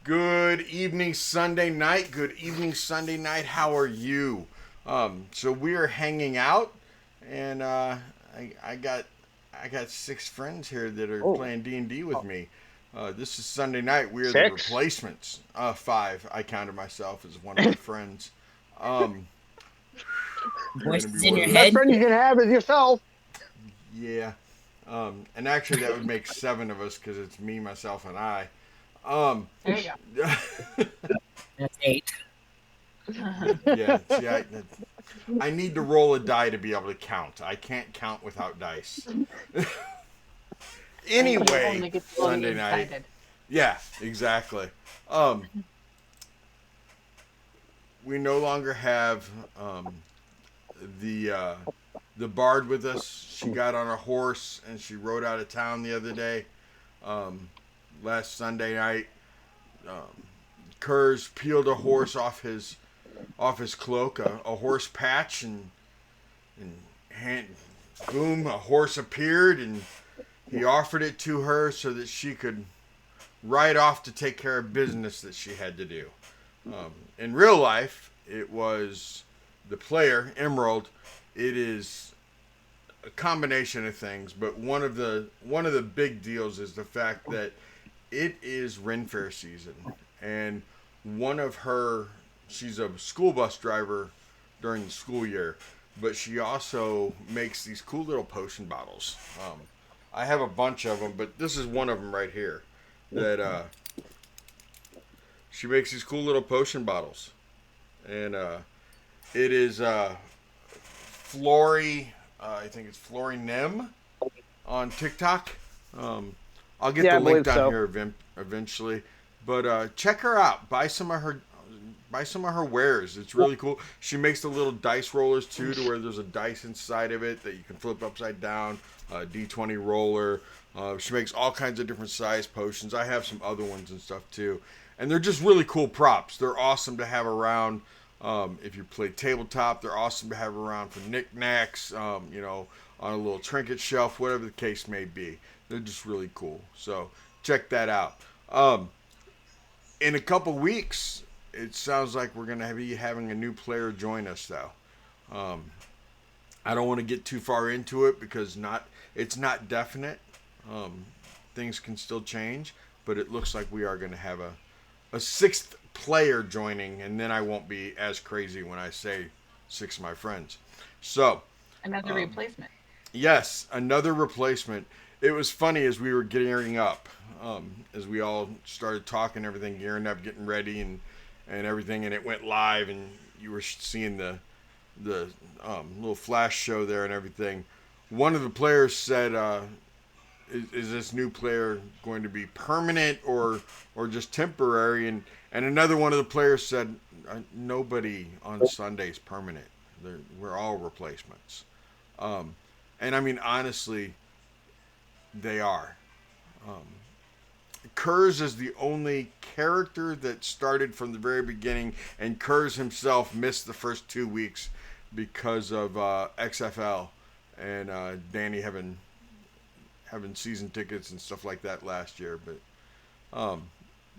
Good evening, Sunday night. Good evening, Sunday night. How are you? So we are hanging out, and I got six friends here that are Oh, playing D&D with me. This is Sunday night. We are the six. replacements. Five. I counted myself as one of my friends. Um, we're gonna be Voices in your The working. best head. friend you can have is yourself. Yeah. And actually, that would make seven of us because it's me, myself, and I. Um, There you That's 8. yeah. See, I need to roll a die to be able to count. I can't count without dice. And you Anyway, only get slowly Sunday night. excited. Yeah, exactly. Um, we no longer have the uh, the bard with us. She got on a horse and she rode out of town the other day. Um, Last Sunday night, um, Kurz peeled a horse off his cloak, a horse patch, and hand, boom, a horse appeared, and he offered it to her so that she could ride off to take care of business that she had to do. In real life, it was the player Emerald. It is a combination of things, but one of the big deals is the fact that it is Ren Fair season, and one of her she's a school bus driver during the school year, but she also makes these cool little potion bottles. I have a bunch of them, but this is one of them right here that she makes these cool little potion bottles, and it is Flory. I think it's Flory Nem on TikTok. Um, I'll get Yeah, the I link believe down so. here eventually, but check her out. Buy some of her wares. It's really cool. She makes the little dice rollers too, to where there's a dice inside of it that you can flip upside down. A D20 roller. She makes all kinds of different size potions. I have some other ones and stuff too, and they're just really cool props. They're awesome to have around. If you play tabletop, they're awesome to have around for knickknacks. On a little trinket shelf, whatever the case may be. They're just really cool. So check that out. In a couple weeks, it sounds like we're gonna be having a new player join us, though. Um, I don't want to get too far into it because it's not definite. Um, Things can still change, but it looks like we are going to have a sixth player joining, and then I won't be as crazy when I say six of my friends. So, Another um, replacement. yes, another replacement. It was funny as we were gearing up, as we all started talking, everything, gearing up, getting ready, and everything, and it went live, and you were seeing the little flash show there and everything. One of the players said, is this new player going to be permanent or just temporary?" And another one of the players said, "Nobody on Sunday's permanent. We're all replacements." Um, and I mean, honestly, they are. Um, Kurz is the only character that started from the very beginning, and Kurz himself missed the first 2 weeks because of XFL and Danny having season tickets and stuff like that last year. But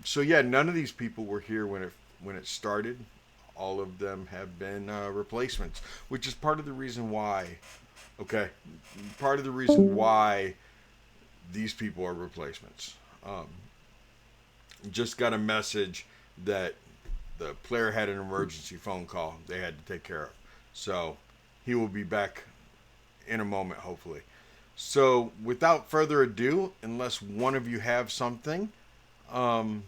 so yeah, none of these people were here when it started. All of them have been replacements, which is part of the reason why. Okay, part of the reason why these people are replacements. Um, just got a message that the player had an emergency phone call they had to take care of. So he will be back in a moment, hopefully. So without further ado, unless one of you have something, um,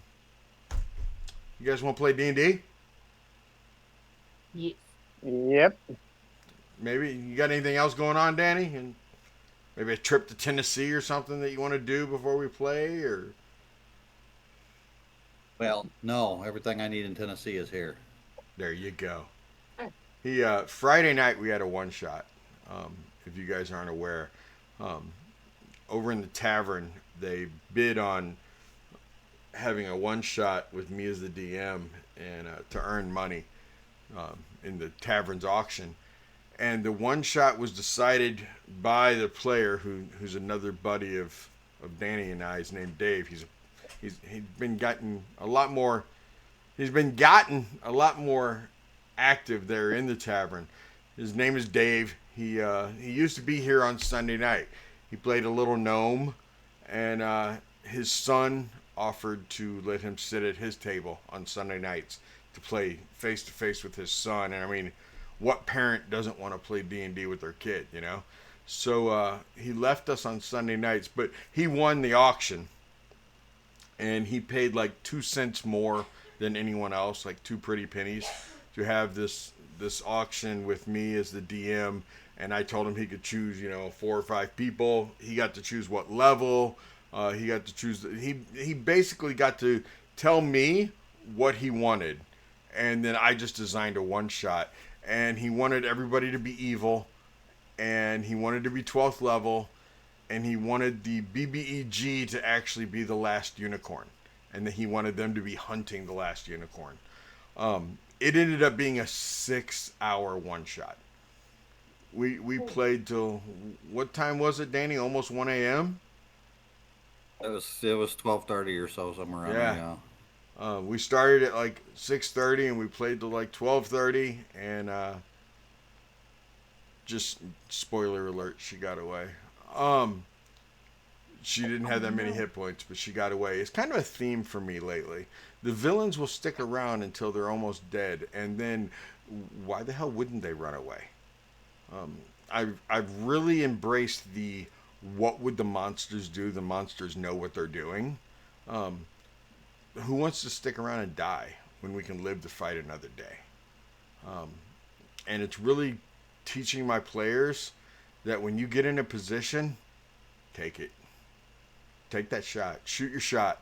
you guys want to play D&D? Yes. Yep. Maybe you got anything else going on, Danny? And maybe a trip to Tennessee or something that you want to do before we play, or Well, no, everything I need in Tennessee is here. there you go. Good. He Friday night we had a one shot. If you guys aren't aware, um, over in the tavern they bid on having a one shot with me as the DM and to earn money in the tavern's auction. And the one shot was decided by the player who's another buddy of Danny and I. He's named Dave. He's been gotten a lot more. He's been gotten a lot more active there in the tavern. His name is Dave. He used to be here on Sunday night. He played a little gnome, and his son offered to let him sit at his table on Sunday nights to play face to face with his son. And I mean, what parent doesn't want to play D&D with their kid, you know? So he left us on Sunday nights, but he won the auction, and he paid like 2 cents more than anyone else, like 2 pretty pennies, to have this auction with me as the DM. And I told him he could choose, 4 or 5 people. He got to choose what level. He got to choose. He basically got to tell me what he wanted, and then I just designed a one shot. And he wanted everybody to be evil, and he wanted to be 12th level, and he wanted the BBEG to actually be the last unicorn, and then he wanted them to be hunting the last unicorn. It ended up being a 6-hour one shot. We played till, what time was it, Danny? Almost 1 a.m. It was 12:30 or so, somewhere around there. Yeah. We started at like 6:30 and we played till like 12:30, and just spoiler alert, she got away. She didn't have that many hit points, but she got away. It's kind of a theme for me lately. The villains will stick around until they're almost dead, and then why the hell wouldn't they run away? I've really embraced the what would the monsters do? The monsters know what they're doing. Who wants to stick around and die when we can live to fight another day? And it's really teaching my players that when you get in a position, take it. Take that shot. Shoot your shot.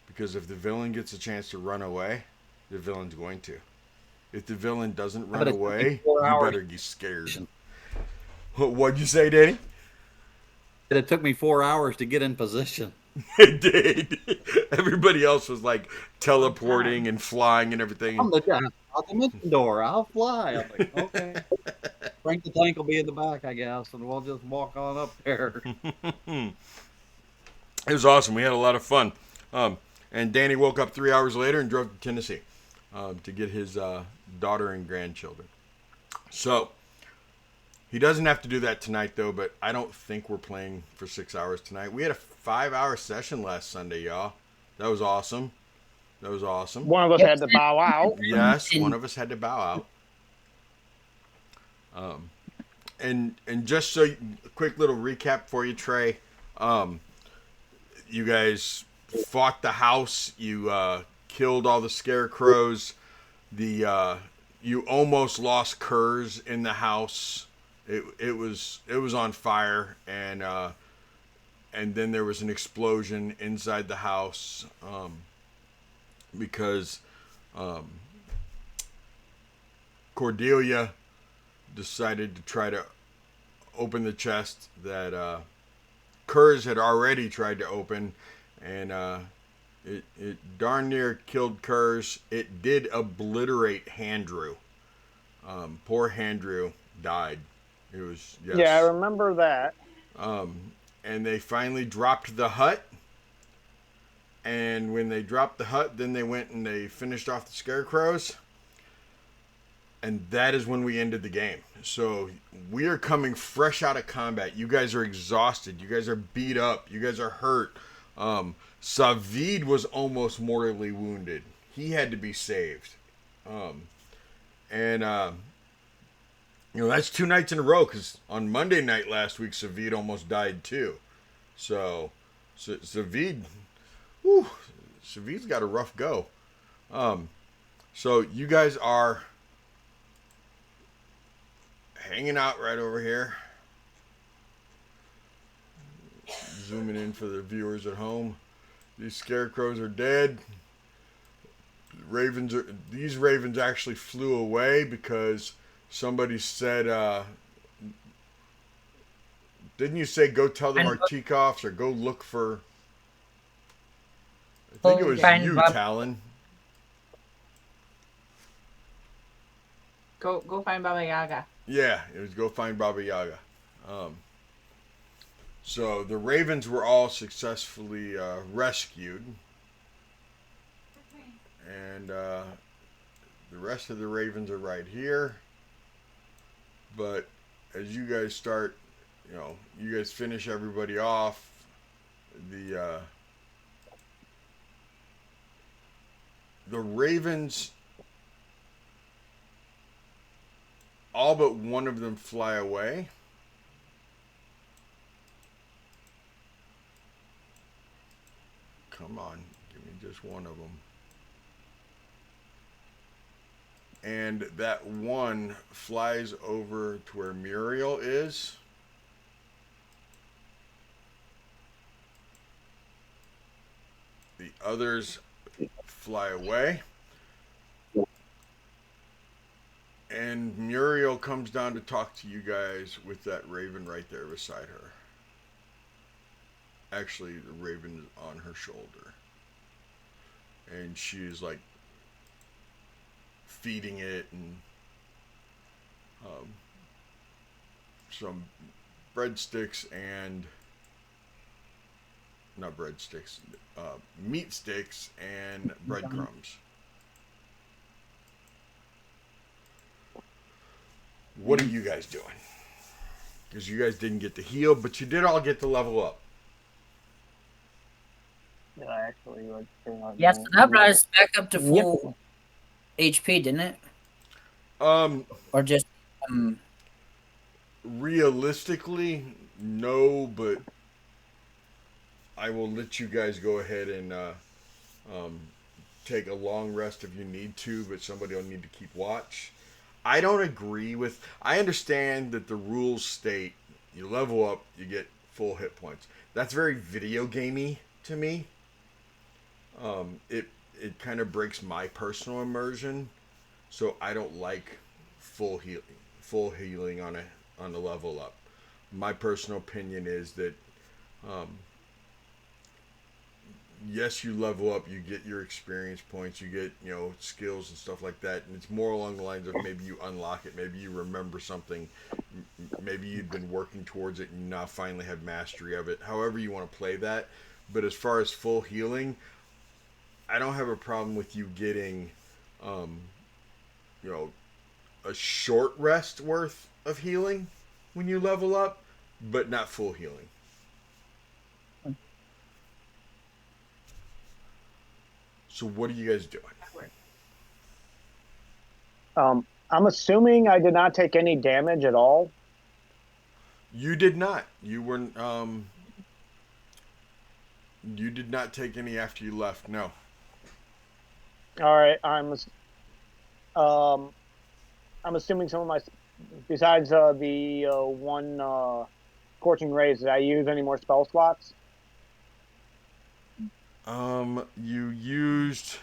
Because if the villain gets a chance to run away, the villain's going to. If the villain doesn't run away, you better be scared. What'd you say, Danny? It took me 4 hours to get in position. It did. Everybody else was like teleporting and flying and everything. I'm the guy out the mission door. I'll fly. I'm like, okay. Frank the Tank will be in the back, I guess, and we'll just walk on up there. It was awesome. We had a lot of fun. And Danny woke up 3 hours later and drove to Tennessee to get his daughter and grandchildren. So he doesn't have to do that tonight, though, but I don't think we're playing for 6 hours tonight. We had a 5-hour session last Sunday, y'all. That was awesome. One of us had to bow out. Yes, one of us had to bow out. And just so, a quick little recap for you, Trey. You guys fought the house. You killed all the scarecrows. You almost lost Kurz in the house. It was on fire, and then there was an explosion inside the house because Cordelia decided to try to open the chest that Kurz had already tried to open, and it darn near killed Kurz. It did obliterate Handrew. Poor Handrew died. It was, yes. Yeah, I remember that. And they finally dropped the hut. And when they dropped the hut, then they went and they finished off the scarecrows. And that is when we ended the game. So we are coming fresh out of combat. You guys are exhausted. You guys are beat up. You guys are hurt. Savid was almost mortally wounded. He had to be saved. That's 2 nights in a row, because on Monday night last week, Savid almost died too. So Savid's got a rough go. So you guys are hanging out right over here. Zooming in for the viewers at home. These scarecrows are dead. These ravens actually flew away because somebody said, didn't you say go tell the Martikovs or go look for, I think it was you, Talon. Go find Baba Yaga. Yeah, it was go find Baba Yaga. So the ravens were all successfully rescued. and the rest of the ravens are right here. But as you guys start, you guys finish everybody off. The ravens, all but one of them fly away. Come on, give me just one of them. And that one flies over to where Muriel is. The others fly away. And Muriel comes down to talk to you guys with that raven right there beside her. Actually, the raven is on her shoulder. And she's like feeding it and some breadsticks and not breadsticks, meat sticks and breadcrumbs. What are you guys doing? Because you guys didn't get to heal, but you did all get to level up. Yeah, actually, Yes, so that brought us back up to full HP, didn't it? Or just realistically, no, but I will let you guys go ahead and take a long rest if you need to, but somebody will need to keep watch. I don't agree with. I understand that the rules state you level up, you get full hit points. That's very video gamey to me. It kind of breaks my personal immersion, so I don't like full healing on a level up. My personal opinion is that yes, you level up, you get your experience points, you get skills and stuff like that, and it's more along the lines of maybe you unlock it, maybe you remember something, maybe you've been working towards it and you now finally have mastery of it. However you want to play that, but as far as full healing, I don't have a problem with you getting, a short rest worth of healing when you level up, but not full healing. So what are you guys doing? I'm assuming I did not take any damage at all. You did not. You were. You did not take any after you left. No. All right. I'm assuming some of my, besides the one scorching rays, did I use any more spell slots? You used.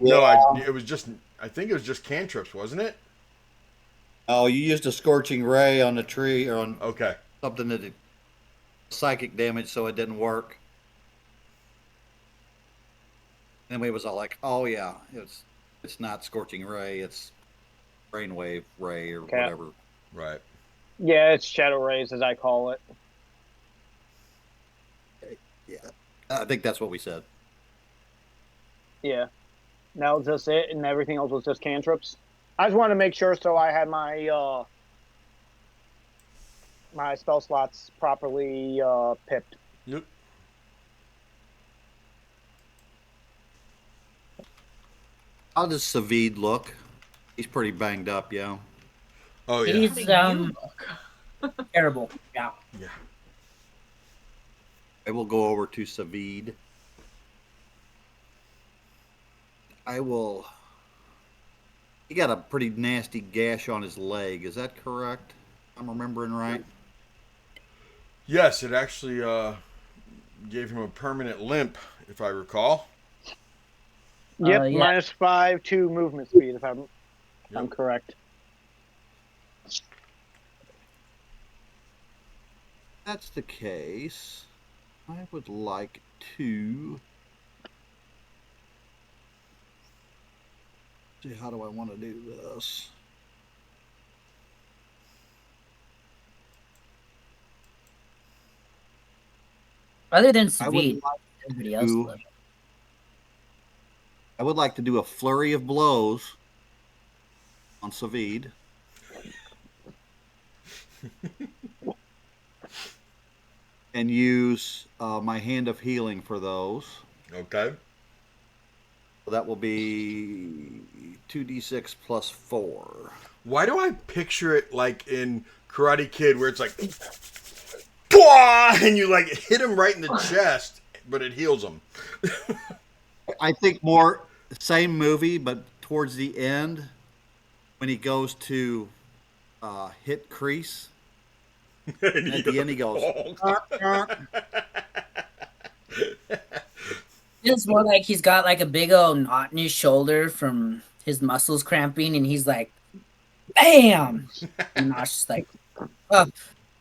Yeah. No, it was just. I think it was just cantrips, wasn't it? Oh, you used a scorching ray on the tree or on Okay. something that did psychic damage, so it didn't work. And we was all like, "Oh yeah, it's not scorching ray, it's brainwave ray or whatever." Right. Yeah, it's shadow rays, as I call it. Yeah, I think that's what we said. Yeah. That was just it, and everything else was just cantrips. I just wanted to make sure so I had my my spell slots properly pipped. Yep. How does Savid look? He's pretty banged up, yeah. Oh yeah. he's terrible. Yeah. Yeah. I will go over to Savid. I will. He got a pretty nasty gash on his leg. Is that correct? I'm remembering right. Yes, it actually gave him a permanent limp, if I recall. Yep, Yeah. -5 to movement speed, if I'm correct. If that's the case, I would like to see, how do I want to do this? Other than I would Savid, like everybody else to- left. I would like to do a flurry of blows on Savid. And use my hand of healing for those. Okay. So that will be 2d6 plus 4. Why do I picture it like in Karate Kid where it's like, and you like hit him right in the chest, but it heals him? I think more same movie, but towards the end, when he goes to hit crease, and at the end he goes. It's more like he's got like a big old knot in his shoulder from his muscles cramping, and he's like, "Bam!" And Knot's just like, "Oh,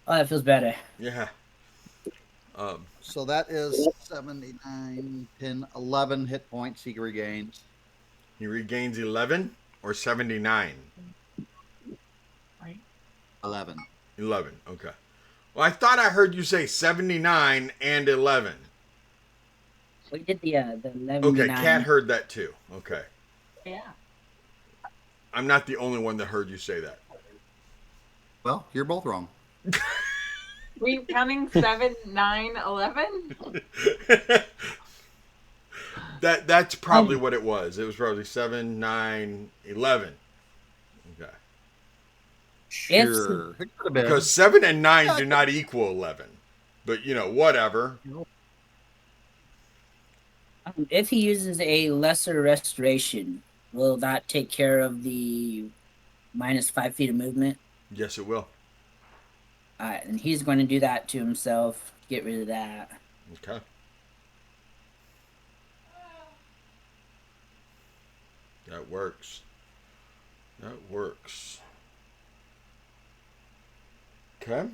that feels better." Yeah. So that is 79, 10, 11 hit points he regains. He regains 11 or 79? Right. 11. 11. Okay. Well, I thought I heard you say 79 and 11. We did the 11. Okay, Kat heard that too. Okay. Yeah. I'm not the only one that heard you say that. Well, you're both wrong. Were you counting 7, 9, 11? That's probably what it was. It was probably 7, 9, 11. Okay. Sure. It could have been. Because 7 and 9 do not equal 11. But, whatever. If he uses a lesser restoration, will that take care of the minus 5 feet of movement? Yes, it will. Alright, and he's going to do that to himself. Get rid of that. Okay. That works. That works. Okay.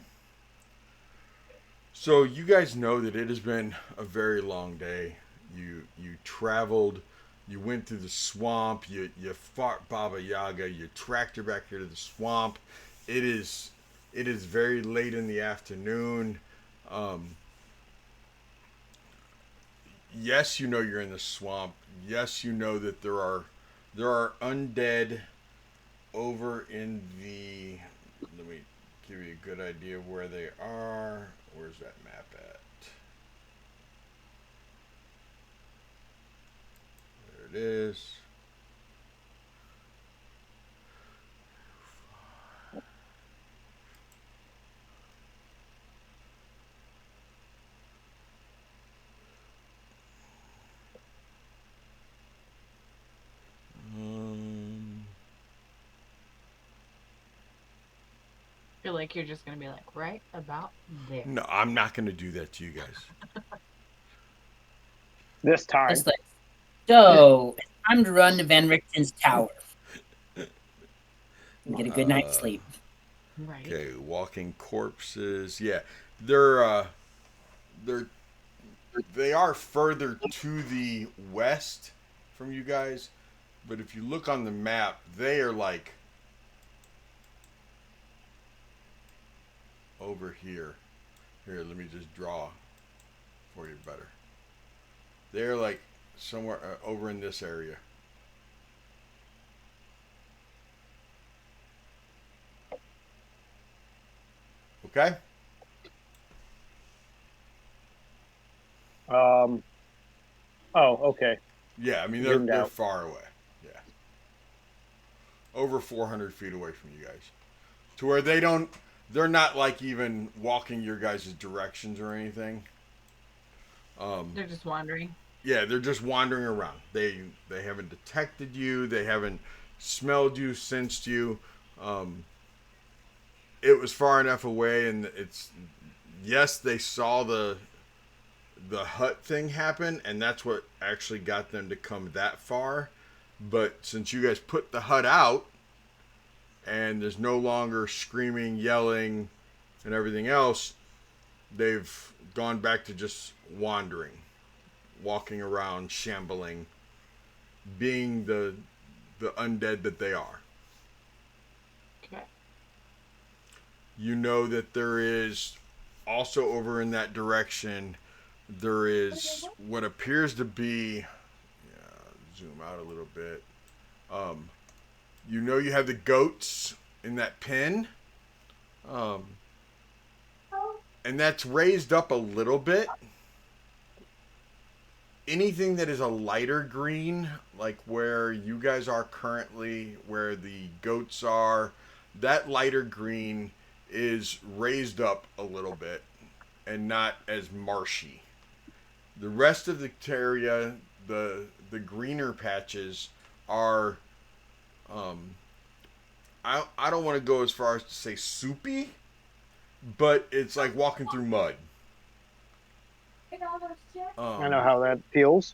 So you guys know that it has been a very long day. You traveled, you went through the swamp, you fought Baba Yaga, you tracked her back here to the swamp. It is very late in the afternoon. Yes, you know you're in the swamp. Yes, you know that there are undead over in the. Let me give you a good idea of where they are. Where's that map at? There it is. I feel like you're just going to be like, right about there. No, I'm not going to do that to you guys. This time. It's like, so it's time to run to Van Richten's tower. And get a good night's sleep. Right. Okay, walking corpses. Yeah, they are further to the west from you guys, but if you look on the map, they are like over here. Here, let me just draw for you better. They're like somewhere over in this area. Okay? Oh, okay. Yeah, I mean, they're far away. Yeah. Over 400 feet away from you guys. To where they're not like even walking your guys' directions or anything. They're just wandering. Yeah, they're just wandering around. They haven't detected you. They haven't smelled you, sensed you. It was far enough away, and yes, they saw the hut thing happen, and that's what actually got them to come that far. But since you guys put the hut out, and there's no longer screaming, yelling, and everything else, they've gone back to just wandering, walking around, shambling, being the undead that they are. Okay. You know that there is also over in that direction, there is what appears to be zoom out a little bit. You know you have the goats in that pen. And that's raised up a little bit. Anything that is a lighter green, like where you guys are currently, where the goats are, that lighter green is raised up a little bit and not as marshy. The rest of the area, the greener patches are, I don't want to go as far as to say soupy, but it's like walking through mud. I know how that feels.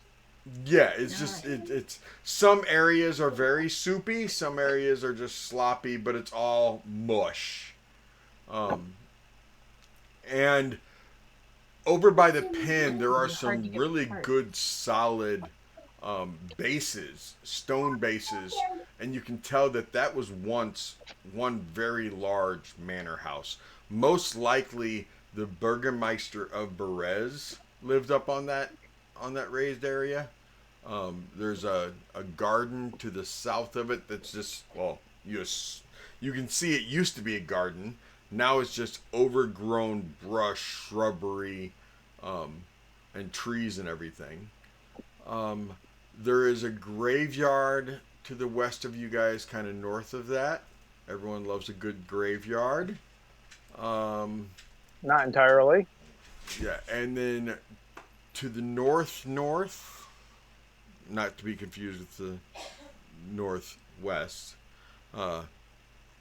Yeah, it's just it's some areas are very soupy, some areas are just sloppy, but it's all mush. And over by the pen, there are Hard to some get really apart. good, solid bases, stone bases, and you can tell that that was once one very large manor house. Most likely, the Burgermeister of Berez lived up on that raised area. There's a garden to the south of it that's just, well, you can see it used to be a garden. Now it's just overgrown brush, shrubbery, and trees and everything. There is a graveyard to the west of you guys, kind of north of that. Everyone loves a good graveyard. Not entirely. Yeah, and then to the north, not to be confused with the northwest. To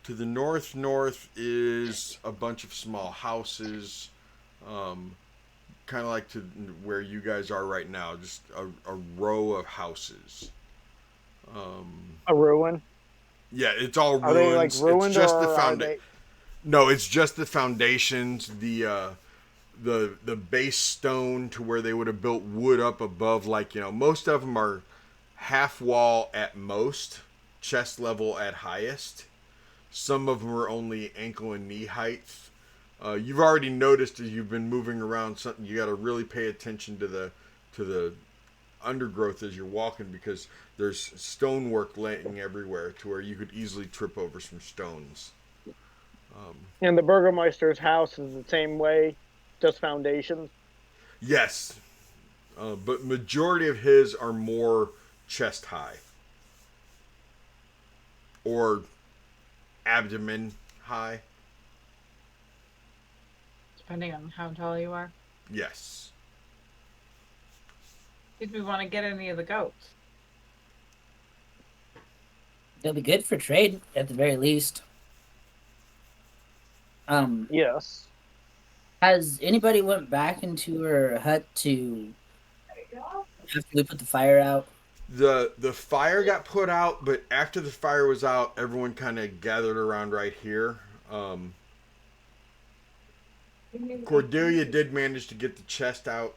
the north is a bunch of small houses, kind of like to where you guys are right now, just a row of houses. A ruin. Yeah, it's all Are they like ruins. ruined, It's just the or are they? No, it's just the foundations, the base stone to where they would have built wood up above. Like, most of them are half wall at most, chest level at highest. Some of them are only ankle and knee height. You've already noticed as you've been moving around something. You got to really pay attention to the undergrowth as you're walking, because there's stonework laying everywhere to where you could easily trip over some stones. And the Burgermeister's house is the same way, just foundations. Yes, but majority of his are more chest high or abdomen high. Depending on how tall you are. Yes. Did we want to get any of the goats? They'll be good for trade at the very least. Yes. Has anybody went back into her hut to after we put the fire out? The fire got put out, but after the fire was out, everyone kind of gathered around right here. Cordelia did manage to get the chest out,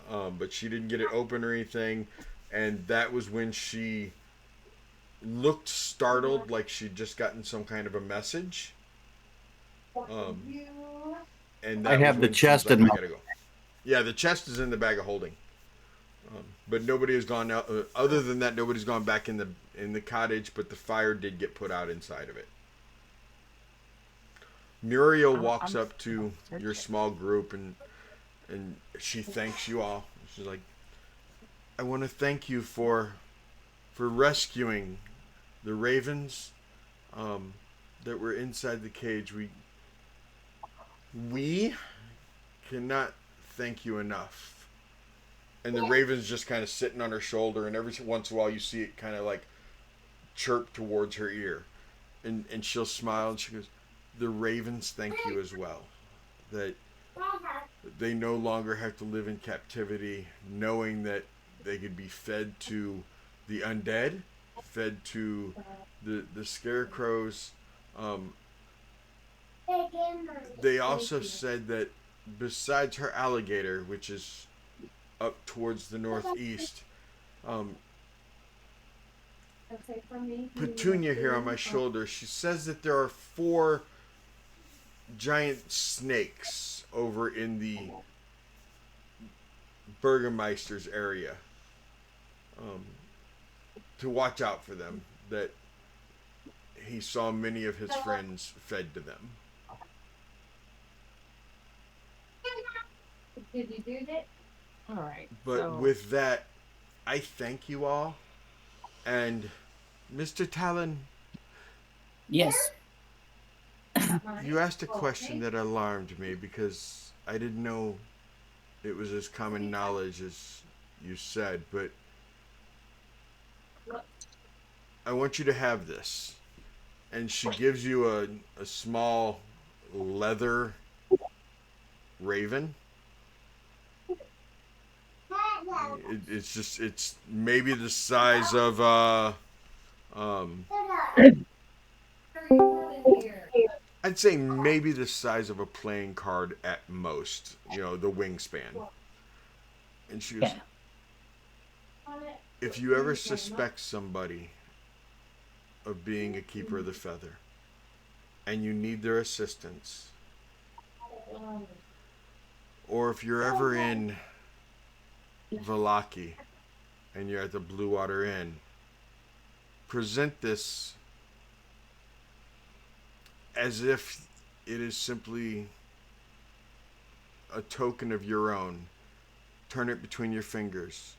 but she didn't get it open or anything, and that was when she looked startled, like she'd just gotten some kind of a message. And that I have was the when she was chest like, in I my. gotta go. Yeah, the chest is in the bag of holding. But nobody has gone out. Other than that, nobody's gone back in the cottage. But the fire did get put out inside of it. Muriel walks up to your small group and she thanks you all. She's like, "I want to thank you for rescuing the ravens that were inside the cage. We cannot thank you enough." And the raven's just kind of sitting on her shoulder, and every once in a while you see it kind of like chirp towards her ear. And she'll smile and she goes, "The ravens thank you as well. That they no longer have to live in captivity, knowing that they could be fed to the undead, fed to the scarecrows." They also said that besides her alligator, which is up towards the northeast, Petunia here on my shoulder, she says that there are 4 giant snakes over in the Burgermeister's area. to watch out for them. That he saw many of his friends fed to them. All right. But So with that, I thank you all. And Mr. Talon, Yes. you asked a question that alarmed me because I didn't know it was as common knowledge as you said, but I want you to have this. And she gives you a small leather raven. It's maybe the size of um I'd say maybe the size of a playing card at most, the wingspan. And she goes, Yeah. if you ever suspect somebody of being a keeper of the feather and you need their assistance, or if you're ever in Valaki and you're at the Blue Water Inn, present this as if it is simply a token of your own. Turn it between your fingers.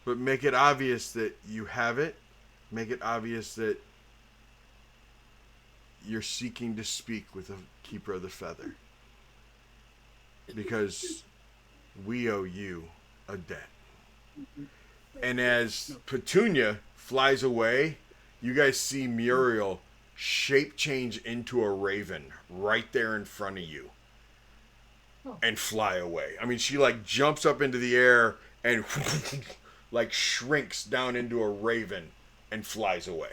But make it obvious that you have it. Make it obvious that you're seeking to speak with a keeper of the feather. Because we owe you a debt. And as Petunia flies away, you guys see Muriel shape change into a raven right there in front of you and fly away. I mean, she like jumps up into the air and like shrinks down into a raven and flies away.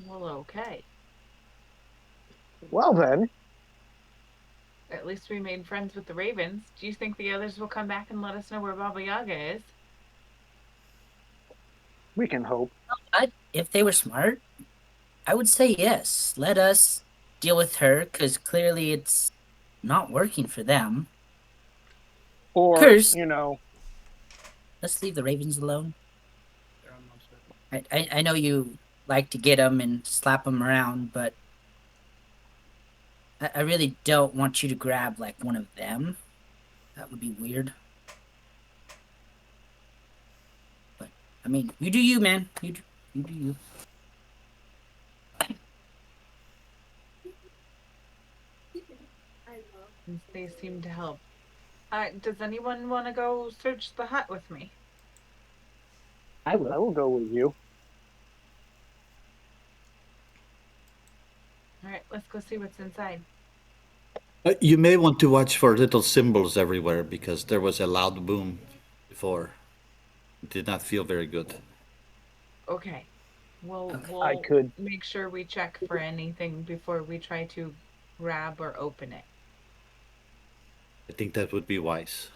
well, okay. Well then, At least we made friends with the ravens. Do you think the others will come back and let us know where Baba Yaga is? we can hope. If they were smart, I would say yes. Let us deal with her, because clearly it's not working for them. Or, Curse. Let's leave the ravens alone. I know you like to get them and slap them around, but I really don't want you to grab like one of them. That would be weird. But I mean, you do you, man. You do you. Since they seem to help. Does anyone want to go search the hut with me? I I will. will go with you. All right, let's go see what's inside. You may want to watch for little symbols everywhere because there was a loud boom before. It did not feel very good. Okay. We'll Okay. I we'll could. make sure we check for anything before we try to grab or open it. I think that would be wise.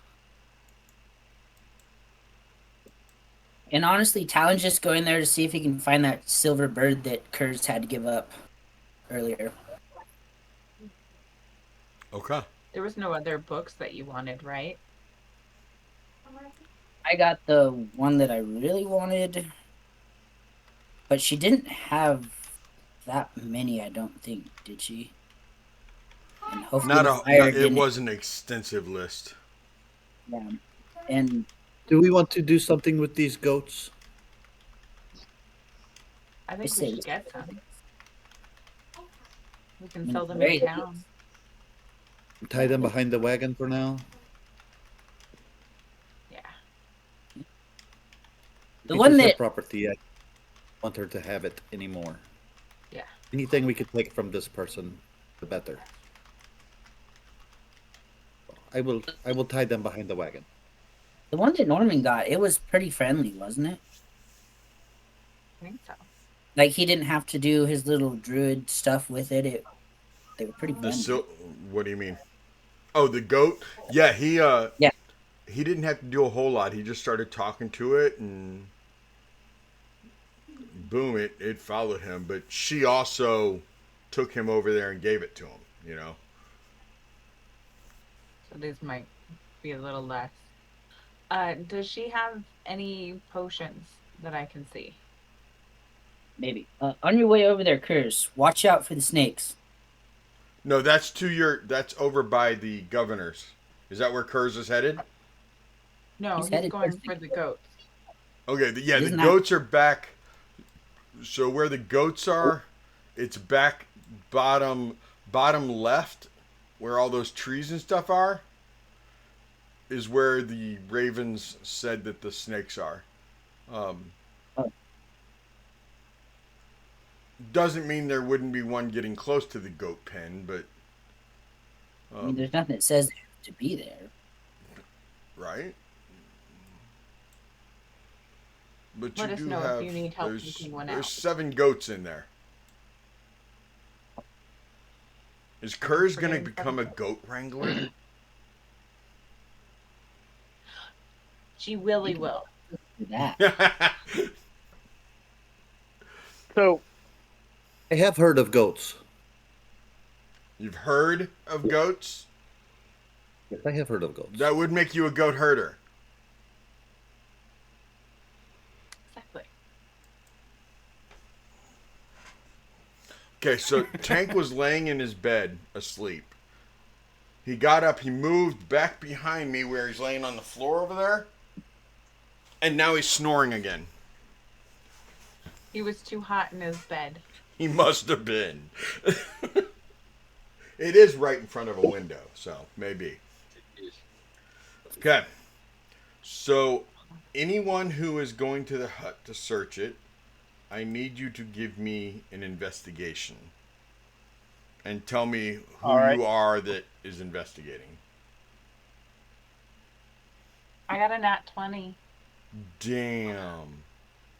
And honestly, Talon's just going there to see if he can find that silver bird that Kurz had to give up earlier. Okay. There was no other books that you wanted, right? I got the one that I really wanted, but she didn't have that many, I don't think, did she? And hopefully the fire It didn't. was an extensive list. Yeah. And Do we want to do something with these goats? I I think we say, should get some. We can mean, sell them very- in town. Tie them behind the wagon for now? Yeah. the It one is her that property. I don't want her to have it anymore. Yeah. Anything we could take from this person, the better. I will tie them behind the wagon. the one that Norman got, it was pretty friendly, wasn't it? I think so. Like he didn't have to do his little druid stuff with it. They were pretty friendly. What do you mean? Oh, the goat? Yeah, Yeah. he didn't have to do a whole lot. He just started talking to it and boom, it followed him, but she also took him over there and gave it to him. So these might be a little less Does she have any potions that I can see? Maybe. On your way over there, Curse, watch out for the snakes. No, that's over by the governor's. Is that where Kurz is headed? No, He's he's headed going towards the for the goats. Okay, yeah, It the is not- goats are back. So where the goats are, it's back bottom left, where all those trees and stuff are, is where the ravens said that the snakes are. Um, Oh. doesn't mean there wouldn't be one getting close to the goat pen, but I mean, there's nothing that says they have to be there. right. But Let you us do know if have you need help picking one there's out. 7 goats in there. Is Kurz gonna Forgetting become a goat wrangler? She really will. Do that. So, I have heard of goats. You've heard of goats? Yes, I have heard of goats. That would make you a goat herder. Exactly. Okay, so Tank was laying in his bed asleep. He got up, he moved back behind me where he's laying on the floor over there, and now he's snoring again. He was too hot in his bed. He must have been. It is right in front of a window, so maybe. Okay. So, anyone who is going to the hut to search it, I need you to give me an investigation. And tell me who All right. you are that is investigating. I got a nat 20. Damn.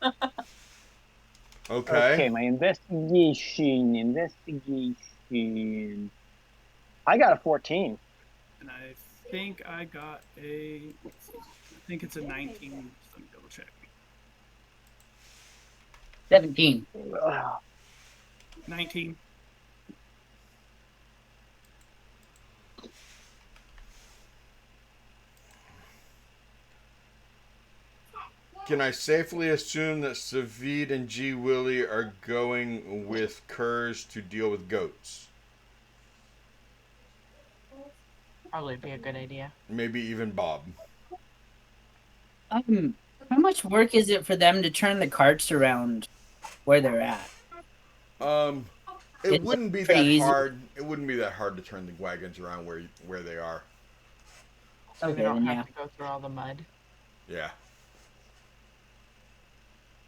okay, Okay. my investigation. I got a 14. And I think I got a. Let's see, I think it's a 19. Let me double check. 17. Ugh. 19. Can I safely assume that Savid and G. Willie are going with Kurz to deal with goats? Probably be a good idea. Maybe even Bob. How much work is it for them to turn the carts around where they're at? It It's wouldn't be pretty that easy. hard. It wouldn't be that hard to turn the wagons around where they are. So Okay, we don't then have yeah. to go through all the mud. Yeah.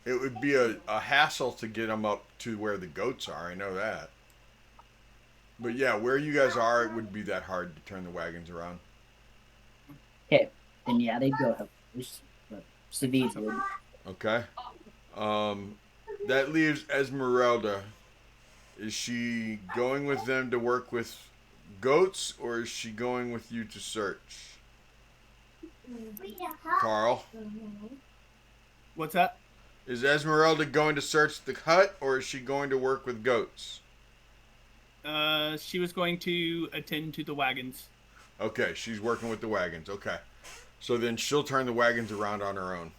It would be a hassle to get them up to where the goats are. I know that. But yeah, where you guys are, it wouldn't be that hard to turn the wagons around. Okay, then yeah, they'd go help. Savid would. Okay. That leaves Esmeralda. Is she going with them to work with goats, or is she going with you to search? Carl, What's that? is Esmeralda going to search the hut, or is she going to work with goats? She was going to attend to the wagons. Okay, she's working with the wagons. Okay. So then she'll turn the wagons around on her own.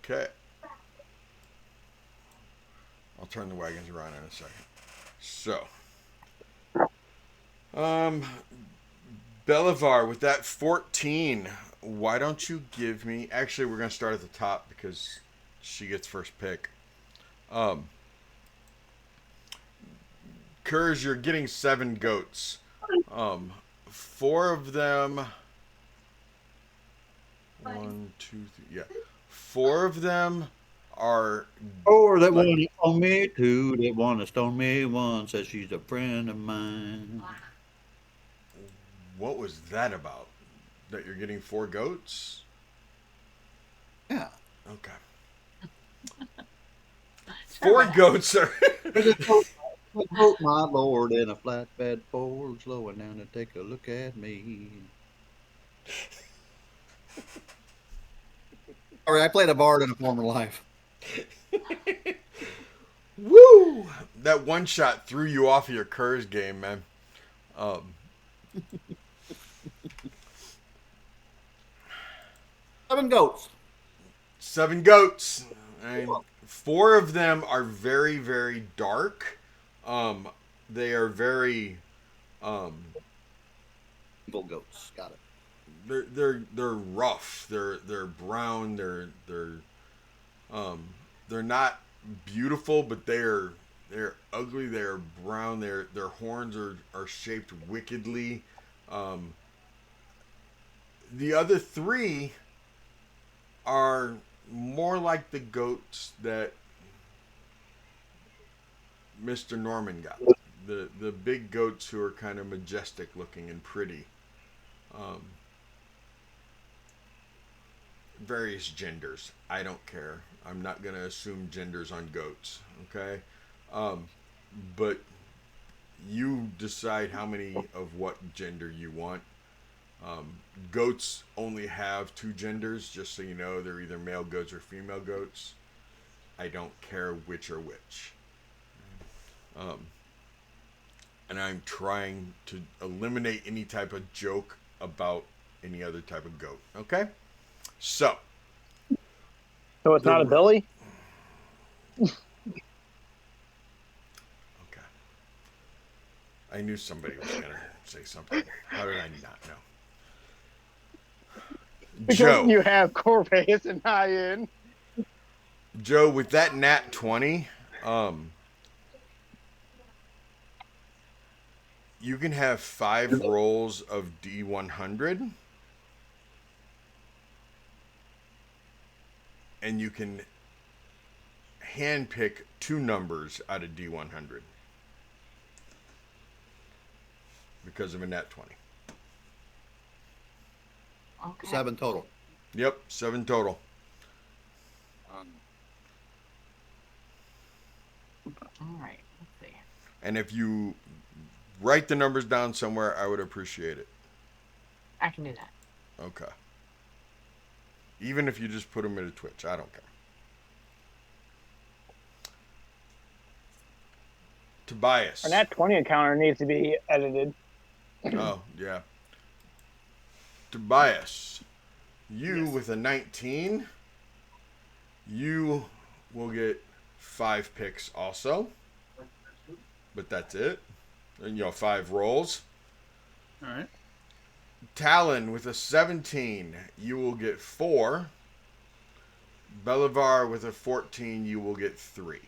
Okay. I'll turn the wagons around in a second. So, Belivar, with that 14, why don't you give me... Actually, we're going to start at the top because she gets first pick. Kurz, you're getting 7 goats. 4 of them... 1, 2, 3... Yeah. 4 of them are... Or that one to stone me, 2 that want to stone me, 1 says she's a friend of mine. What was that about? That you're getting 4 goats? Yeah. Okay. 4 goats are... Oh, my lord, in a flatbed Ford, slowing down to take a look at me. Sorry, I played a bard in a former life. Woo! that one shot threw you off of your Curse game, man. 7 goats. 7 goats. And 4 of them are very, very dark. They are very. Evil goats. Got it. They're rough. They're brown. They're not beautiful, but they're ugly. They're brown. Their horns are shaped wickedly. The other 3 are more like the goats that Mr. Norman got. The big goats who are kind of majestic looking and pretty. Various genders. I don't care. I'm not going to assume genders on goats. Okay? But you decide how many of what gender you want. Goats only have 2 genders, just so you know. They're either male goats or female goats. I don't care which or which. And I'm trying to eliminate any type of joke about any other type of goat. Okay? So it's not a Billy? Okay. I knew somebody was going to say something. How did I not know? Because Joe. you have Corvus and Ian. Joe, with that nat 20, you can have 5 rolls of D100. And you can handpick 2 numbers out of D100 because of a nat 20. Okay. 7 total. Yep, 7 total. All right. Let's see. And if you write the numbers down somewhere, I would appreciate it. I can do that. Okay. Even if you just put them in a Twitch, I don't care. Tobias. And that 20 encounter needs to be edited. Oh, yeah. Tobias, you Yes. with a 19, you will get 5 picks also. But that's it. And, 5 rolls. All right. Talon with a 17, you will get 4. Belivar with a 14, you will get 3.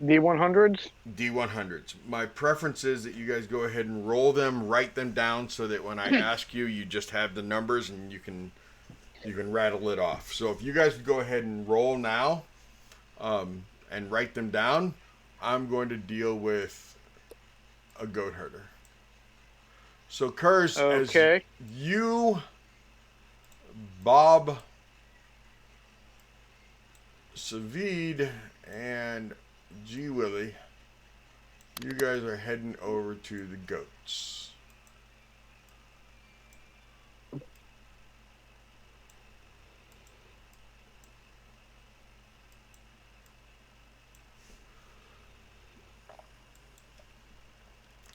D100s? D100s. My preference is that you guys go ahead and roll them, write them down, so that when I ask you, you just have the numbers and you can rattle it off. So if you guys go ahead and roll now, and write them down, I'm going to deal with a goat herder. So Kurz, Okay. as you, Bob, Savid, and G Willie, you guys are heading over to the goats.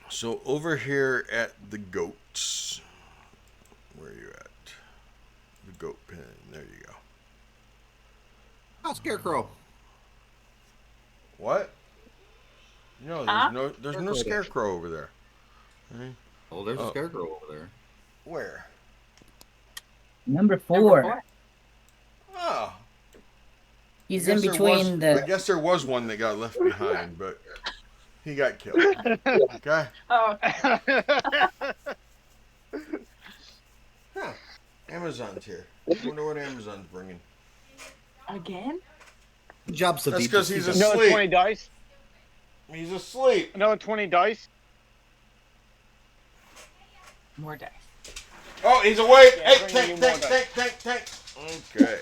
So over here at the goats, where are you at? The goat pen. There you go. Oh, Scarecrow. What? No, there's no scarecrow over there. Okay. Oh, there's a Scarecrow over there. Where? Number Number 4. 4. Oh. He's I in guess between I the. guess there was one that got left behind, but he got killed. Okay. Oh, Huh. Amazon's here. I wonder what Amazon's bringing. again? Good job, Savid. That's 'cause he's Another asleep. 20 dice? He's asleep. Another 20 dice? More dice. Oh, he's awake. Yeah, Hey, bring you more tank. Okay.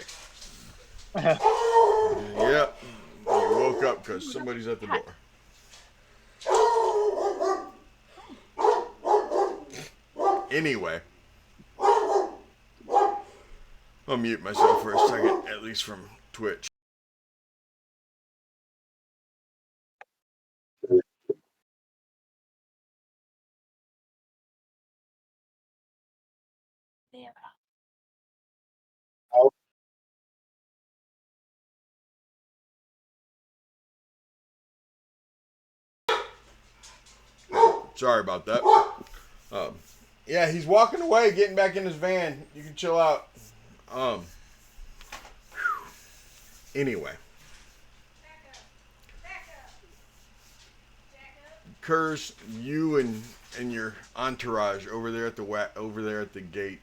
Yep. You woke up because somebody's at the door. Anyway. I'll mute myself for a second, at least from Twitch. Sorry about that. Yeah, he's walking away, getting back in his van. You can chill out. Anyway, Kurz, you and your entourage over there at the gate.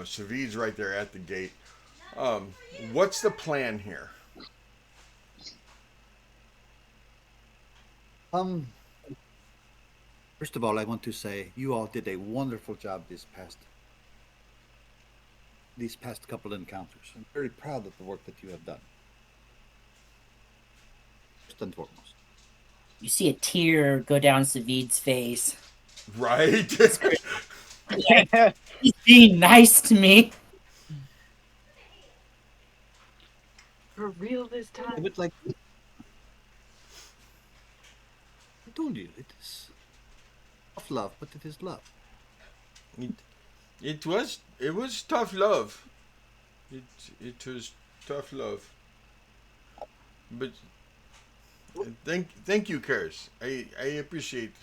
Savid's right there at the gate. What's the plan here? First of all, I want to say you all did a wonderful job these past couple encounters. I'm very proud of the work that you have done. First and foremost. You see a tear go down Savid's face. Right? Like, he's being nice to me. For real this It time. was like I told you, it is tough love, but it is love. It was tough love. It was tough love. But thank you, Kurz. I appreciate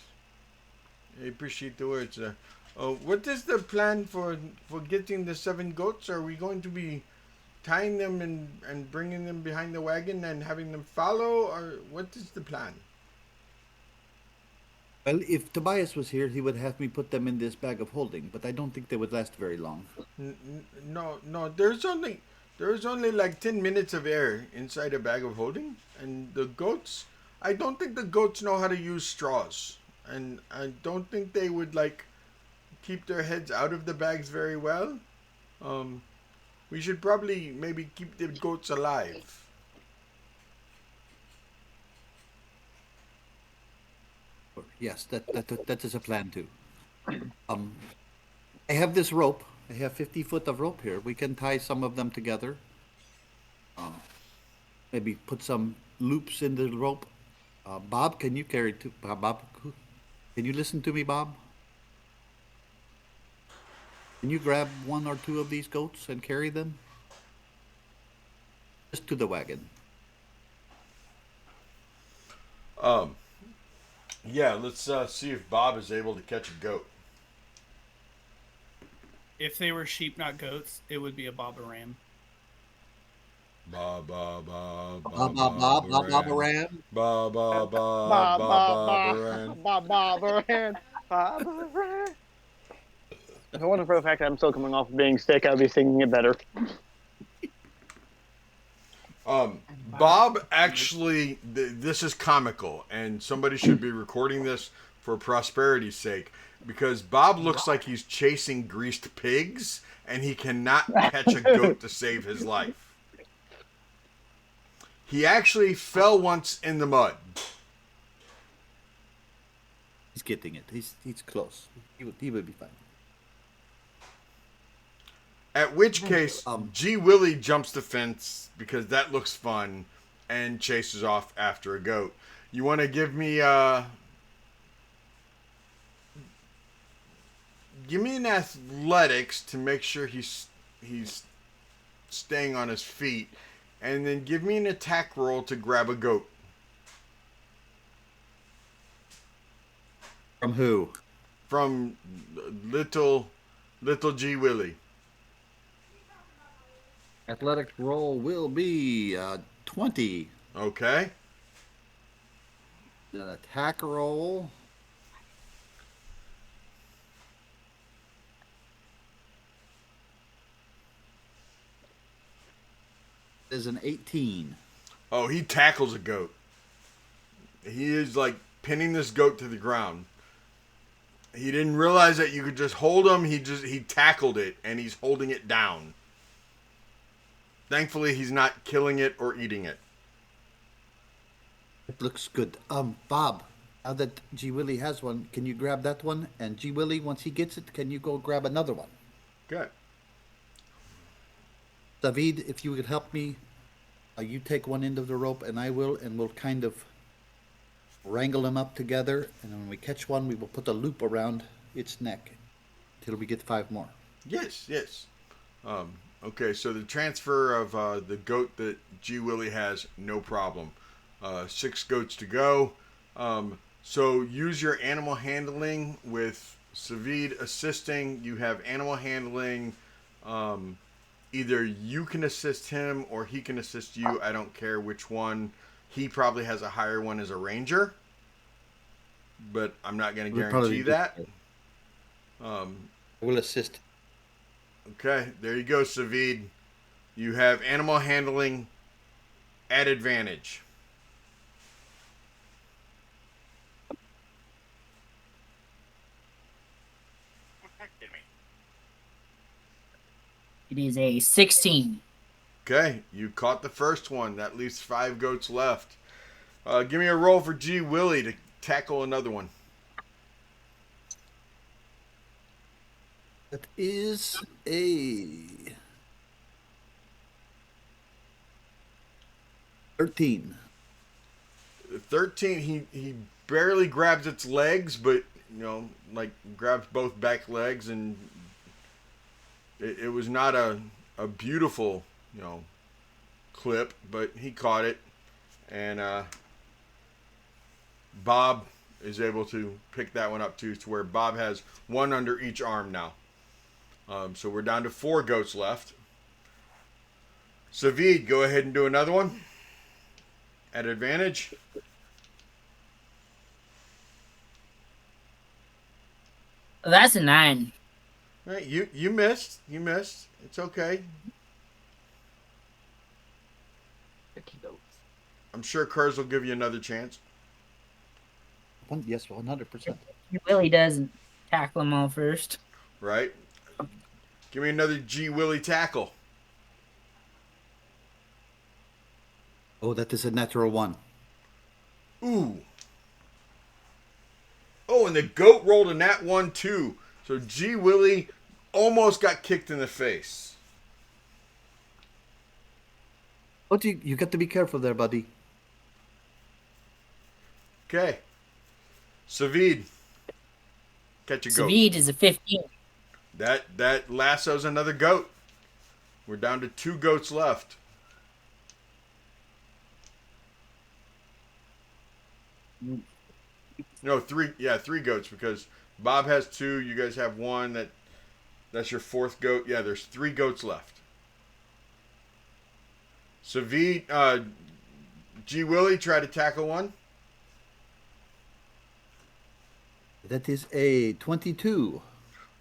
the words. What is the plan for getting the 7 goats? Are we going to be tying them and bringing them behind the wagon and having them follow, or what is the plan? Well, if Tobias was here, he would have me put them in this bag of holding, but I don't think they would last very long. No. There's only like 10 minutes of air inside a bag of holding, and the goats. I don't think the goats know how to use straws, and I don't think they would like keep their heads out of the bags very well. We should probably maybe keep the goats alive. Yes, that is a plan too. I have this rope. I have 50 foot of rope here. We can tie some of them together. Maybe put some loops in the rope. Bob, can you carry two? Bob, can you listen to me, Bob? Can you grab 1 or 2 of these goats and carry them? Just to the wagon. Yeah, let's see if Bob is able to catch a goat. If they were sheep, not goats, it would be a Baba Ram. Ba ba ba ba Bob, Bob, Bob, Bob, Bob, Ram. Ba ba ba Ba ba ba ba ba ba ba Ran. Ba ba Ran. If it wasn't for the fact that I'm still coming off of being sick, I'd be singing it better. Bob actually, this is comical, and somebody should be recording this for prosperity's sake, because Bob looks like he's chasing greased pigs, and he cannot catch a goat to save his life. He actually fell once in the mud. He's getting it. He's close. He would be fine. At which case, G. Willie jumps the fence because that looks fun and chases off after a goat. You want to give me an athletics to make sure he's staying on his feet, and then give me an attack roll to grab a goat. From who? From little G. Willie. Athletic roll will be 20. Okay. An attack roll is an 18. Oh, he tackles a goat. He is like pinning this goat to the ground. He didn't realize that you could just hold him. He tackled it, and he's holding it down. Thankfully, he's not killing it or eating it. It looks good. Bob, now that G. Willie has one, can you grab that one? And G. Willie, once he gets it, can you go grab another one? Good. David, if you could help me, you take one end of the rope and I will, and we'll kind of wrangle them up together. And when we catch one, we will put a loop around its neck until we get 5 more. Yes, yes. Okay, so the transfer of the goat that G Willie has, no problem. 6 goats to go. So use your animal handling with Savid assisting. You have animal handling. Either you can assist him or he can assist you. I don't care which one. He probably has a higher one as a ranger, but I'm not going to Would probably guarantee be that. good. Um, I will assist. okay, there you go, Savid. You have animal handling at advantage. It is a 16. Okay, you caught the first one. That leaves 5 goats left. Give me a roll for G Willie to tackle another one. That is a 13. 13. He barely grabs its legs, but like grabs both back legs, and it was not a beautiful clip, but he caught it, and Bob is able to pick that one up too, to where Bob has one under each arm now. So we're down to 4 goats left. Savid, go ahead and do another one at advantage. That's a 9. All right, you missed. You missed. It's okay. Tricky goats. I'm sure Kurz will give you another chance. Yes, 100%. He really does tackle them all first. Right? Give me another G Willie tackle. Oh, that is a natural 1. Ooh. Oh, and the goat rolled a nat 1 too. So G Willie almost got kicked in the face. But you got to be careful there, buddy. Okay. Savid. Catch a goat. Savid is a 15. That lasso's another goat. We're down to 2 goats left. No, 3. Yeah, 3 goats because Bob has 2. You guys have 1. That's your 4th goat. Yeah, there's 3 goats left. Savid, G Willie, try to tackle one. That is a 22.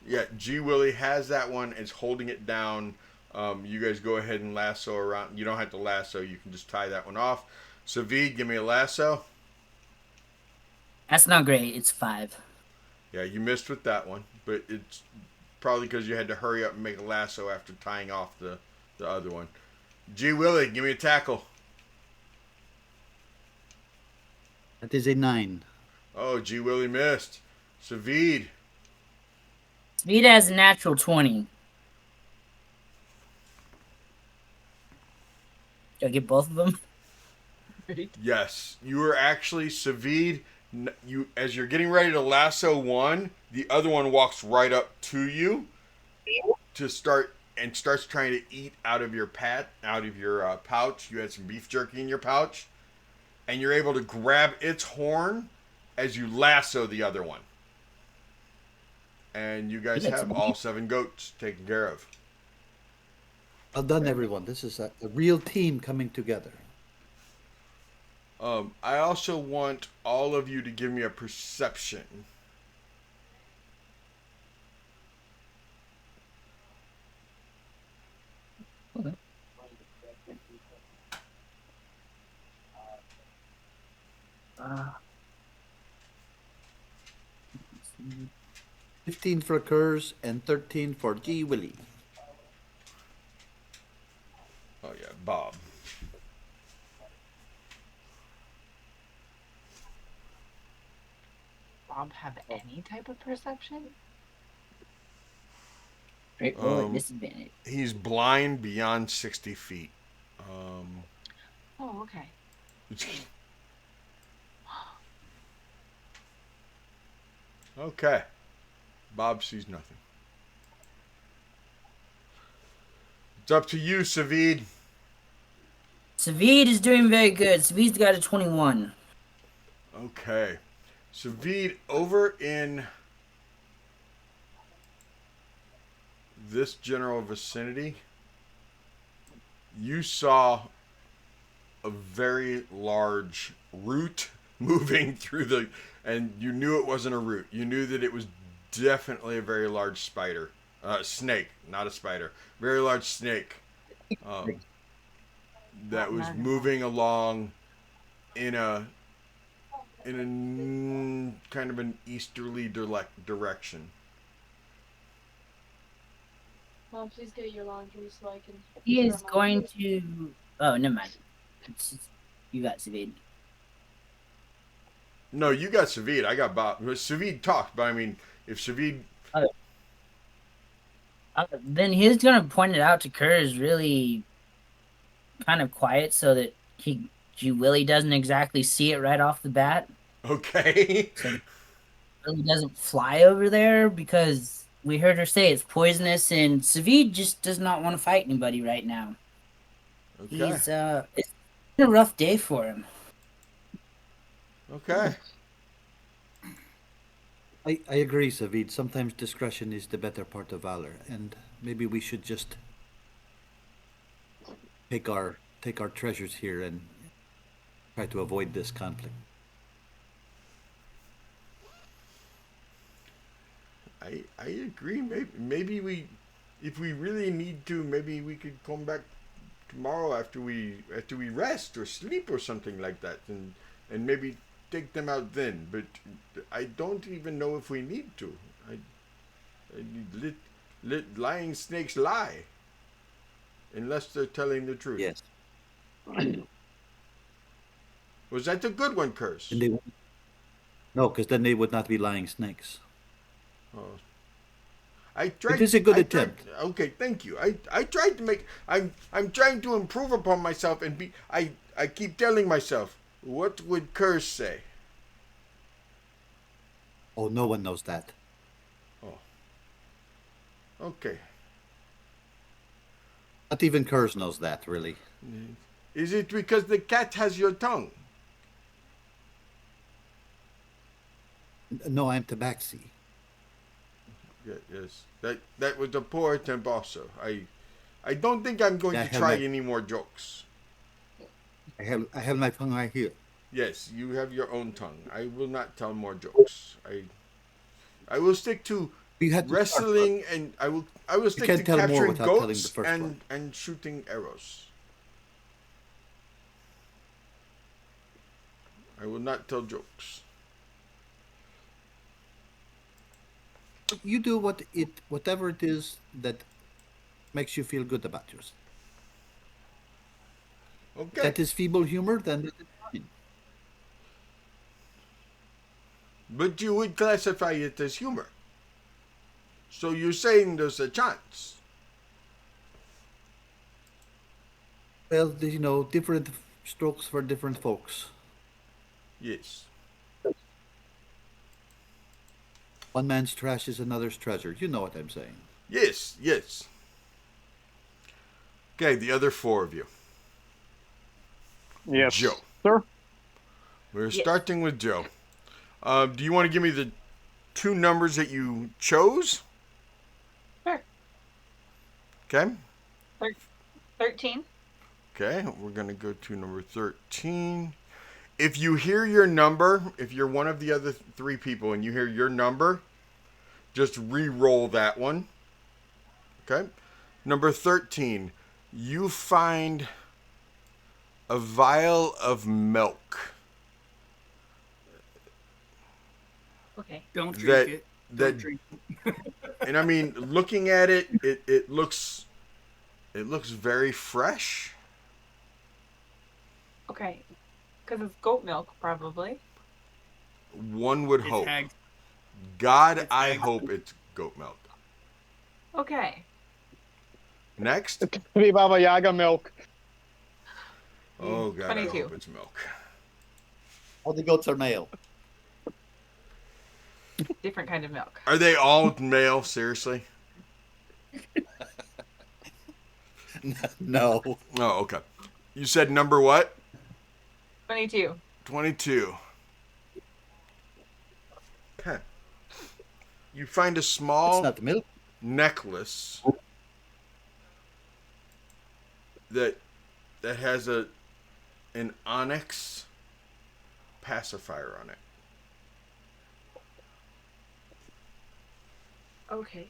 Yeah, G Willie has that one. Is holding it down. You guys go ahead and lasso around. You don't have to lasso. You can just tie that one off. Savid, give me a lasso. That's not great. It's 5. Yeah, you missed with that one, but it's probably because you had to hurry up and make a lasso after tying off the other one. G Willie, give me a tackle. That is a 9. Oh, G Willie missed. Savid. Savid has a natural 20. Do I get both of them? Right? Yes, you were actually Savid. You as you're getting ready to lasso one, the other one walks right up to you to starts trying to eat out of your pouch. You had some beef jerky in your pouch, and you're able to grab its horn as you lasso the other one. And you guys have all 7 goats taken care of. Well done, everyone. This is a real team coming together. I also want all of you to give me a perception. Okay. Uh, 15 for Kurz and 13 for G Willie. Oh yeah, Bob. Bob have any type of perception? Great roll at disadvantage. He's blind beyond 60 feet. Oh, okay. Okay. Bob sees nothing. It's up to you, Savid. Savid is doing very good. Savid's got a 21. Okay. Savid, over in this general vicinity, you saw a very large root moving through the, and you knew it wasn't a root. You knew that it was definitely a very large spider, snake, not a spider, very large snake, that was moving along in a kind of an easterly direction. Mom, please get your laundry so I can. He share is mine. going to. Oh, never mind. You got Savid. No, you got Savid. I got Bob. Savid talked, but I mean, if Savid, Then he's gonna point it out to Kurz really kind of quiet so that Willie doesn't exactly see it right off the bat. okay, So that Willie doesn't fly over there because we heard her say it's poisonous, and Savid just does not want to fight anybody right now. okay, It's been a rough day for him. okay. I agree, Savid. Sometimes discretion is the better part of valor, and maybe we should just take our treasures here and try to avoid this conflict. I agree. Maybe we, if we really need to, maybe we could come back tomorrow after we rest or sleep or something like that, and maybe take them out then. But I don't even know if we need to. I let lying snakes lie, unless they're telling the truth. Yes. Was that a good one, Curse? And they no, because then they would not be lying snakes. Oh. I tried. It is a good I tried- attempt. Okay, thank you. I tried to make. I'm trying to improve upon myself and be. I keep telling myself, what would Curse say? Oh, no one knows that. Oh. Okay. Not even Kurz knows that, really. Is it because the cat has your tongue? No, I'm Tabaxi. Yes. That was a poor attempt also. I don't think I'm going Yeah, to I have try my- any more jokes. I have my tongue right here. Yes, you have your own tongue. I will not tell more jokes. I will stick to You had to start wrestling, and I will stick to can't tell more capturing without telling goats the first one. and shooting arrows. I will not tell jokes. You do whatever it is that makes you feel good about yourself. Okay. That is feeble humor, then it's fine. But you would classify it as humor. So you're saying there's a chance. Well, different strokes for different folks. Yes. One man's trash is another's treasure. You know what I'm saying. Yes, yes. Okay, the other four of you. Yes, Joe. sir. We're Yes. starting with Joe. Do you want to give me the two numbers that you chose? Sure. Okay. 13. Okay, we're going to go to number 13. If you hear your number, if you're one of the other three people and you hear your number, just re-roll that one. Okay? Number 13, you find a vial of milk Okay. Don't drink that it. that Don't drink. and I mean, looking at it, it looks very fresh. Okay. Because it's goat milk, probably. One would It's hope. hag- God, it's I hag- hope it's goat milk. Okay. Next. It could be Baba Yaga milk. Oh God, I 22. hope it's milk. All the goats are male. Different kind of milk. Are they all male? Seriously? No. Oh, okay. You said number what? 22. 22. Okay. You find a It's small not the middle. necklace that has an onyx pacifier on it. Okay.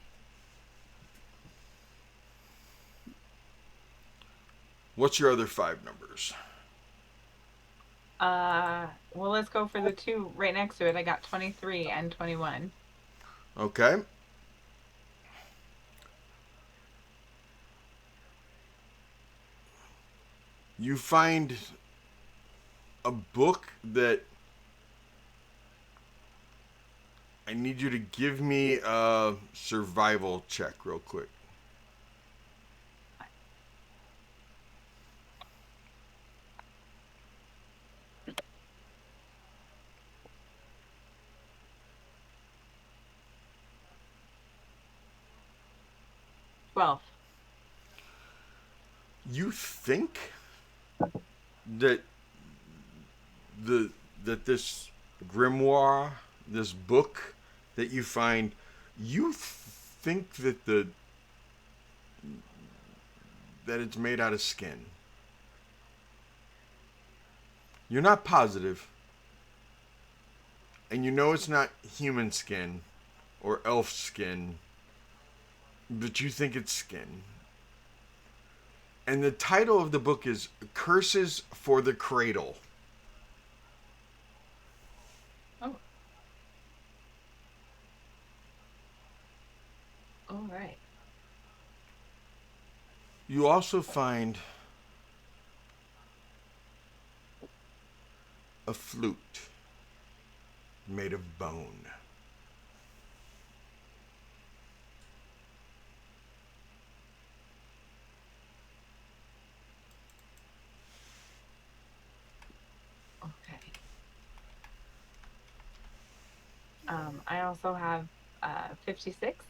What's your other 5 numbers? Well, let's go for the two right next to it. I got 23 and 21. Okay. You find a book that I need you to give me a survival check real quick. Twelve. You think that the that this grimoire, this book that you find, you think that that it's made out of skin. You're not positive, and you know it's not human skin or elf skin, but you think it's skin. And the title of the book is Curses for the Cradle. Oh. All right. You also find a flute made of bone. Okay. I also have 56.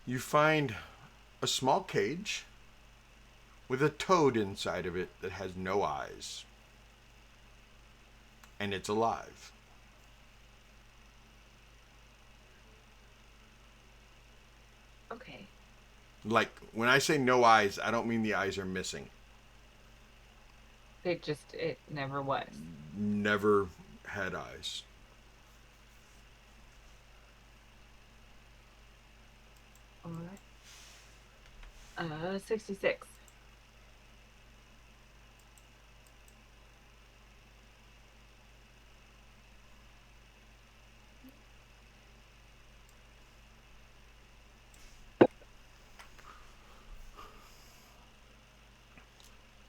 You find a small cage with a toad inside of it that has no eyes. And it's alive. Okay. Like, when I say no eyes, I don't mean the eyes are missing. It never was. Never had eyes. All right. 66.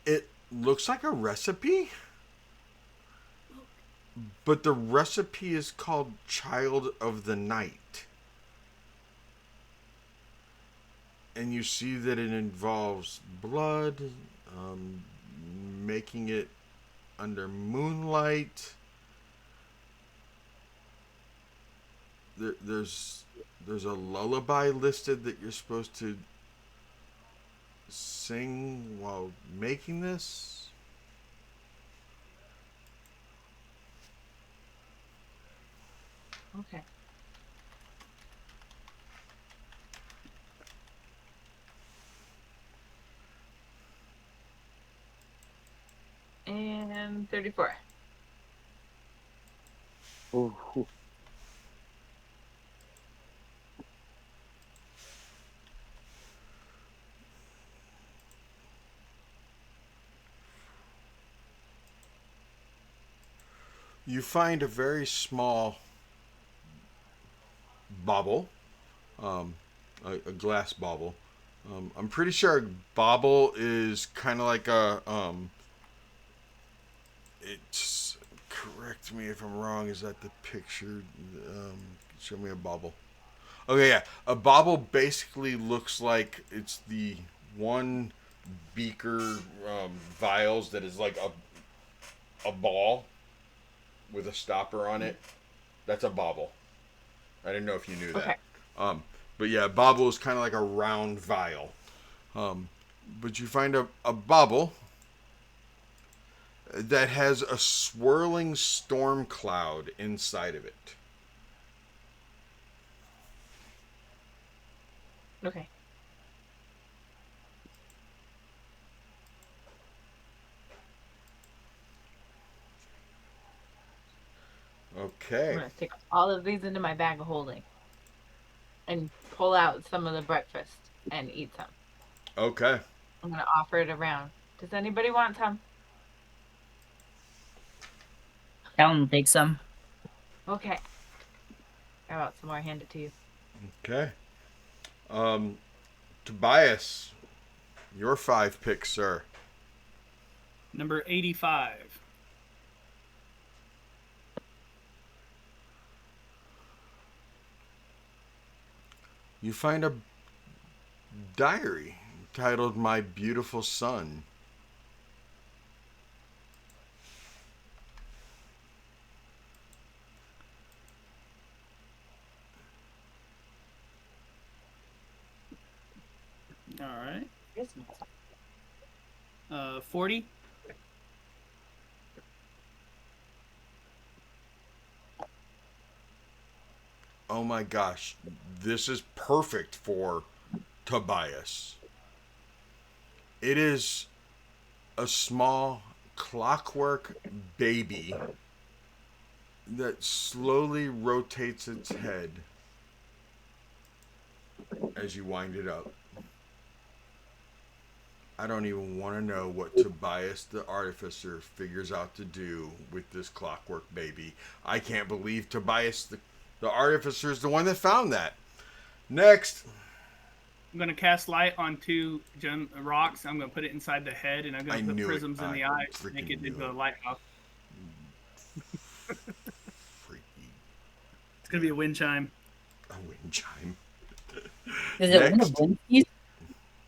It looks like a recipe, but the recipe is called Child of the Night. And you see that it involves blood, um, making it under moonlight. There's a lullaby listed that you're supposed to sing while making this. Okay. And 34. Ooh, ooh. You find a very small bauble, a glass bauble. I'm pretty sure a bauble is kind of like a it's, correct me if I'm wrong. Is that the picture? Show me a bauble. Okay, yeah, a bauble basically looks like it's the one beaker vials that is like a ball with a stopper on it, that's a bauble. I didn't know if you knew Okay. that. But yeah, bauble is kind of like a round vial. But you find a bauble that has a swirling storm cloud inside of it. Okay. I'm Okay. gonna stick all of these into my bag of holding and pull out some of the breakfast and eat some. Okay. I'm gonna offer it around. Does anybody want some? Tell him to take some. Okay. I want some more. Hand it to you. Okay. Tobias, your 5 picks, sir. Number 85. You find a diary titled My Beautiful Son. All right. Yes. 40. Oh my gosh, this is perfect for Tobias. It is a small clockwork baby that slowly rotates its head as you wind it up. I don't even want to know what Tobias the Artificer figures out to do with this clockwork baby. I can't believe Tobias the Artificer is the one that found that. Next. I'm going to cast light on 2 rocks. I'm going to put it inside the head, and I'm I going to put knew it. prisms in I the eyes to freaking make it knew into a it. lighthouse. Freaky. It's going to be a wind chime. A wind chime. Is it one of Next. Blinsky's?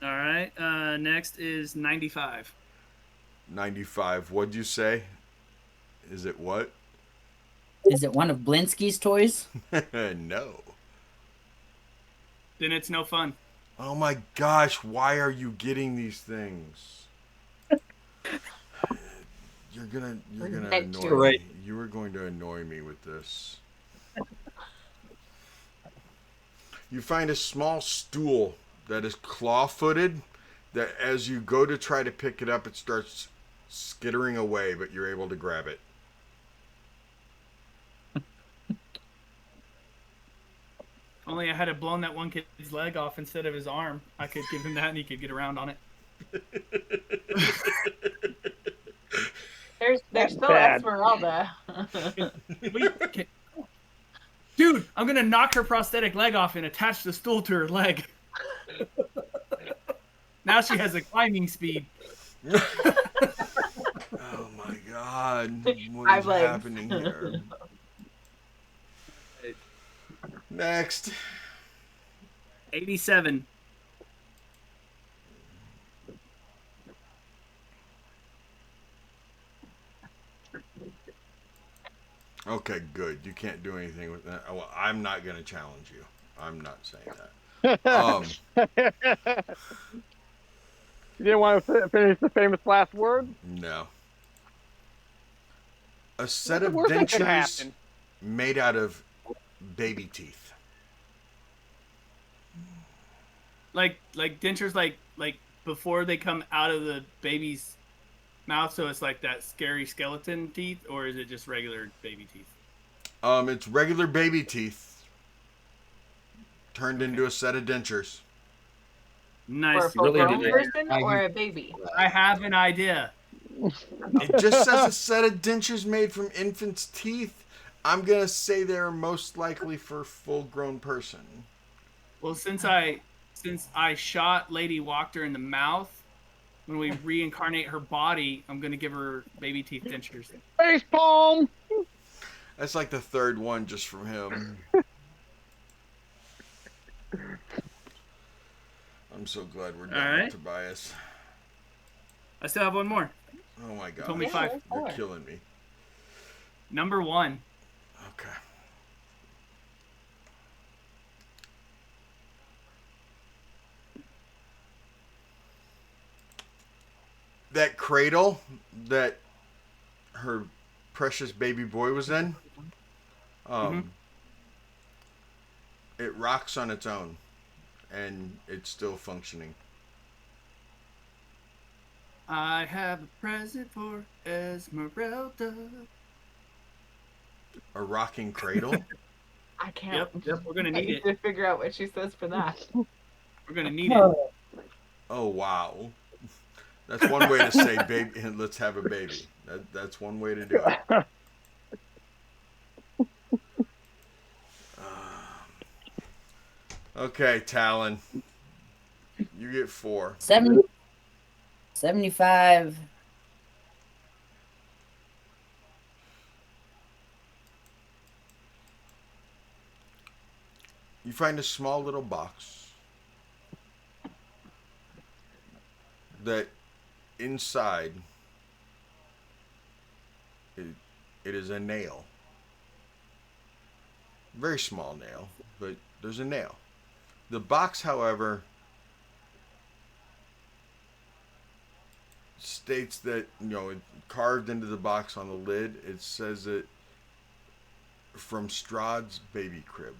All right. Next is 95. 95. What'd you say? Is it what? Is it one of Blinsky's toys? No. Then it's no fun. Oh my gosh, why are you getting these things? You're gonna Next annoy year. me. Right. You are going to annoy me with this. You find a small stool that is claw-footed that as you go to try to pick it up, it starts skittering away, but you're able to grab it. Only I had it blown that one kid's leg off instead of his arm. I could give him that, and he could get around on it. There's That's still bad. Esmeralda. Dude, I'm gonna knock her prosthetic leg off and attach the stool to her leg. Now she has a climbing speed. Oh my god, what Five is legs. happening here? Next. 87. Okay, good. You can't do anything with that. Well, I'm not going to challenge you. I'm not saying that. You didn't want to finish the famous last word? No. A set What's of the worst that could dentures happen? made out of baby teeth. Like dentures, like before they come out of the baby's mouth, so it's like that scary skeleton teeth, or is it just regular baby teeth? It's regular baby teeth turned into a set of dentures. For a Nice. full-grown did it. person or a baby? I have an idea. It just says a set of dentures made from infants' teeth. I'm gonna say they're most likely for a full-grown person. Well, since I shot Lady Walker in the mouth, when we reincarnate her body, I'm gonna give her baby teeth dentures. Face palm! That's like the third one just from him. I'm so glad we're done All right. with Tobias. I still have one more. Oh my You told me gosh. five. there's You're four. killing me. Number 1. Okay. That cradle that her precious baby boy was in, Mhm. it rocks on its own, and it's still functioning. I have a present for Esmeralda. A rocking cradle. I can't. Yep. We're gonna I need need it. to figure out what she says for that. We're gonna need it. Oh wow, that's one way to say baby. Let's have a baby. That's one way to do it. Okay, Talon, you get 4. 70, 75. You find a small little box that inside it, it is a nail. Very small nail, but there's a nail. The box, however, states that, it carved into the box on the lid, it says it from Strahd's baby crib.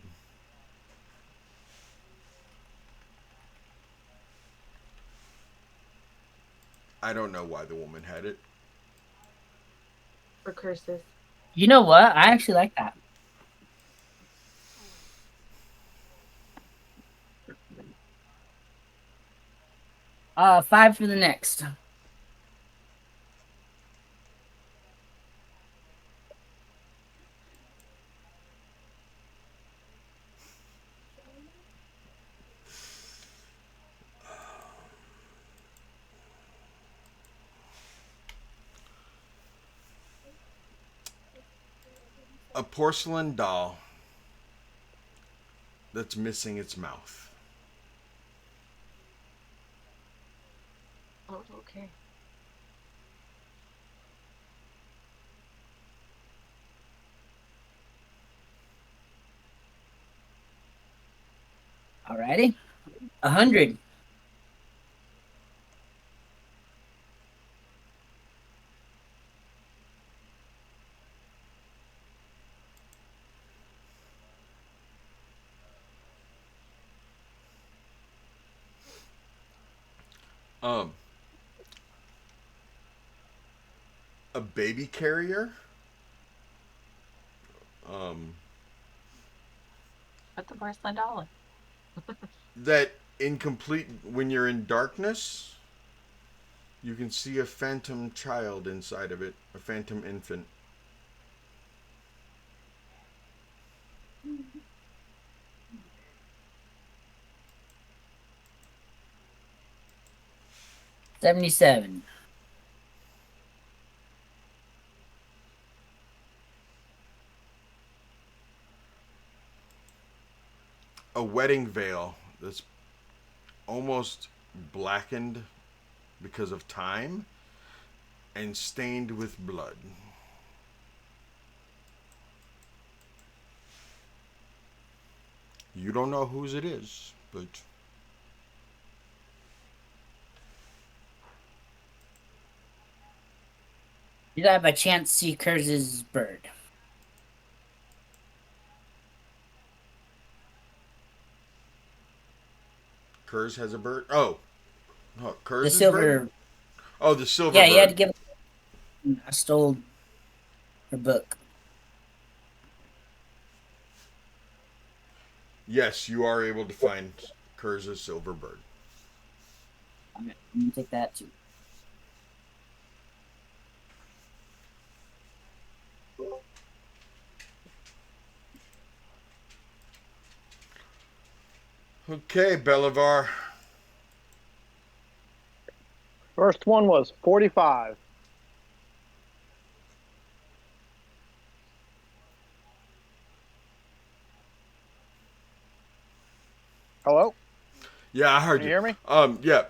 I don't know why the woman had it. For curses. You know what? I actually like that. Five for the next. A porcelain doll that's missing its mouth. Oh, okay. Alrighty. 100. Um, a baby carrier. Um, Put the porcelain doll in. that incomplete when you're in darkness, you can see a phantom child inside of it, a phantom infant. $77. A wedding veil that's almost blackened because of time and stained with blood. You don't know whose it is, but Did I by chance see Kurz's bird? Kurz has a bird. Oh, The Kurz's bird. silver. Oh, the silver Yeah, you had to bird. give. I stole her book. Yes, you are able to find Kurz's silver bird. I'm gonna take that too. Okay, Belivar. First one was 45. Hello? Yeah, I heard Can you hear me? Yeah.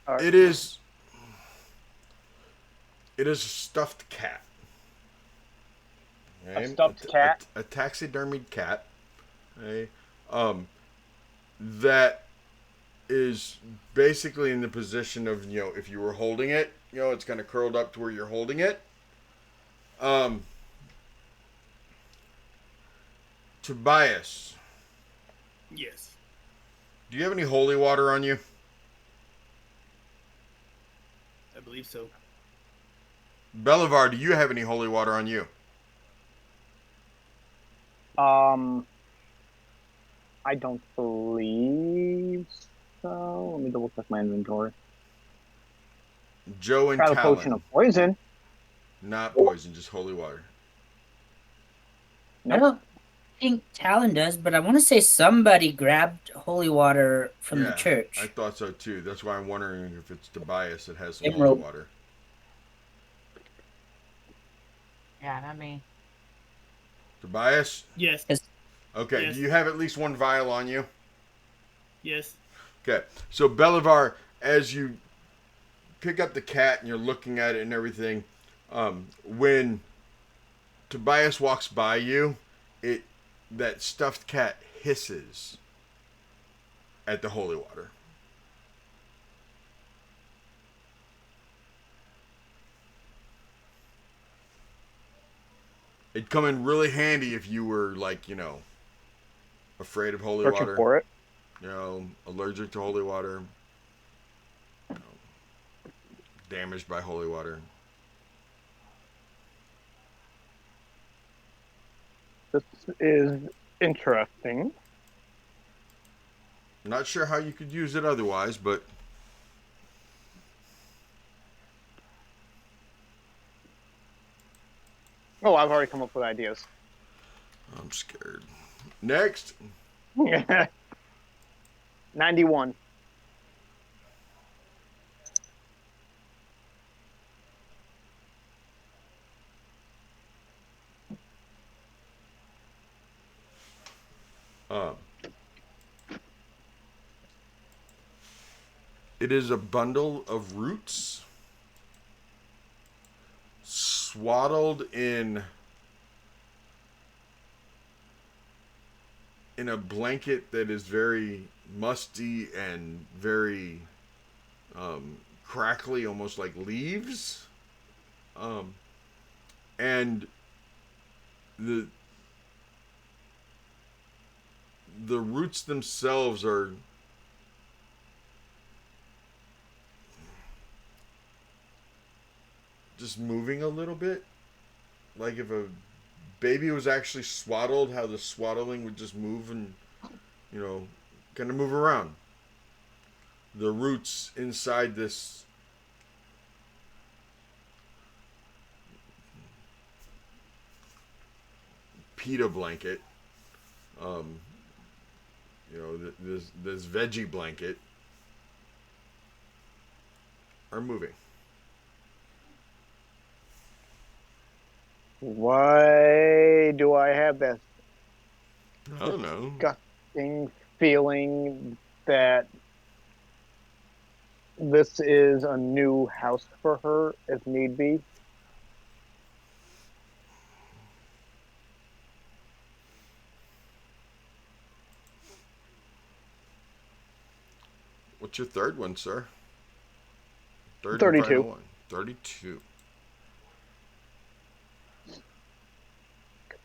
All right. It is It is a stuffed cat. A stuffed cat? A taxidermied cat. Okay? That is basically in the position of, if you were holding it, it's kind of curled up to where you're holding it. Tobias, Yes. do you have any holy water on you? I believe so. Belivar, do you have any holy water on you? I don't believe so. Let me double check my inventory. Joe and Got a potion Talon. of poison. Not poison, just holy water. I don't think Talon does, but I want to say somebody grabbed holy water from the Yeah, I church. thought so too. That's why I'm wondering if it's Tobias that has some holy Emerald. water. Yeah, not me. Tobias? Yes. Okay, Yes. do you have at least one vial on you? Yes. Okay, so Belivar, as you pick up the cat and you're looking at it and everything, when Tobias walks by you, that stuffed cat hisses at the holy water. It'd come in really handy if you were afraid of holy Searching water. for it. Allergic to holy water. Damaged by holy water. This is interesting. Not sure how you could use it otherwise, but Oh, I've already come up with ideas. I'm scared. Next. 91. It is a bundle of roots swaddled in a blanket that is very musty and very crackly, almost like leaves. And the roots themselves are just moving a little bit, like if a baby was actually swaddled, how the swaddling would just move and kind of move around. The roots inside this pita blanket, this veggie blanket, are moving. Why do I have this I don't know. disgusting feeling that this is a new house for her, if need be? What's your third one, sir? Third and 32. final one. 32.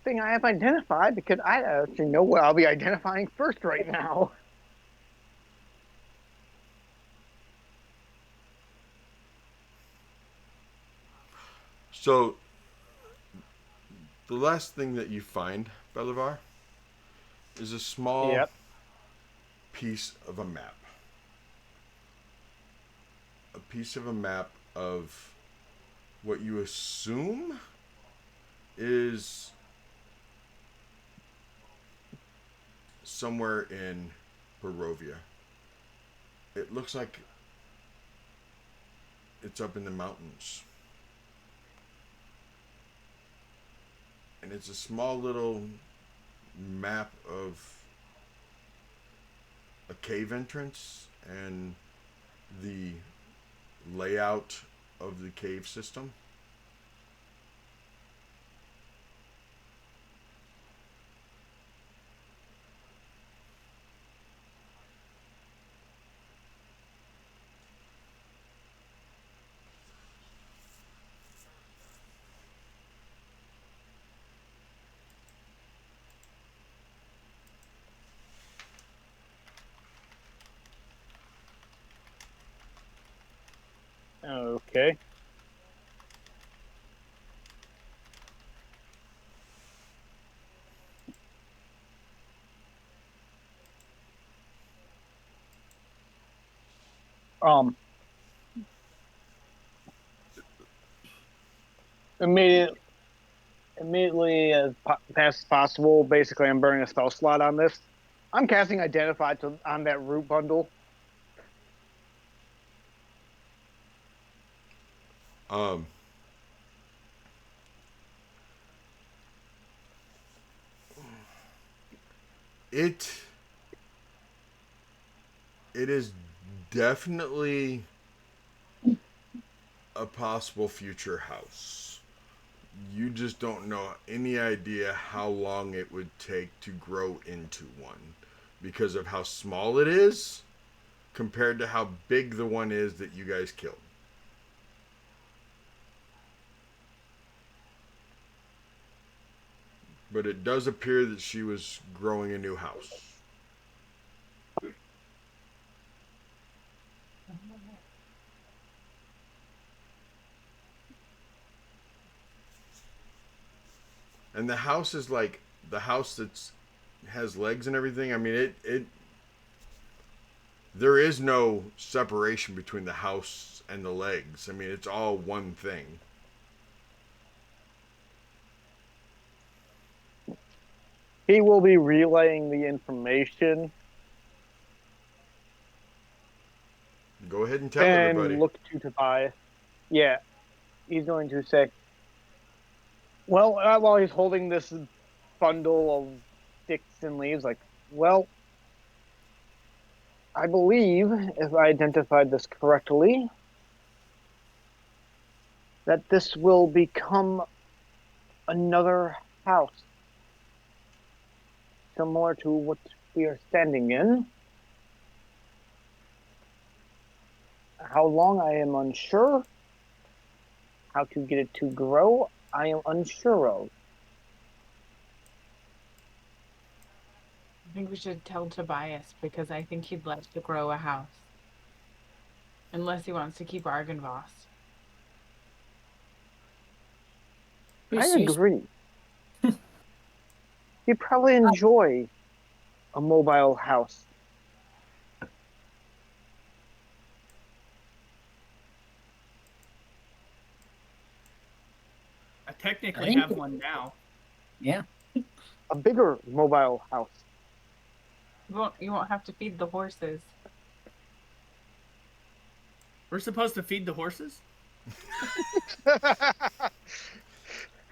Thing I have identified because I actually know what I'll be identifying first right now. So, the last thing that you find, Belivar, is a small piece of a map. A piece of a map of what you assume is somewhere in Barovia. It looks like it's up in the mountains. And it's a small little map of a cave entrance and the layout of the cave system. Okay. Um. Immediate, immediately as fast as possible. Basically, I'm burning a spell slot on this. I'm casting Identify on that root bundle. Um, it it is definitely a possible future house. You just don't know any idea how long it would take to grow into one because of how small it is compared to how big the one is that you guys killed. But it does appear that she was growing a new house. And the house is like the house that's has legs and everything. I mean, it there is no separation between the house and the legs. I mean, it's all one thing. He will be relaying the information Go ahead and tell and everybody. look to Tobias. Yeah, he's going to say, well, while he's holding this bundle of sticks and leaves, like, well, I believe, if I identified this correctly, that this will become another house, similar to what we are standing in. How long, I am unsure. How to get it to grow, I am unsure of. I think we should tell Tobias because I think he'd like to grow a house. Unless he wants to keep Argynvost. I agree. He'd probably enjoy a mobile house. I technically think- have one now. Yeah. A bigger mobile house. You won't have to feed the horses. We're supposed to feed the horses?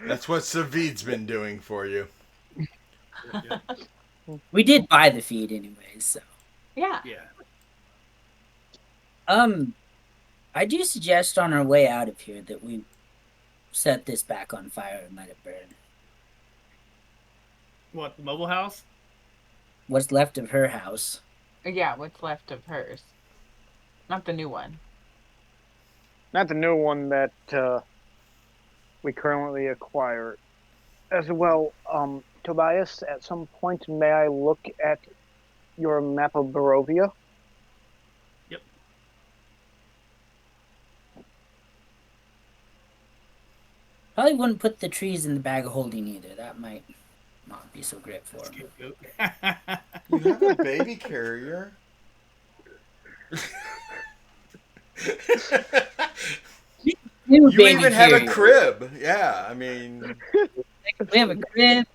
That's what Savid's been doing for you. Yeah. We did buy the feed anyways, so. Yeah. Yeah. I do suggest on our way out of here that we set this back on fire and let it burn. What, the mobile house? What's left of her house. Yeah, what's left of hers. Not the new one. Not the new one that we currently acquire. As well, Tobias, at some point, may I look at your map of Barovia? Yep. Probably wouldn't put the trees in the bag of holding either. That might not be so great for him. You have a baby carrier. You even have a crib. Yeah, I mean. We have a crib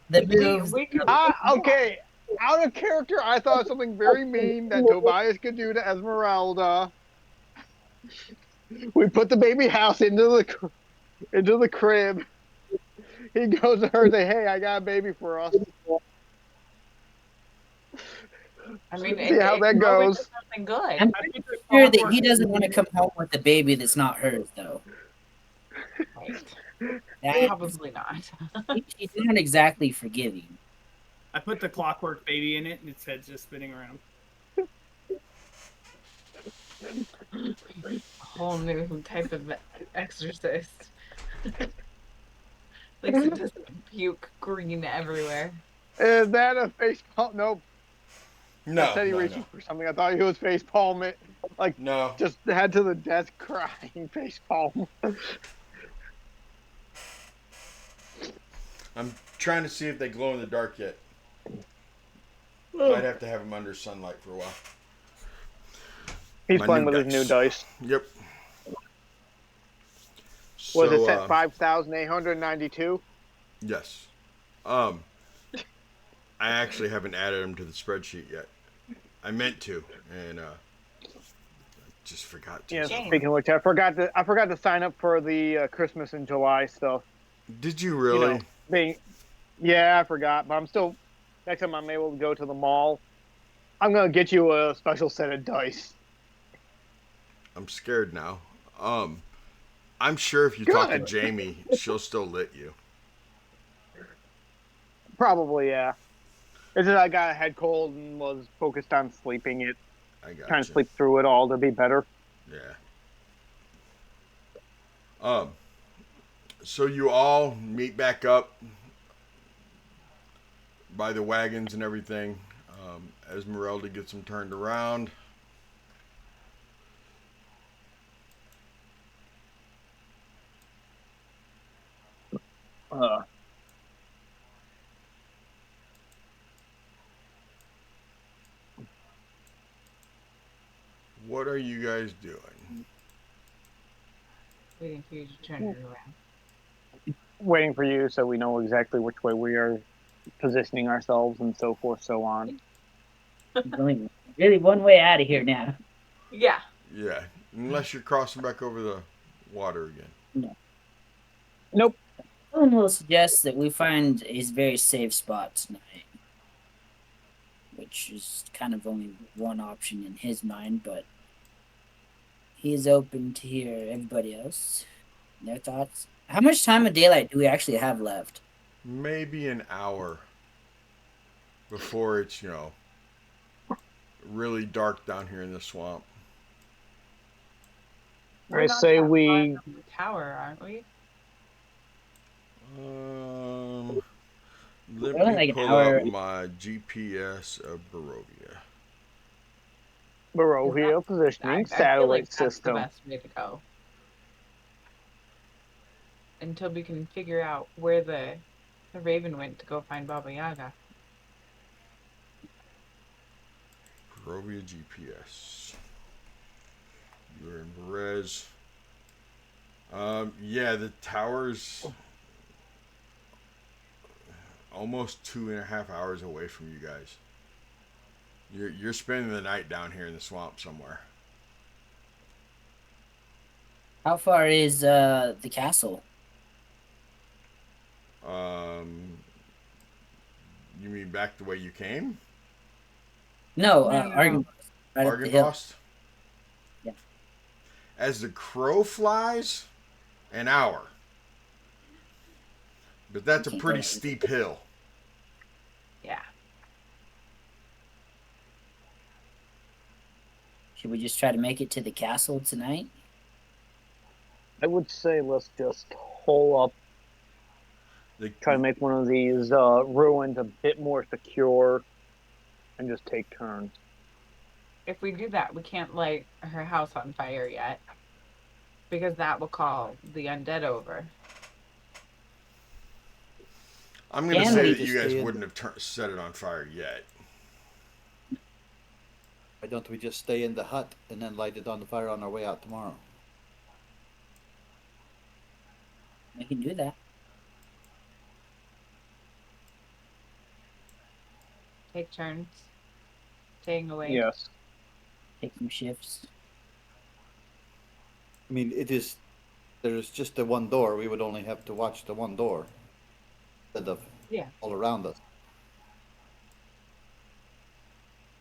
that moves. Okay, out of character, I thought of something very mean that Tobias could do to Esmeralda. We put the baby house into the crib. He goes to her and say, "Hey, I got a baby for us." I mean, See how that goes. Something good. I'm pretty sure that he doesn't want to come home with a baby that's not hers, though. Right. Probably not. She's not exactly forgiving. I put the clockwork baby in it, and its head's just spinning around. A whole new type of exorcist. At least it doesn't puke green everywhere. Is that a face palm? Nope. No, Said he no, reaching no, for something. I thought he was face palming, like no. just head to the desk crying, face palm. I'm trying to see if they glow in the dark yet. Might have to have them under sunlight for a while. He's My playing new with his new dice. dice. Yep. Was it So, set 5,892? yes. Um, I actually haven't added them to the spreadsheet yet. I meant to, and just forgot to. Yeah. So. Speaking of which, I forgot to sign up for the Christmas in July stuff. Did you You know, really? being yeah, I forgot, but I'm still. Next time I'm able to go to the mall, I'm gonna get you a special set of dice. I'm scared now. Um, I'm sure if you talk to Good. Jamie, she'll still lit you. Probably, yeah. It's just I got a head cold and was focused on sleeping it, I trying got to you. sleep through it all to be better. Yeah. Um, so you all meet back up by the wagons and everything. Esmeralda gets them turned around. Uh, What are you guys doing? Waiting for you to turn it around. Waiting for you so we know exactly which way we are positioning ourselves and so forth, so on. There's only really one way out of here now. Yeah. Yeah, unless you're crossing back over the water again. No. Nope. Someone will suggest that we find a very safe spot tonight, which is kind of only one option in his mind, but he is open to hear everybody else, their thoughts. How much time of daylight do we actually have left? Maybe an hour before it's, really dark down here in the swamp. We're I not say that far we. from the tower, aren't we? Let Only me like an pull up hour. my GPS of Barovia. Barovia positioning I feel like satellite that's the system. best way to go. Until we can figure out where the raven went to go find Baba Yaga. Barovia GPS. You're in Perez. Yeah, the tower's almost 2.5 hours away from you guys. You're spending the night down here in the swamp somewhere. How far is the castle? Um, you mean back the way you came? No, No, no, no. Argon, right up the hill. Argynvost? Yeah. As the crow flies, an hour. But that's a Can't go pretty that steep hill. Yeah. Should we just try to make it to the castle tonight? I would say let's just hole up, The, try to make one of these ruins a bit more secure, and just take turns. If we do that, we can't light her house on fire yet. Because that will call the undead over. I'm going to Can say we that you just guys stay in- wouldn't have set it on fire yet. Why don't we just stay in the hut and then light it on the fire on our way out tomorrow? We can do that. Take turns. Staying away. Yes. Take some shifts. I mean, there's just the one door. We would only have to watch the one door instead of Yeah. all around us.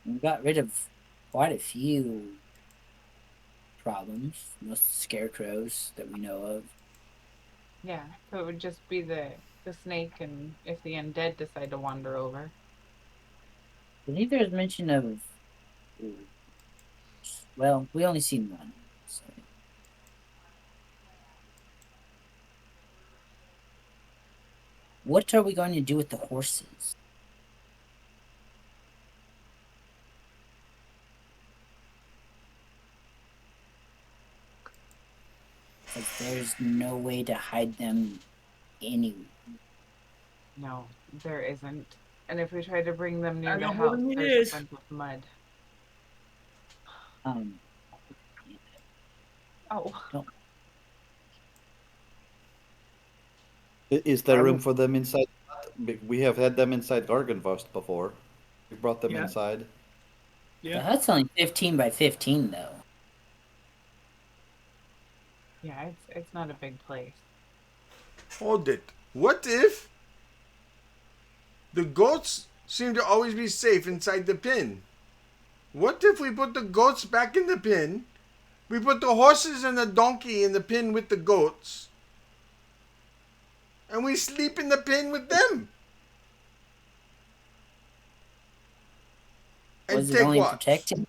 We got rid of quite a few problems. Most scarecrows that we know of. Yeah. So it would just be the snake and if the undead decide to wander over. I believe there's mention of. Well, we only seen one. So. What are we going to do with the horses? Because there's no way to hide them anywhere. No, there isn't. And if we try to bring them near I the know what house, it there's a is. bunch of mud. Um, Oh, don't Is there I'm- room for them inside? We have had them inside Garganvost before. We brought them Yeah. inside. The Yeah. hut's only 15 by 15 though. yeah, it's not a big place. Hold it. What if the goats seem to always be safe inside the pen? What if we put the goats back in the pen? We put the horses and the donkey in the pen with the goats. And we sleep in the pen with them. And Was it take only watch. protected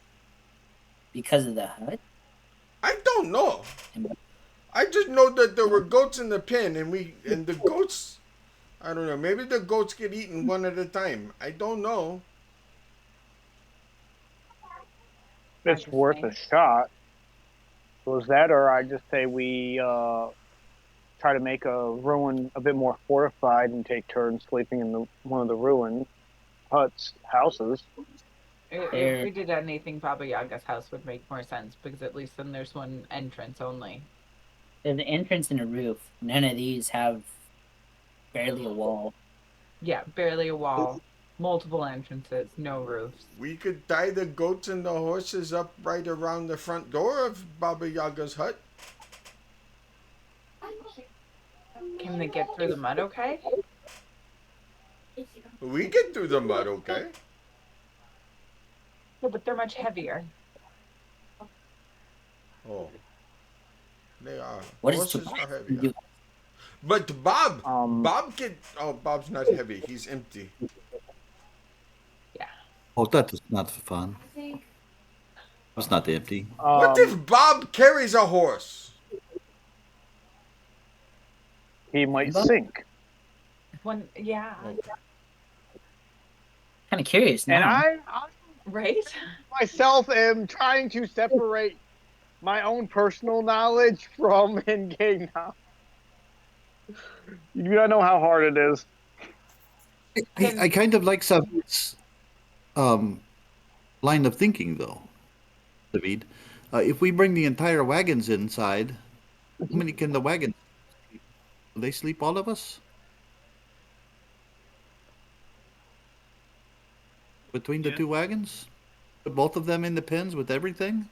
because of the hut? I don't know. I just know that there were goats in the pen and the goats, I don't know, maybe the goats get eaten one at a time. I don't know. It's Hard to worth say. a shot. Was that, or I just say we try to make a ruin a bit more fortified and take turns sleeping in one of the ruined houses. If we did anything, Baba Yaga's house would make more sense because at least then there's one entrance only. There's an entrance and a roof. None of these have barely a wall. Yeah, barely a wall, multiple entrances, no roofs. We could tie the goats and the horses up right around the front door of Baba Yaga's hut. Can they get through the mud okay? We get through the mud, okay? Yeah, but they're much heavier. Oh. They are. What is Horses Tobias are heavy. do? But Bob, Um, Bob can. Oh, Bob's not heavy. He's empty. Yeah. Oh, that is not fun. It's not empty. What if Bob carries a horse? he might Bob? sink? Yeah. Kind of curious now. And I Right? myself am trying to separate my own personal knowledge from in-game knowledge. You do not know how hard it is. I kind of like Savit's line of thinking, though, David. If we bring the entire wagons inside, how many can the wagons sleep? Will they sleep all of us? Between the Yeah. two wagons? Put both of them in the pens with everything?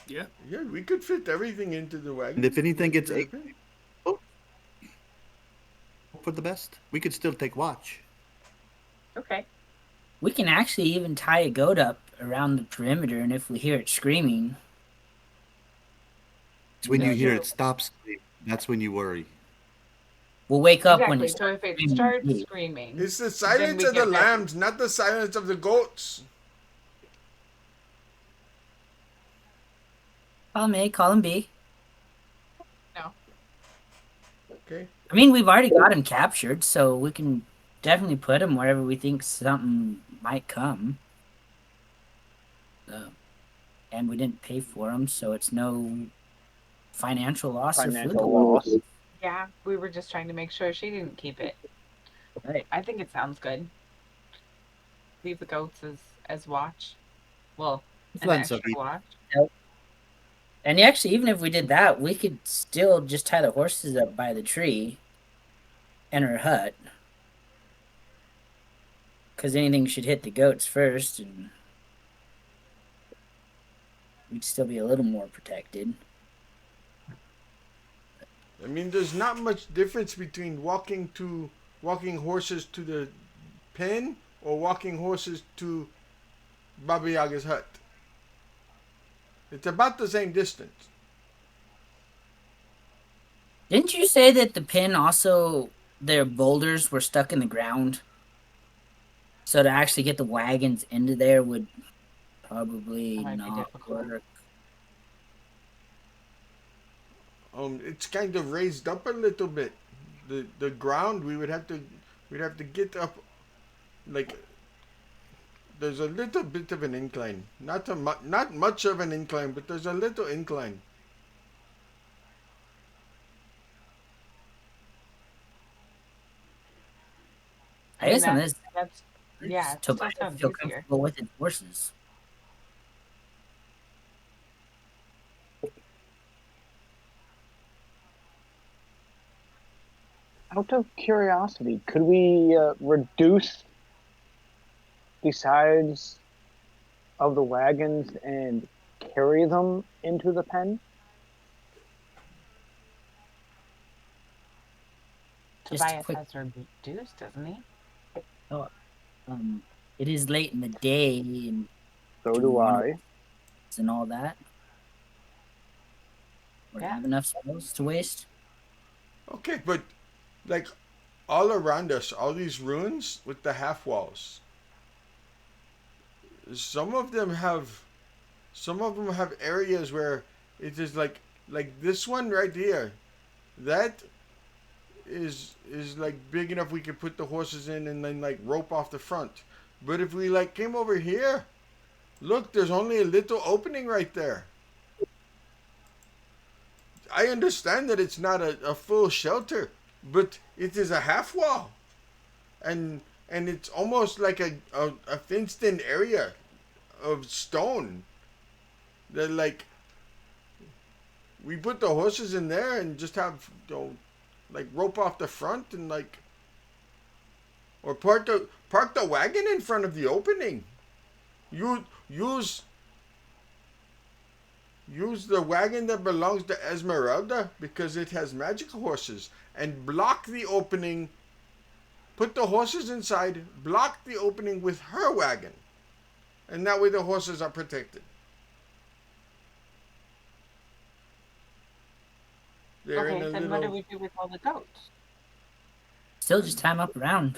Yeah. Yeah, we could fit everything into the wagon. And if anything gets Into the ate, pen. hope for the best. We could still take watch. Okay. We can actually even tie a goat up around the perimeter, and if we hear it screaming, It's when you Yeah. hear it stop screaming. That's when you worry. we'll wake up when Exactly. it So if it screaming. starts screaming, It's the silence we of the get ready. lambs, not the silence of the goats. Call him A, call him B. no. Okay. I mean, we've already got him captured, so we can definitely put him wherever we think something might come. And we didn't pay for him, so it's no financial loss or food Financial loss. loss. Yeah, we were just trying to make sure she didn't keep it. Right. I think it sounds good. Leave the goats as watch. Well, an Fun, extra Sophie. watch. And actually, even if we did that, we could still just tie the horses up by the tree and her hut. Because anything should hit the goats first, and we'd still be a little more protected. I mean, there's not much difference between walking horses to the pen or walking horses to Baba Yaga's hut. It's about the same distance. Didn't you say that the pin also, their boulders were stuck in the ground? So to actually get the wagons into there would probably That might be not difficult. work. It's kind of raised up a little bit. The ground we'd have to get up, like there's a little bit of an incline. Not much of an incline, but there's a little incline. I guess on this, That's yeah. It Tobias still sounds feel easier. comfortable with his horses. Out of curiosity, could we reduce the size of the wagons and carry them into the pen? Just a Tobias quick. has reduced, doesn't he? Oh, it is late in the day, and So do we do want I. to and all that, or Yeah. have enough spells to waste? Okay, but like all around us, all these ruins with the half walls. Some of them have, some of them have areas where it is like this one right here. That is like big enough we could put the horses in and then like rope off the front. But if we like came over here, look, there's only a little opening right there. I understand that it's not a full shelter, but it is a half wall, and it's almost like a fenced in area of stone. That like we put the horses in there and just have like rope off the front and like or park the wagon in front of the opening. You use the wagon that belongs to Esmeralda because it has magic horses and block the opening. Put the horses inside, block the opening with her wagon. And that way the horses are protected. They're in Okay, a then what do little. we do with all the goats? Still, just tie them up around.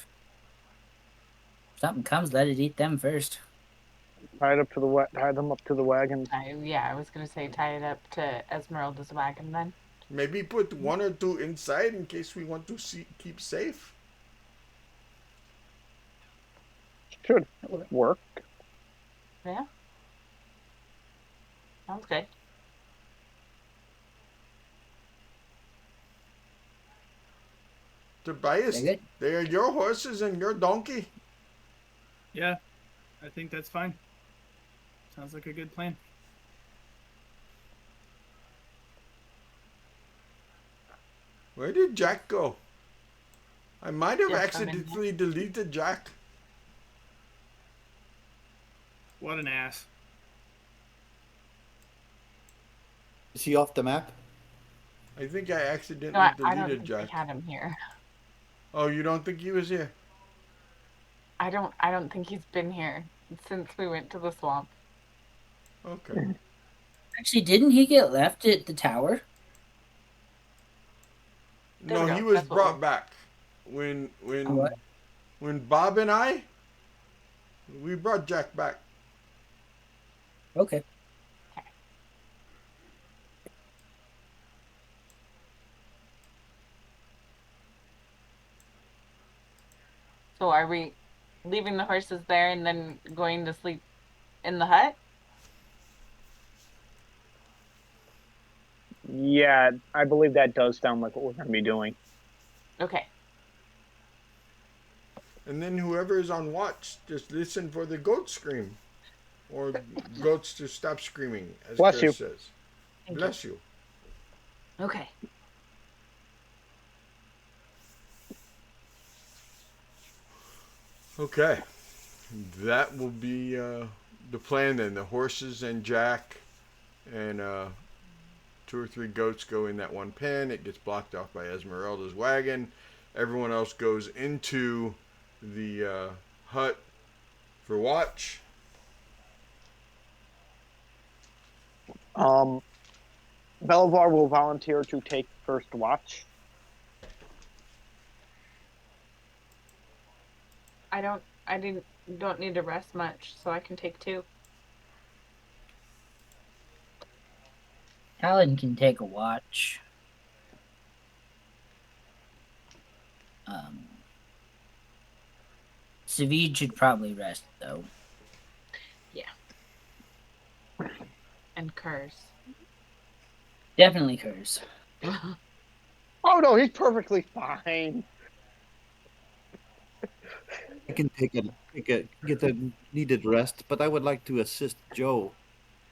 If something comes, let it eat them first. Tie them up to the wagons. I was gonna say tie it up to Esmeralda's wagon then. Maybe put one or two inside in case we want to keep safe. Should work. Yeah. Sounds good. Tobias, Very good. they are your horses and your donkey. Yeah, I think that's fine. Sounds like a good plan. Where did Jack go? I might have Just come in accidentally deleted Jack. What an ass. Is he off the map? I think I accidentally No, I don't deleted think Jack. we had him here. Oh, you don't think he was here? I don't think he's been here since we went to the swamp. Okay. Actually, didn't he get left at the tower? There No, we go. he was That's what brought we- back when what? when Bob and we brought Jack back. Okay. So are we leaving the horses there and then going to sleep in the hut? Yeah, I believe that does sound like what we're going to be doing. Okay. And then whoever is on watch, just listen for the goat scream. Or goats to stop screaming, as Bless Chris you. says. Thank Bless you. Okay. Okay. That will be the plan then. The horses and Jack and 2 or 3 goats go in that one pen. It gets blocked off by Esmeralda's wagon. Everyone else goes into the hut for watch. Belivar will volunteer to take first watch. Don't need to rest much, so I can take 2. Talon can take a watch. Savid should probably rest, though. And curse. Definitely hers. Oh no, he's perfectly fine. I can get the needed rest, but I would like to assist Joe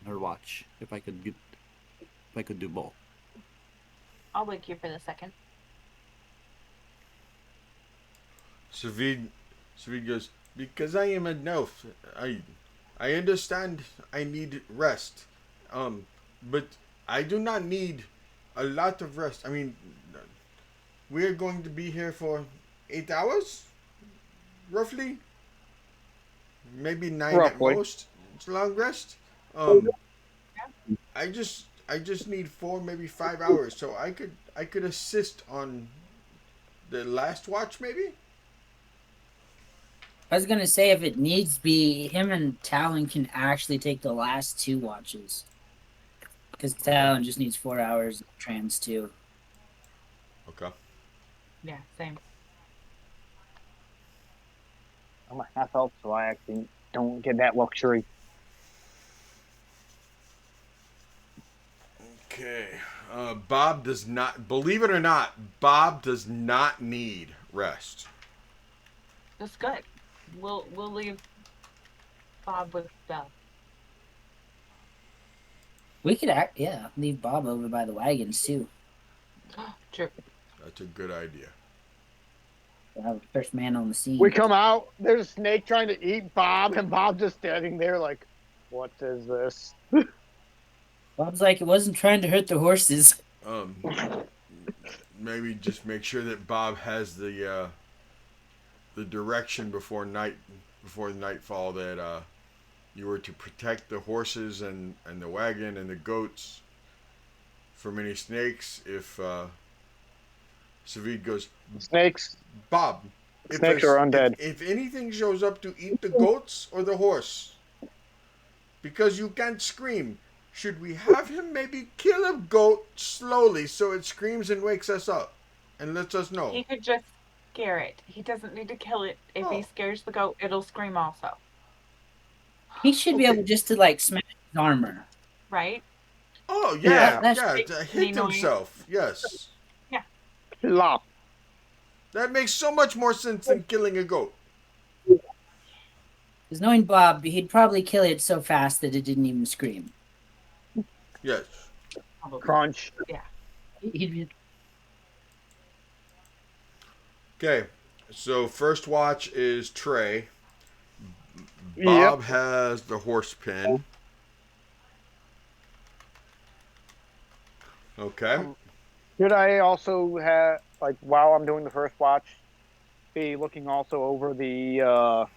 in her watch if I could do both. I'll wake you for the second. Savid, Savid goes, because I am a elf. I understand I need rest. But I do not need a lot of rest. I mean, we're going to be here for 8 hours, roughly. Maybe 9 at Roughly. most. It's a long rest. Um, I just need 4, maybe 5 hours, so I could assist on the last watch, maybe. I was gonna say if it needs be, him and Talon can actually take the last 2 watches. Because Talon just needs 4 hours of trans too. Okay. Yeah, same. I'm a half elf, so I actually don't get that luxury. Okay. Bob does not, believe it or not, Bob does not need rest. That's good. We'll leave Bob with Belle. We could leave Bob over by the wagons too. True. That's a good idea. We'll have the first man on the scene. We come out, there's a snake trying to eat Bob, and Bob just standing there like, what is this? Bob's like, it wasn't trying to hurt the horses. Maybe just make sure that Bob has the direction before nightfall that you were to protect the horses and the wagon and the goats from any snakes. If Savid goes, Snakes. Bob, Snakes are undead. If anything shows up to eat the goats or the horse, because you can't scream, should we have him maybe kill a goat slowly so it screams and wakes us up and lets us know? He could just scare it. He doesn't need to kill it. If he scares the goat, it'll scream also. He should be able just to like smash his armor. Right? Oh Yeah. to hit himself. Yes. Yeah. Lop. That makes so much more sense than killing a goat. Because knowing Bob, he'd probably kill it so fast that it didn't even scream. Yes. Probably. Crunch. Yeah. He'd be... Okay. So first watch is Trey. Bob has the horse pin. Okay. Should I also have, like, while I'm doing the first watch, be looking also over the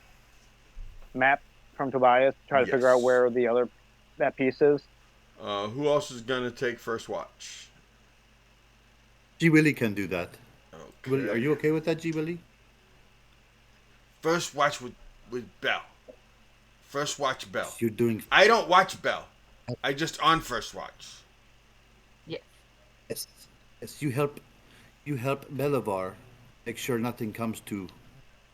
map from Tobias, try to figure out where that piece is? Who else is gonna take first watch? G. Willie can do that. Okay. Are you okay with that, G. Willie? First watch with Bell. First watch Bell. You're doing. I don't watch Bell. I just on first watch. Yes. Yes. You help Belivar make sure nothing comes to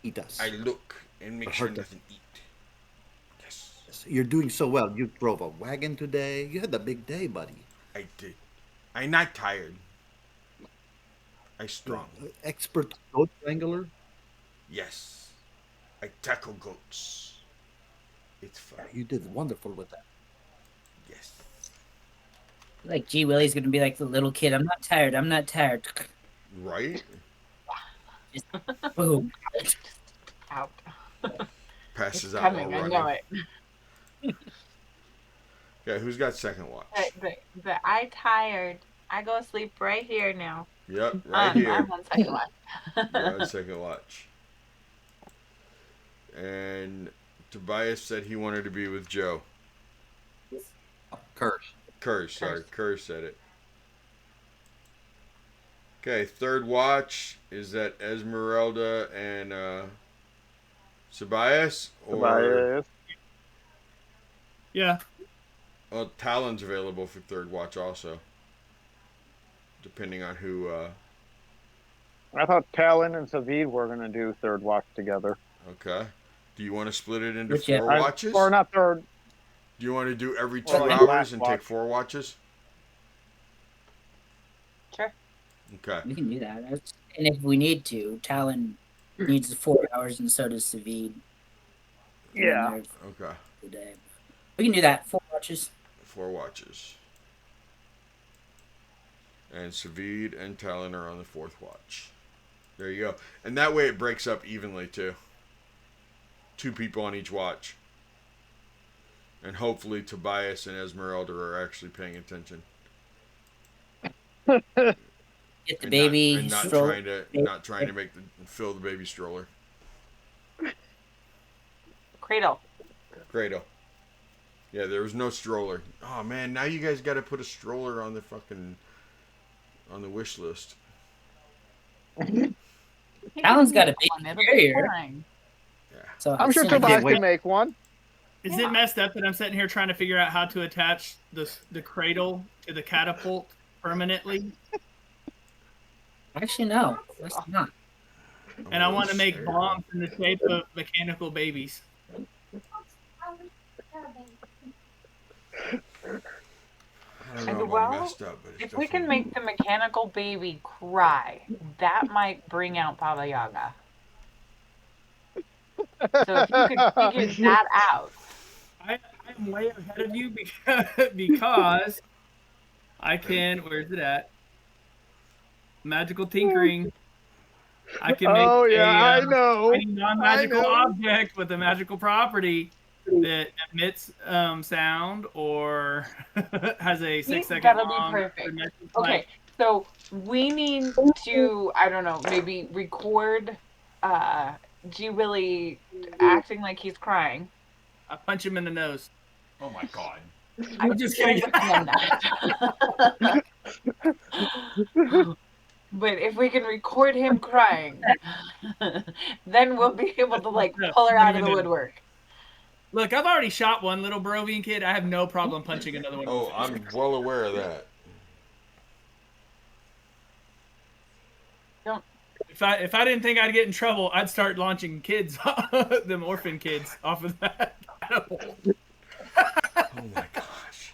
eat us. I look and make sure nothing eat. Yes. You're doing so well. You drove a wagon today. You had a big day, buddy. I did. I'm not tired. I strong. Expert goat wrangler. Yes. I tackle goats. It's fun. You did wonderful with that. Yes. Like G. Willie's gonna be like the little kid. I'm not tired. I'm not tired. Right? Just boom. Out. Passes It's out coming. while I running. know it. Yeah, who's got second watch? But I tired. I go to sleep right here now. Yep, right here. I'm on second watch. You're on second watch. And Tobias said he wanted to be with Joe. Curse. Curse said it. Okay, third watch. Is that Esmeralda and Tobias? Tobias. Yeah. Well, Talon's available for third watch also. Depending on who... I thought Talon and Savid were going to do third watch together. Okay. Do you want to split it into Which, four watches? Or not third. Do you want to do every 2 Or like hours last and watch. take 4 watches? Sure. Okay. We can do that. And if we need to, Talon needs 4 hours, and so does Savid. And then Yeah. they're Okay. the day. We can do that. 4 watches. 4 watches. And Savid and Talon are on the 4th watch. There you go. And that way it breaks up evenly too. 2 people on each watch. And hopefully Tobias and Esmeralda are actually paying attention. Get the And baby not stroller. trying to fill the baby stroller. Cradle. Cradle. Yeah, there was no stroller. Oh man, now you guys got to put a stroller on the wish list. Alan's got a One, baby it'll be carrier. fine. Yeah. So I'm sure as soon as- Tobias wait. can make one. Is Yeah. it messed up that I'm sitting here trying to figure out how to attach the cradle to the catapult permanently? Actually, no, that's not. And I want to make Scared. bombs in the shape of mechanical babies. I don't know about Well, messed up, but it's if we can definitely- make the mechanical baby cry, that might bring out Baba Yaga. So if you could figure that out. I'm way ahead of you because I can. Where's it at? Magical tinkering. I can make Oh yeah, I know. tiny non-magical I know. object with a magical property that emits sound or has a 6-second That'll be long. perfect. message Okay, like- so we need to, I don't know, maybe record G Willy acting like he's crying. I punch him in the nose. Oh my god. I'm just kidding. recommend that. But if we can record him crying, then we'll be able to like pull her out of the woodwork. Look, I've already shot one little Barovian kid. I have no problem punching another one. Oh, I'm well aware of that. If I didn't think I'd get in trouble, I'd start launching kids, them orphan kids, off of that. Oh my gosh.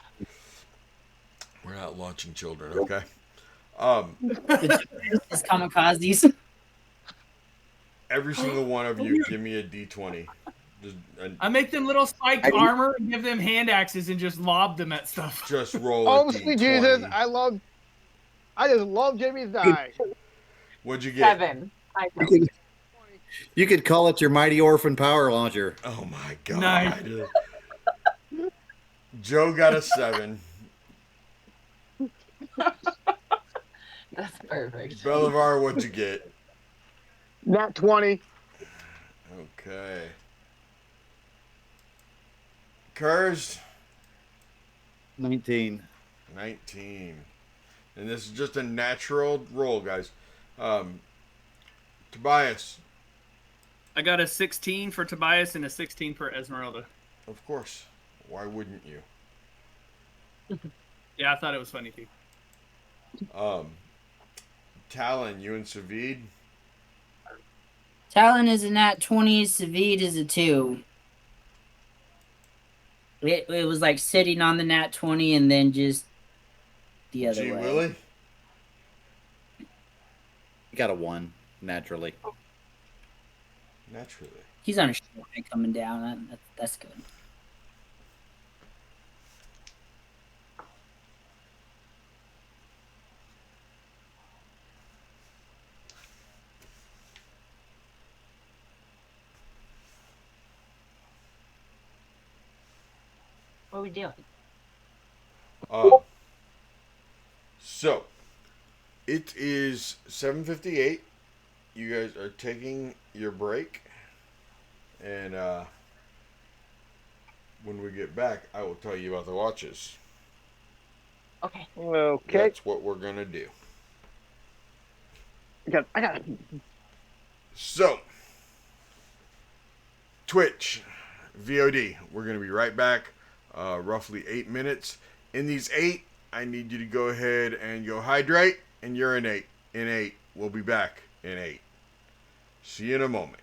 We're not launching children, okay? It's kamikazes. Every single one of you, give me a D20. I make them little spiked armor and give them hand axes and just lob them at stuff. Just roll a Honestly, D20. Jesus, I just love Jamie's die. What'd you get? 7. You could call it your Mighty Orphan Power Launcher. Oh my god. Nice. Joe got a 7. That's perfect. Belivar, what'd you get? Not 20. Okay. Kurz, 19. 19. And this is just a natural roll, guys. Tobias, I got a 16 for Tobias and a 16 for Esmeralda. of course. Why wouldn't you? Yeah, I thought it was funny too. Talon, you and Savid. Talon is a nat 20. Savid is a 2. It was like sitting on the nat 20 and then just the other G. way. Willie. You got a 1, naturally. Naturally. He's on a short line coming down. That's good. What are we doing? So, it is 7:58. You guys are taking your break. And when we get back, I will tell you about the watches. Okay. Okay. That's what we're going to do. I got it. So, Twitch, VOD. We're going to be right back. Roughly 8 minutes. In these 8, I need you to go ahead and go hydrate and urinate. In 8, we'll be back in 8. See you in a moment.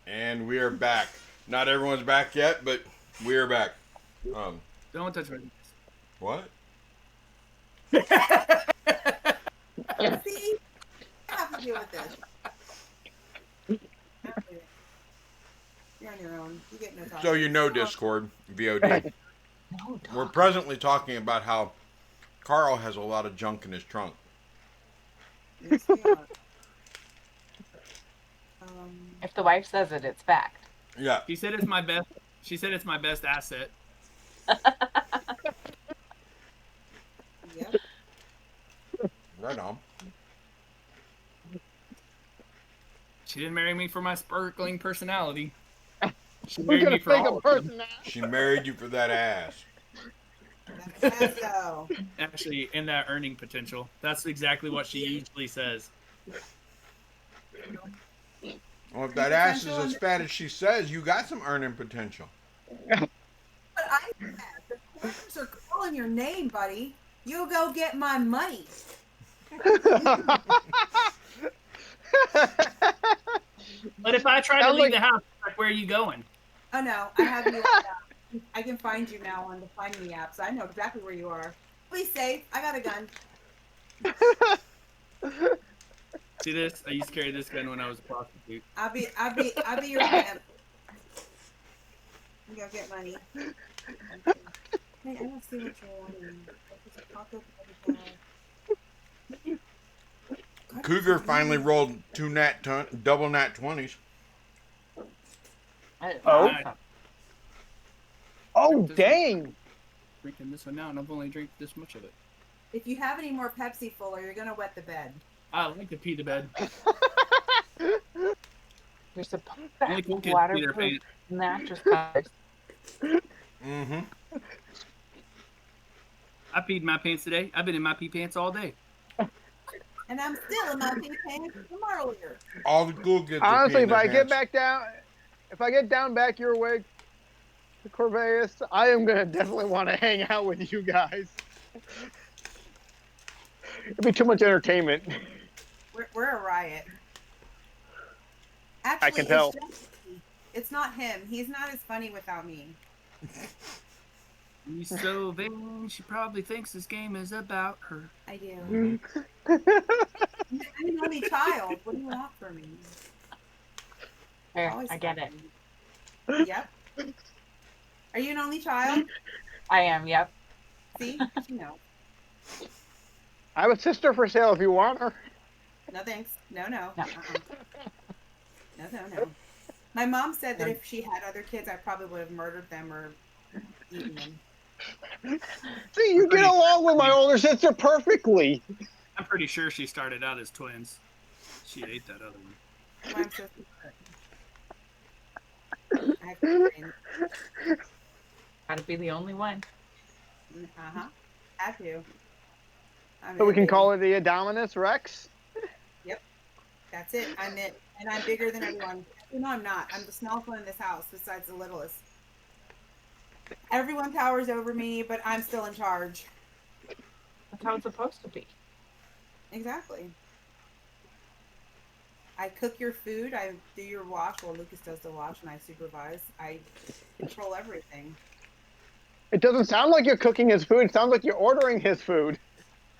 And we are back. Not everyone's back yet, but we are back. Don't touch my. What? See, I have to deal with this. You're on your own. You get no time. So you know Discord, VOD. No, We're dog. presently talking about how Carl has a lot of junk in his trunk. Yes, we are. If the wife says it, it's fact. Yeah. She said it's my best. She said it's my best asset. Yep. Right on. She didn't marry me for my sparkling personality. She We're married gonna me for think all of of them. person now. She married you for that ass. That's so. Actually, in that earning potential. That's exactly what she usually says. Well, if that ass is as fat as she says, you got some earning potential. But I said, the corners are calling your name, buddy. You go get my money. But if I try to Sounds leave like- the house, like, where are you going? Oh no, I have you. I can find you now on the Find Me app, so I know exactly where you are. Please safe. I got a gun. See this? I used to carry this gun when I was a prostitute. I'll be your man. You go get money. Hey, I don't see what you're wanting. There's a taco for every guy. Cougar finally rolled double nat 20s. Oh. Nice. Oh, dang. Drinking this one now, and I've only drank this much of it. If you have any more Pepsi Fuller, you're gonna wet the bed. I like to pee the bed. You're supposed to Only have cool kids pee their waterproof pants. mattress covers. Mm-hmm. I peed my pants today. I've been in my pee pants all day. And I'm still in my pink pants from earlier. All the cool kids are Honestly, peeing if their I get pants. back down, if I get down back your way, Corvallis, I am gonna definitely want to hang out with you guys. It'd be too much entertainment. We're a riot. Actually, I can tell. It's not him. He's not as funny without me. She's so vain, she probably thinks this game is about her. I do. Mhm. I'm an only child. What do you want from me? Fair, Always I get it. Yep. Are you an only child? I am, yep. See? You know. I have a sister for sale if you want her. No thanks. No. No. No. My mom said that if she had other kids, I probably would have murdered them or eaten them. See, you get along with my older sister perfectly. I'm pretty sure she started out as twins. She ate that other one. That's why I'm so I have to train. Gotta be the only one. Uh-huh. Have to. So we can call it the Adominus Rex. That's it. I'm it. And I'm bigger than everyone. No, I'm not. I'm the smallest one in this house besides the littlest. Everyone towers over me, but I'm still in charge. That's how it's supposed to be. Exactly. I cook your food. I do your wash. Well, Lucas does the wash, and I supervise. I control everything. It doesn't sound like you're cooking his food. It sounds like you're ordering his food.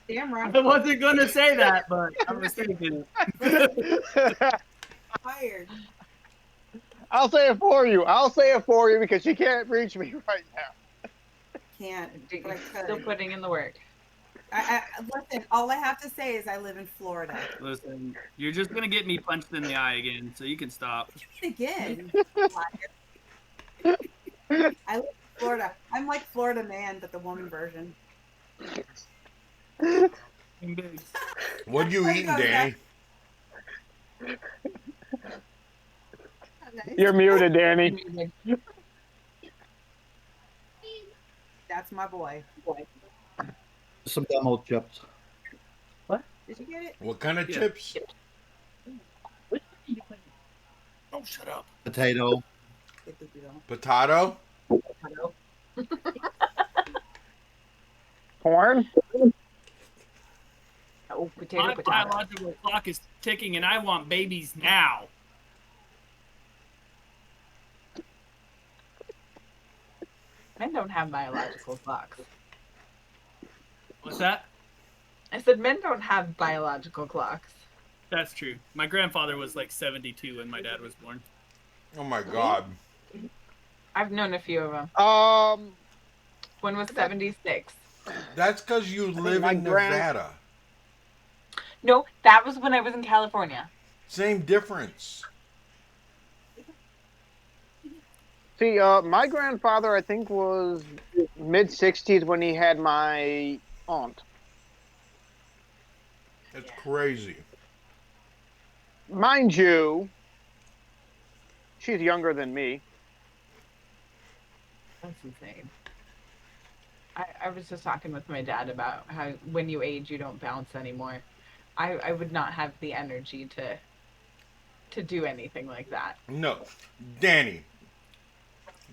Damn right. I wasn't gonna say that, but I was thinking. Fired. I'll say it for you. I'll say it for you because she can't reach me right now. Can't. But I Still could. putting in the work. Listen, all I have to say is I live in Florida. Listen, you're just gonna get me punched in the eye again, so you can stop. Again. I live in Florida. I'm like Florida Man, but the woman version. Big. What are you eating, Danny? You're muted, Danny. That's my boy. Some dumb old chips. Did you get it? What kind of Yeah. chips? Oh, shut up. Potato. Potato? Corn? Oh, potato, My potato. biological clock is ticking, and I want babies now. Men don't have biological clocks. What's that? I said men don't have biological clocks. That's true. My grandfather was like 72 when my dad was born. Oh my God. I've known a few of them. One was 76. That's because you live my in Nevada. No, that was when I was in California. Same difference. See, my grandfather, I think, was mid-60s when he had my aunt. It's crazy. Mind you, she's younger than me. That's insane. I was just talking with my dad about how when you age, you don't bounce anymore. I would not have the energy to do anything like that. No. Danny,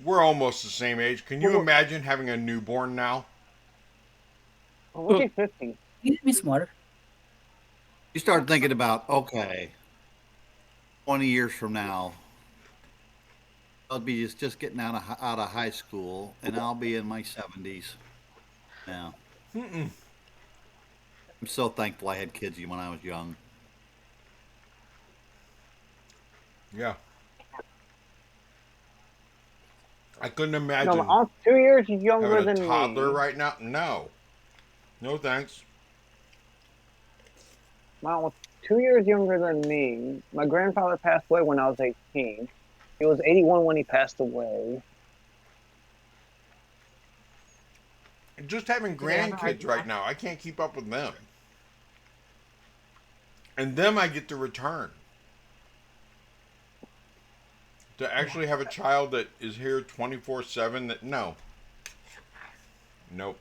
we're almost the same age. Can you imagine having a newborn now? Oh, what's he 50? You need to be smarter. You start thinking about, okay, 20 years from now, I'll be just getting out of high school, and I'll be in my 70s. Yeah. I'm so thankful I had kids when I was young. Yeah. I couldn't No, imagine my aunt's 2 years younger having a than toddler me. right now. No. No thanks. My aunt was 2 years younger than me. My grandfather passed away when I was 18. He was 81 when he passed away. Just having Do they have a heart grandkids right attack? now, I can't keep up with them. And them I get to return. To actually have a child that is here 24/7, that no. Nope.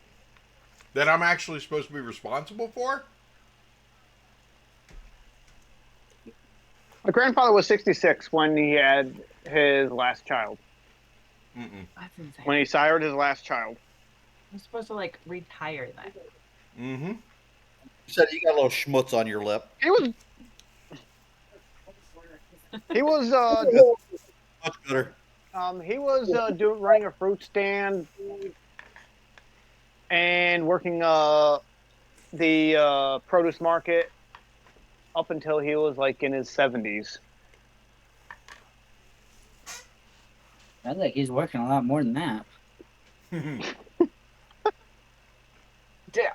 That I'm actually supposed to be responsible for? My grandfather was 66 when he had his last child. That's insane. When he sired his last child. I'm supposed to like retire then. Mm-hmm. You said you got a little schmutz on your lip. He was Much better. running a fruit stand and working the produce market up until he was like in his 70s. Sounds like he's working a lot more than that.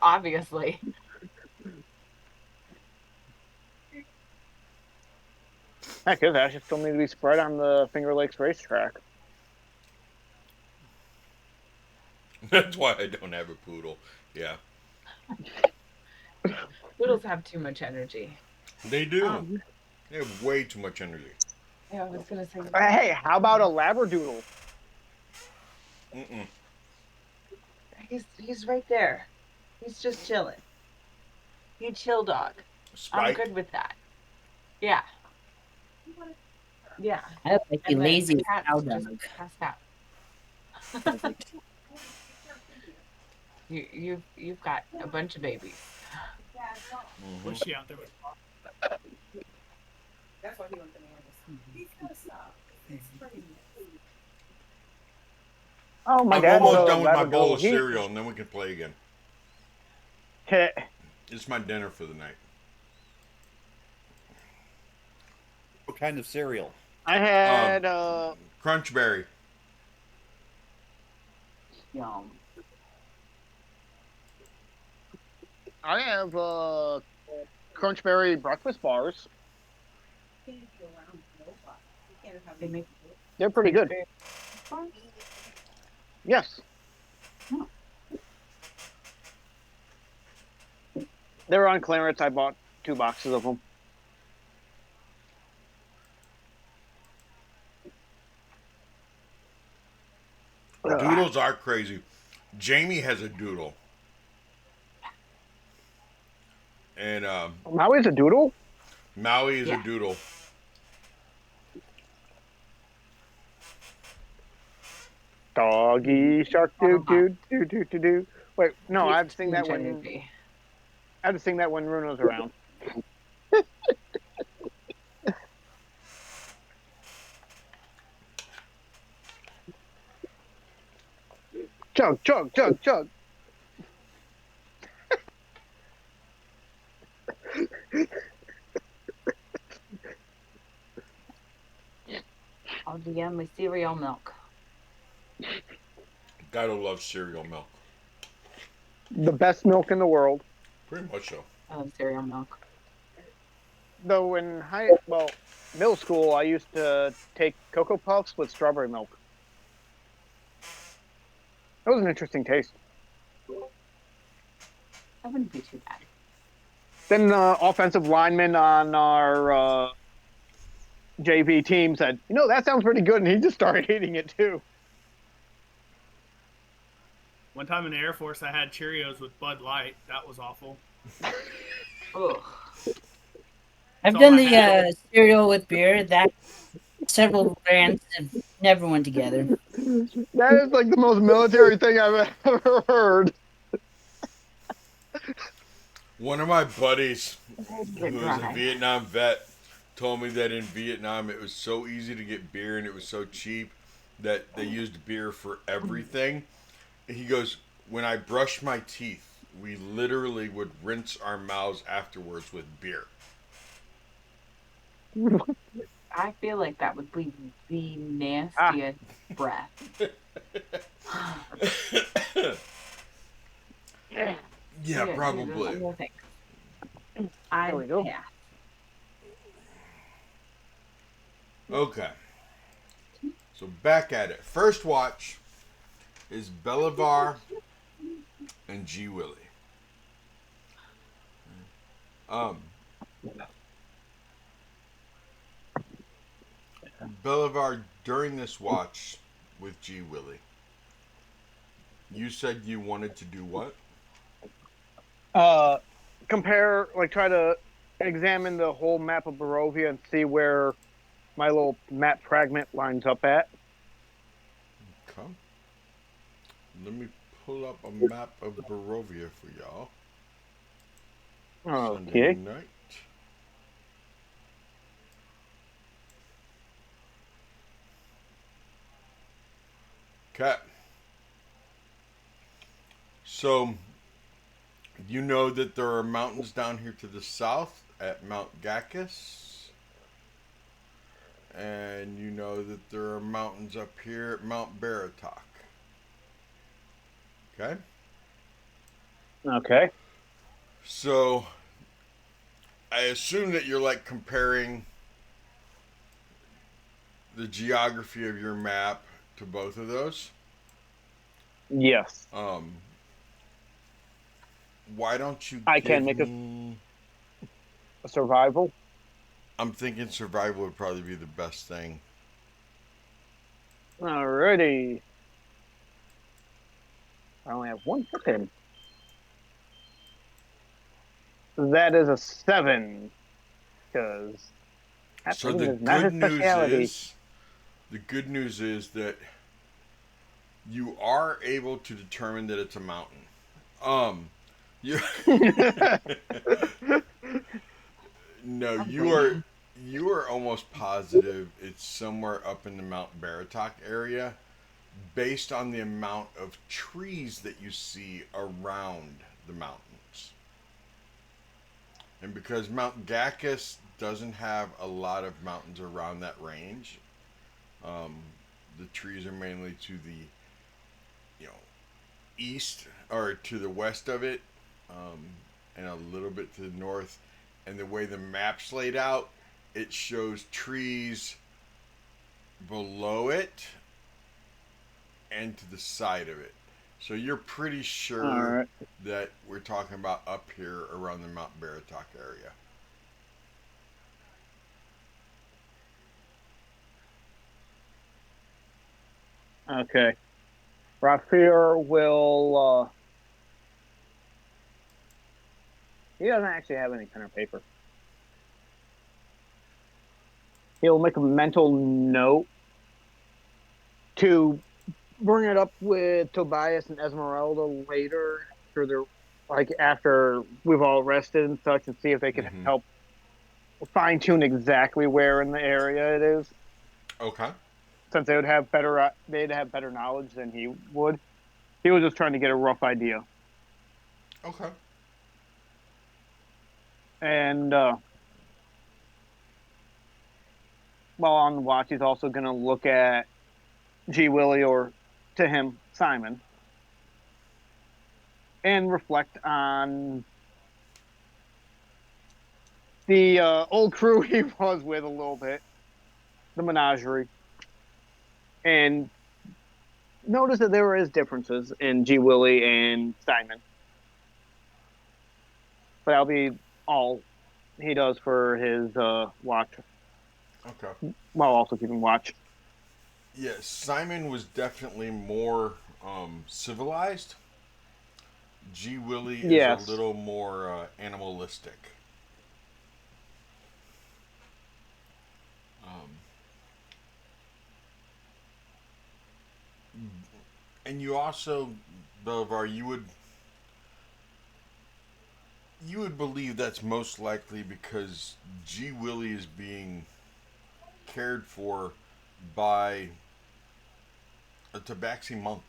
Obviously. Heck, his ashes still need to be spread on the Finger Lakes racetrack. That's why I don't have a poodle. Yeah. Poodles have too much energy. They do. Um, They have way too much energy. Yeah, I was gonna say. Hey, how about a Labradoodle? Mm-mm. He's right there. He's just chilling. You chill dog. I'm Spike? good with that. Yeah. Yeah. I look like a And lazy the cat's cow just dog. passed out. You've got a bunch of babies. Was she out there with? That's why he went bananas. He's gotta stop. It's crazy. Oh, my I'm dad's almost a done with my Labradoodle. bowl of cereal, and then we can play again. It's my dinner for the night. What kind of cereal? I had Crunchberry. Yum. I have Crunchberry breakfast bars. They make They're pretty good. Yes. They were on clearance. I bought 2 boxes of them. Doodles are crazy. Jamie has a doodle. And Maui's a doodle? Maui is a doodle. Doggy shark doo doo doo doo doo doo. Wait, no, I have to sing that when energy. I have to sing that when Runo's around. Chug, chug, chug, chug. I'll DM my cereal milk. Gotta love cereal milk. The best milk in the world. Pretty much so. I love cereal milk. Though in middle school, I used to take Cocoa Puffs with strawberry milk. That was an interesting taste. That wouldn't be too bad. Then the offensive lineman on our JV team said, that sounds pretty good. And he just started eating it too. One time in the Air Force, I had Cheerios with Bud Light. That was awful. Ugh. I've all done I had. the cereal with beer. That several brands have never went together. That is like the most military thing I've ever heard. One of my buddies, Get who was a dry. Vietnam vet, told me that in Vietnam it was so easy to get beer and it was so cheap that they used beer for everything. He goes, when I brush my teeth, we literally would rinse our mouths afterwards with beer. I feel like that would leave the nastiest breath. Yeah, probably. No thanks. I There we go. pass. Okay. So back at it. First watch is Bolivar and G Willie. Bolivar, during this watch with G Willie, you said you wanted to do what? Compare, try to examine the whole map of Barovia and see where my little map fragment lines up at. Okay. Let me pull up a map of Barovia for y'all. Sunday Okay. night. Okay. So, you know that there are mountains down here to the south at Mount Gacus. And you know that there are mountains up here at Mount Baratok. Okay? Okay. So, I assume that you're comparing the geography of your map to both of those. Yes. Why don't you I give can make me... a survival. I'm thinking survival would probably be the best thing. Alrighty. I only have one pin. That is a 7. Because So the is not his specialty. the good news is that you are able to determine that it's a mountain. You No, you are almost positive it's somewhere up in the Mount Baratok area based on the amount of trees that you see around the mountains. And because Mount Gacus doesn't have a lot of mountains around that range, the trees are mainly to the east or to the west of it, and a little bit to the north. And the way the map's laid out, it shows trees below it and to the side of it. So you're pretty sure that we're talking about up here around the Mount Baratok area. Okay. Rafir will. He doesn't actually have any pen or paper. He'll make a mental note to bring it up with Tobias and Esmeralda later, after we've all rested and such, and see if they can help fine tune exactly where in the area it is. Okay. Since they'd have better knowledge than he would. He was just trying to get a rough idea. Okay. And while on the watch, he's also going to look at G. Willie, or to him, Simon, and reflect on the old crew he was with a little bit, the menagerie, and notice that there is differences in G. Willie and Simon. But that'll be all he does for his watch, Okay. while also keeping watch. Yes, Simon was definitely more civilized. G. Willie is a Yes. little more animalistic. Um, and you also, Belivar, you would believe that's most likely because G. Willie is being cared for by a Tabaxi monk,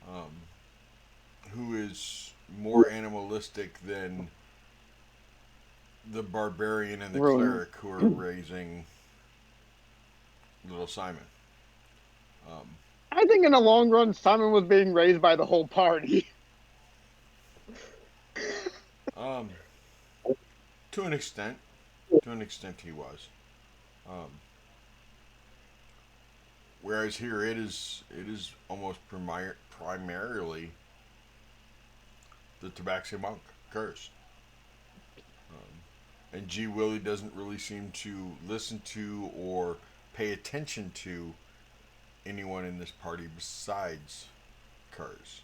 um, who is more animalistic than the barbarian and the Room. cleric who are raising little Simon. Um, I think in the long run, Simon was being raised by the whole party. um, to an extent, he was. Um, whereas here it is almost primarily the Tabaxi monk curse. And G. Willie doesn't really seem to listen to or pay attention to anyone in this party besides Kurz.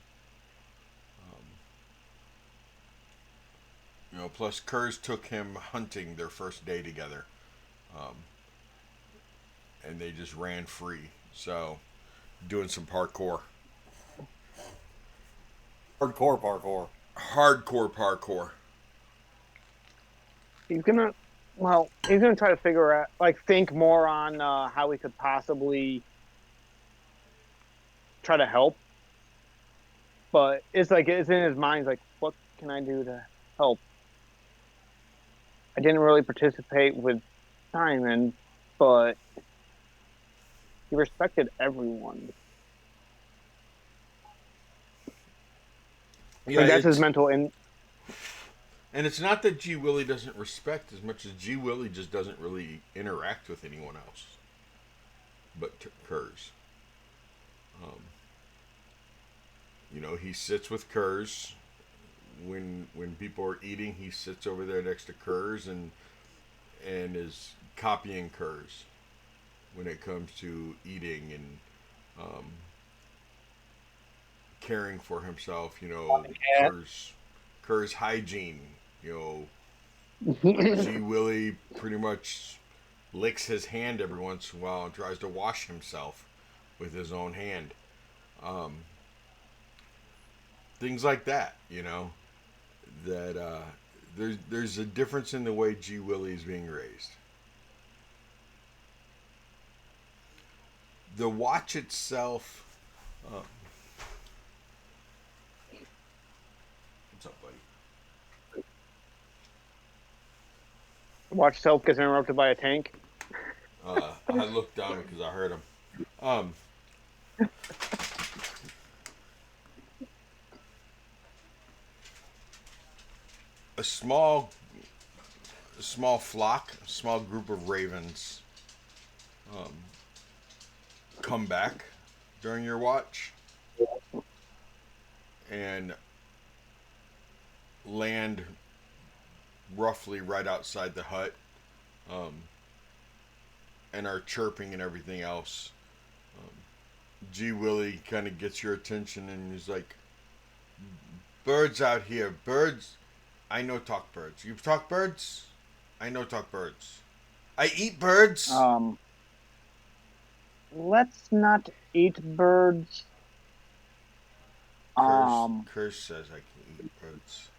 Um, plus Kurz took him hunting their first day together, um, and they just ran free. So, doing some parkour, Hardcore parkour. hardcore parkour. He's gonna, well, he's gonna try to figure out, like, think more on how we could possibly try to help. But it's like it's in his mind. He's like, what can I do to help? I didn't really participate with Simon, but he respected everyone. Yeah, Like that's his it's mental in. and it's not that G. Willie doesn't respect as much as G. Willie just doesn't really interact with anyone else, but Kurz. Um, he sits with Kurz when people are eating. He sits over there next to Kurz and is copying Kurz when it comes to eating and um, caring for himself. Kurz hygiene. G. Willie pretty much licks his hand every once in a while and tries to wash himself with his own hand. Um, things like that, that there's a difference in the way G. Willie is being raised. The watch itself. Uh, what's up, buddy? Watch self gets interrupted by a tank. I looked down because I heard him. Um, a small flock, a small group of ravens um, come back during your watch and land roughly right outside the hut, um, and are chirping and everything else. Um, G. Willie kind of gets your attention and he's like, "Birds out here, birds. I know talk birds. You talk birds? I know talk birds. I eat birds." Let's not eat birds. Curse says I can eat birds.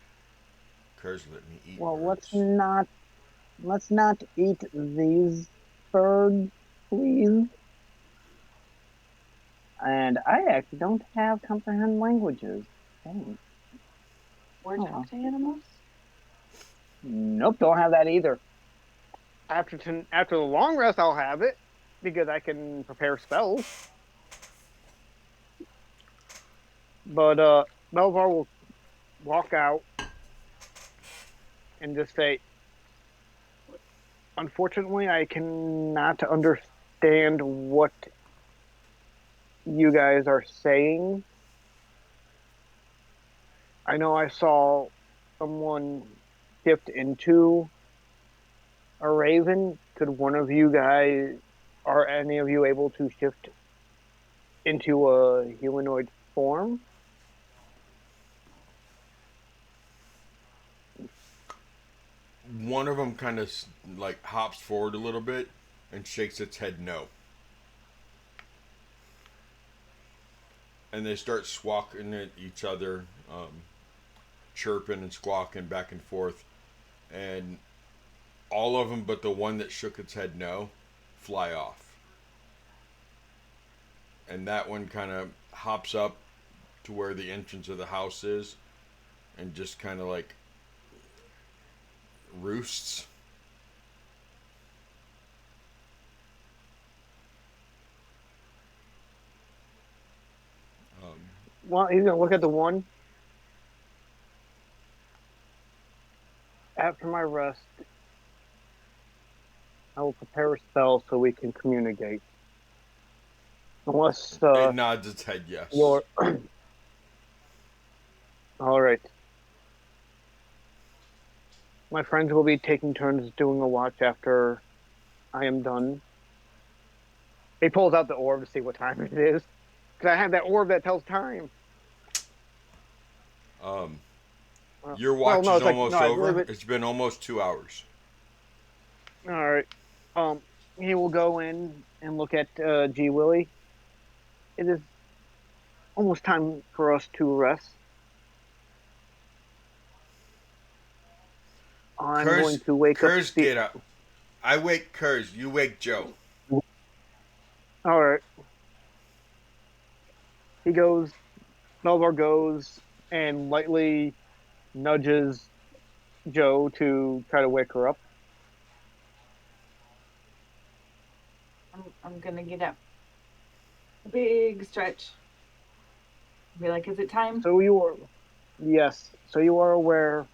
Curse let me eat Well, birds. let's not eat these birds, please. And I actually don't have comprehend languages. Dang. Or Oh, talk well. to animals? Nope, don't have that either. After the long rest, I'll have it because I can prepare spells. But Melvar will walk out and just say, "Unfortunately, I cannot understand what you guys are saying. I know I saw someone shift into a raven. Could one of you guys, are any of you able to shift into a humanoid form?" One of them kind of like hops forward a little bit and shakes its head no. And they start squawking at each other, chirping and squawking back and forth. And all of them, but the one that shook its head no, fly off. And that one kind of hops up to where the entrance of the house is and just kind of like roosts. Um, Well, he's gonna look at the one. After my rest, I will prepare a spell so we can communicate. Unless it nods its head yes. you're all right. My friends will be taking turns doing a watch after I am done. He pulls out the orb to see what time it is. Because I have that orb that tells time. Um, Well, your well, watch no, is it's like no, almost I believe over. it. It's been almost 2 hours. All right. He will go in and look at G Willie. It is almost time for us to rest. I'm going to wake up. Kurz, get up. I wake Kurz. You wake Joe. All right. He goes. Melvar goes and lightly nudges Joe to try to wake her up. I'm gonna get up. Big stretch. Be like, is it time? So you are, yes. So you are aware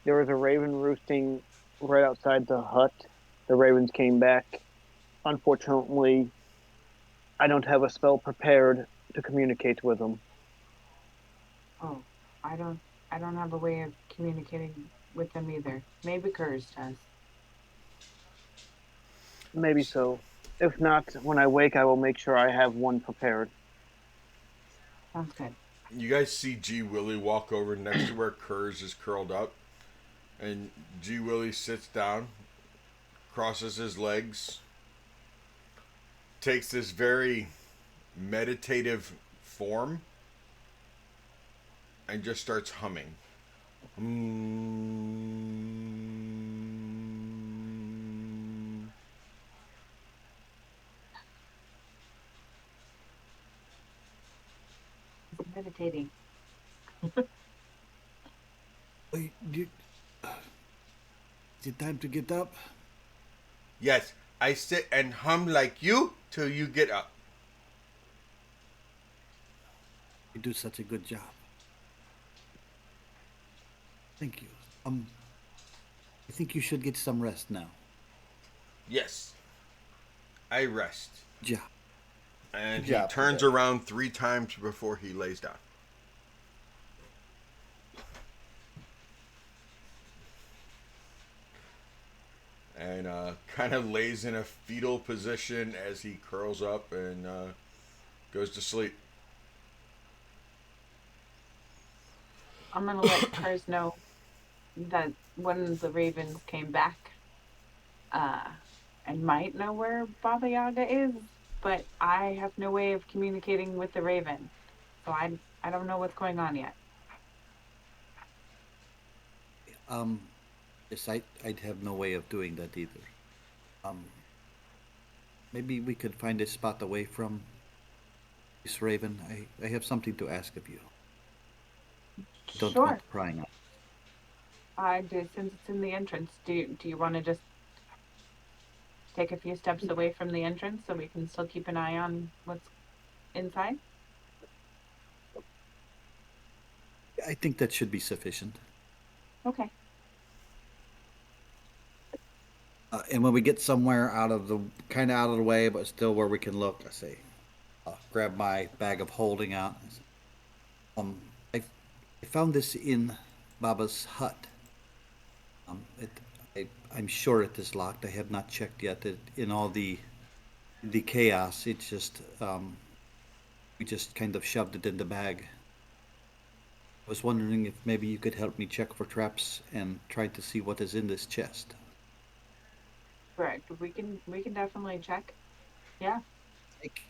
there was a raven roosting right outside the hut. The ravens came back. Unfortunately, I don't have a spell prepared to communicate with them. Oh, I don't I don't have a way of communicating with them either. Maybe Kurz does. Maybe so. If not, when I wake, I will make sure I have one prepared. Sounds good. You guys see G Willie walk over next to where Kurz is curled up, and G Willie sits down, crosses his legs, takes this very meditative form, and just starts humming. He's meditating. Wait, is it time to get up? Yes, I sit and hum like you till you get up. You do such a good job. Thank you. I think you should get some rest now. Yes, I rest. Job. And Good he job turns today. around 3 times before he lays down. And kind of lays in a fetal position as he curls up and goes to sleep. I'm gonna let Kurz know that one of the ravens came back, uh, and might know where Baba Yaga is, but I have no way of communicating with the raven. So I don't know what's going on yet. Um, yes, I'd have no way of doing that either. Maybe we could find a spot away from Miss Raven, I have something to ask of you. Don't Sure. want prying on. I do, since it's in the entrance, do you want to just take a few steps away from the entrance so we can still keep an eye on what's inside? I think that should be sufficient. Okay. And when we get somewhere kind of out of the way, but still where we can look, I say, grab my bag of holding out. Um, I, I found this in Baba's hut. It, I'm sure it is locked. I have not checked yet. In all the chaos, we just kind of shoved it in the bag. I was wondering if maybe you could help me check for traps and try to see what is in this chest. Correct. We can definitely check. Yeah.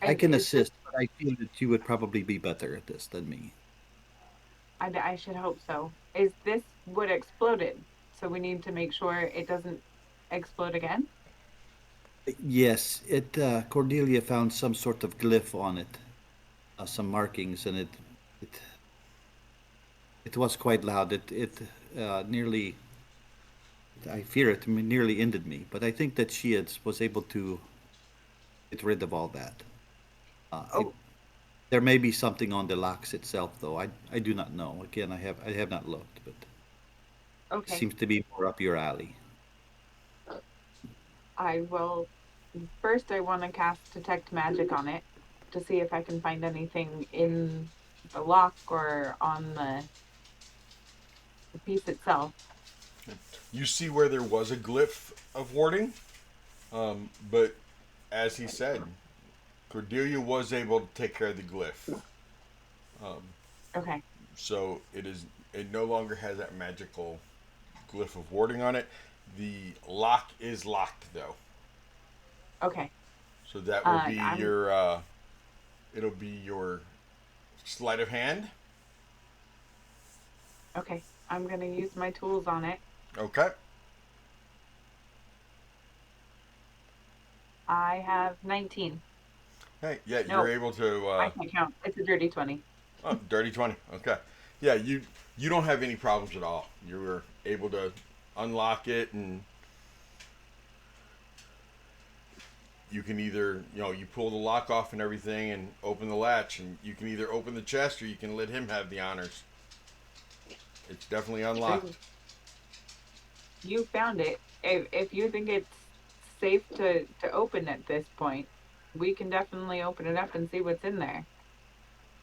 I And can is this assist, but I feel that you would probably be better at this than me. I should hope so. Is this what exploded? So we need to make sure it doesn't explode again? Yes, it Cordelia found some sort of glyph on it, some markings, and it it was quite loud. It nearly, I fear it nearly ended me. But I think that was able to get rid of all that. Oh, There may be something on the locks itself, though. I do not know. Again, I have not looked, but it okay. seems to be more up your alley. I will first I want to cast detect magic on it to see if I can find anything in the lock or on the piece itself. You see where there was a glyph of warding, but as he said, Cordelia was able to take care of the glyph. Okay. So it no longer has that magical glyph of warding on it. The lock is locked though. Okay. So that will be I'm your it'll be your sleight of hand. okay. I'm gonna use my tools on it. Okay. I have 19. Hey, yeah, you're No, able to I can't count. It's a dirty 20. oh, dirty 20. Okay. Yeah, you don't have any problems at all. You were able to unlock it, and you can either, you pull the lock off and everything and open the latch, and you can either open the chest or you can let him have the honors. It's definitely unlocked. You found it. If you think it's safe to open at this point, we can definitely open it up and see what's in there.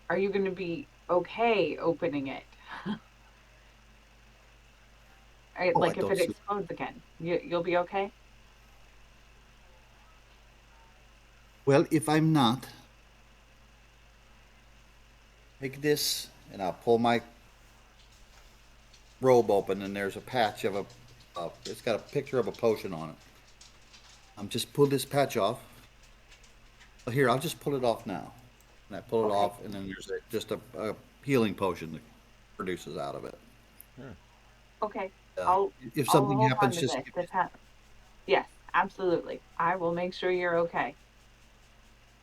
Are you going to be okay opening it? Oh, I Like if don't it see. explodes again, you'll be okay. Well, if I'm not, take this, and I'll pull my robe open, and there's a patch of it's got a picture of a potion on it. Just pull this patch off. Here, I'll just pull it off now. And I pull it Okay. off, and then there's just a healing potion that produces out of it. Okay. Uh, I'll if I'll something hold on happens, to just this. Yes, absolutely. I will make sure you're okay.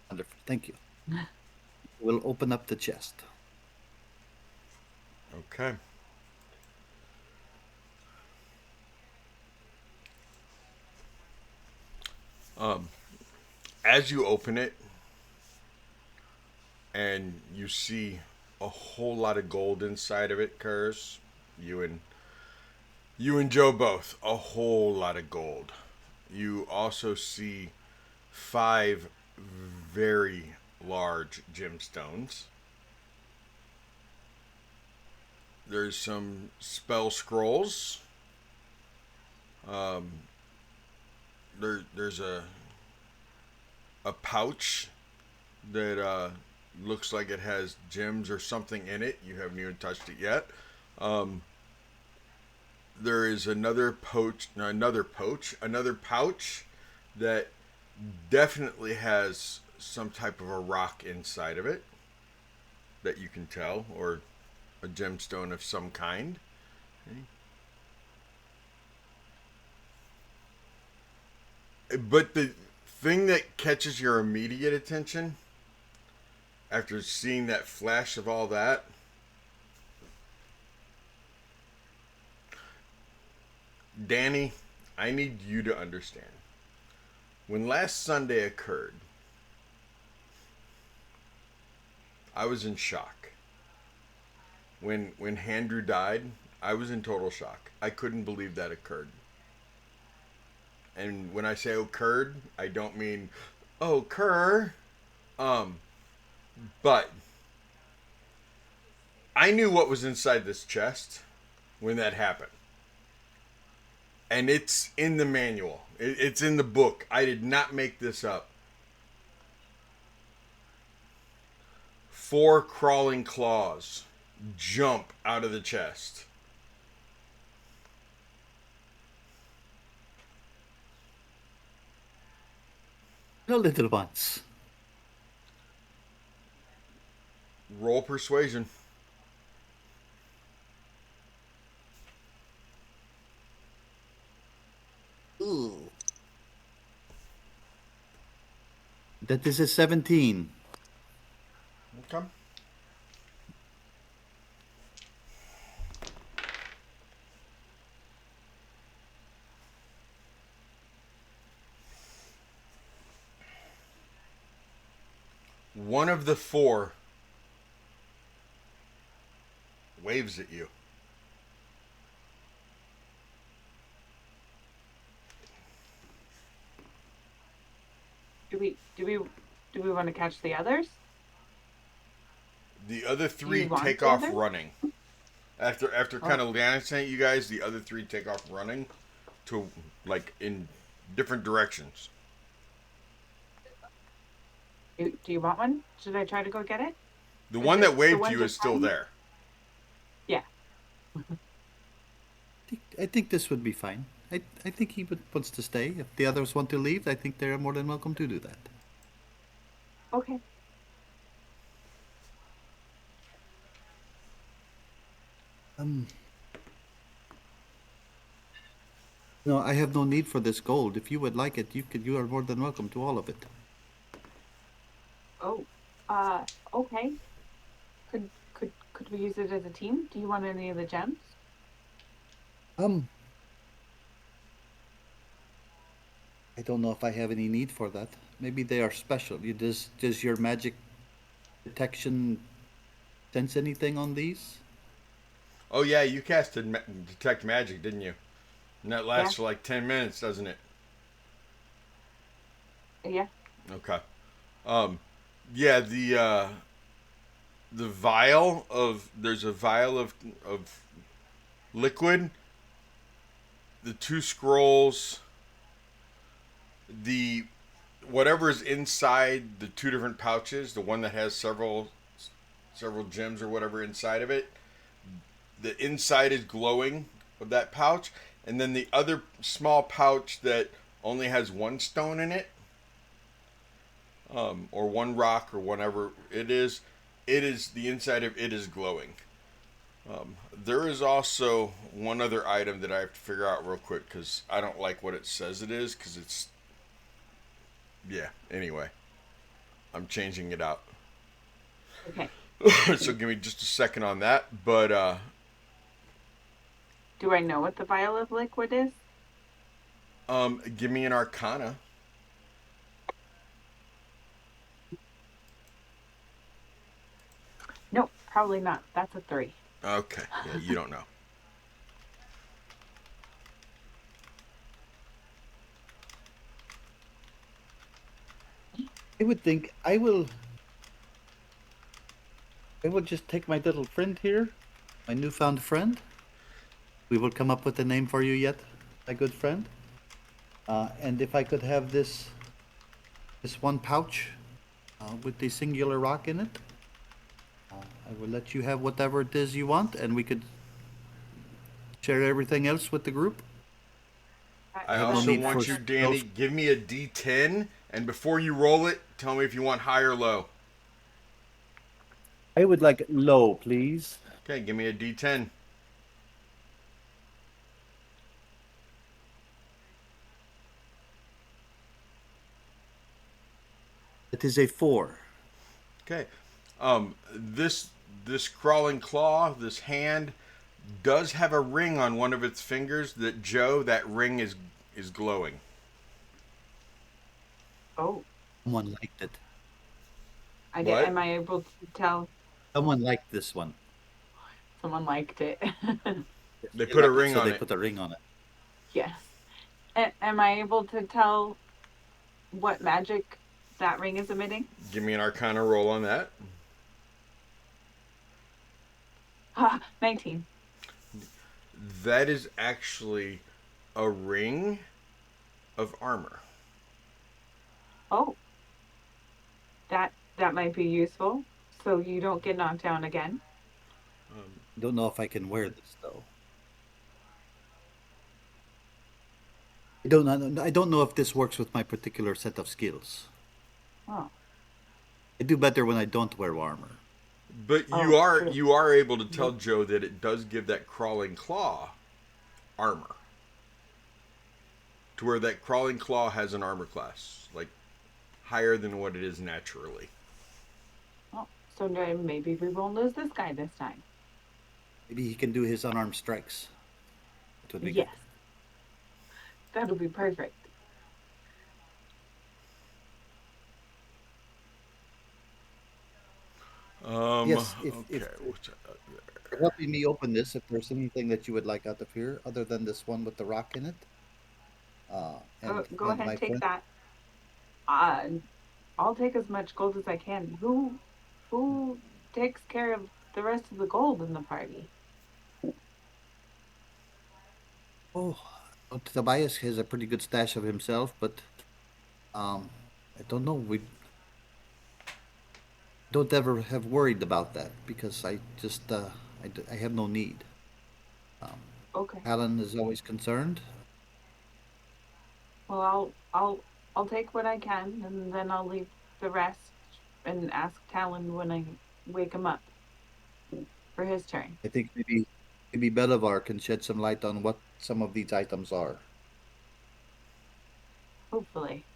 wonderful. Thank you. We'll open up the chest. Okay. Um, as you open it, and you see a whole lot of gold inside of it, Curse. You and Joe both, a whole lot of gold. You also see 5 very large gemstones. There's some spell scrolls. Um, there's a pouch that looks like it has gems or something in it. You haven't even touched it yet. Um, there is another pouch that definitely has some type of a rock inside of it that you can tell, or a gemstone of some kind. But the thing that catches your immediate attention after seeing that flash of all that, Danny, I need you to understand. When last Sunday occurred, I was in shock. When Andrew died, I was in total shock. I couldn't believe that occurred. And when I say occurred, I don't mean occur. Um, but I knew what was inside this chest when that happened. And it's in the manual. It's in the book. I did not make this up. 4 crawling claws jump out of the chest. The little ones. Roll persuasion. Ooh. That is a 17. Okay. One of the 4 waves at you. Do we want to catch the others? The other Do 3 you want take the off others? running. After kind of glancing at you guys, the other 3 take off running to like in different directions. Do you want one? Should I try to go get it? The Is one it that the waved one to you is just still fine? there. Yeah. I think this would be fine. I think he wants to stay. If the others want to leave, I think they're more than welcome to do that. Okay. No, I have no need for this gold. If you would like it, you are more than welcome to all of it. Oh. Okay. Could we use it as a team? Do you want any of the gems? Um, I don't know if I have any need for that. Maybe they are special. Does your magic detection sense anything on these? Oh yeah, you casted detect magic, didn't you? And that lasts Yeah. for like 10 minutes, doesn't it? Yeah. Okay. Um, yeah, the vial of there's a vial of liquid, the 2 scrolls, the whatever is inside the 2 different pouches, the one that has several gems or whatever inside of it. The inside is glowing of that pouch, and then the other small pouch that only has 1 stone in it, or 1 rock or whatever it is. It is the inside of it is glowing. There is also one other item that I have to figure out real quick because I don't like what it says it is because it's yeah. Anyway, I'm changing it out. Okay. So give me just a second on that. But Do I know what the vial of liquid is? give me an Arcana. No, probably not. That's a 3. Okay, yeah, you don't know. I would think I will just take my little friend here, my newfound friend. We will come up with a name for you yet, my good friend. And if I could have this one pouch with the singular rock in it, I will let you have whatever it is you want, and we could share everything else with the group. I have no also need want for you, Danny, those- give me a D10, and before you roll it, tell me if you want high or low. I would like low, please. Okay, give me a D10. It is a 4. Okay. This crawling claw, this hand, does have a ring on one of its fingers. That Joe, that ring is glowing. Oh, Someone liked it. What? am I able to tell Someone liked this one. someone liked it? They They put a liked it, ring so on they it. put a ring on it. Yes. Am I able to tell what magic that ring is emitting? Give me an Arcana roll on that. Ha, 19. That is actually a ring of armor. Oh, that might be useful. So you don't get knocked down again. Don't know if I can wear this though. I don't know if this works with my particular set of skills. Oh, I do better when I don't wear armor. But Oh, true. you are able to tell Joe that it does give that crawling claw armor. To where that crawling claw has an armor class, like higher than what it is naturally. Oh, so maybe we won't lose this guy this time. Maybe he can do his unarmed strikes. That would be Yes, good. that'll be perfect. Yes, if Okay. What's that? you're helping me open this, if there's anything that you would like out of here other than this one with the rock in it, Go and ahead, my take friend, that. I'll take as much gold as I can. Who takes care of the rest of the gold in the party? oh, Tobias has a pretty good stash of himself, but um, I don't know. We don't ever have worried about that because I just I have no need. Um, Okay. Alan is always concerned. Well, I'll take what I can, and then I'll leave the rest and ask Talon when I wake him up for his turn. I think maybe Belivar can shed some light on what some of these items are. Hopefully,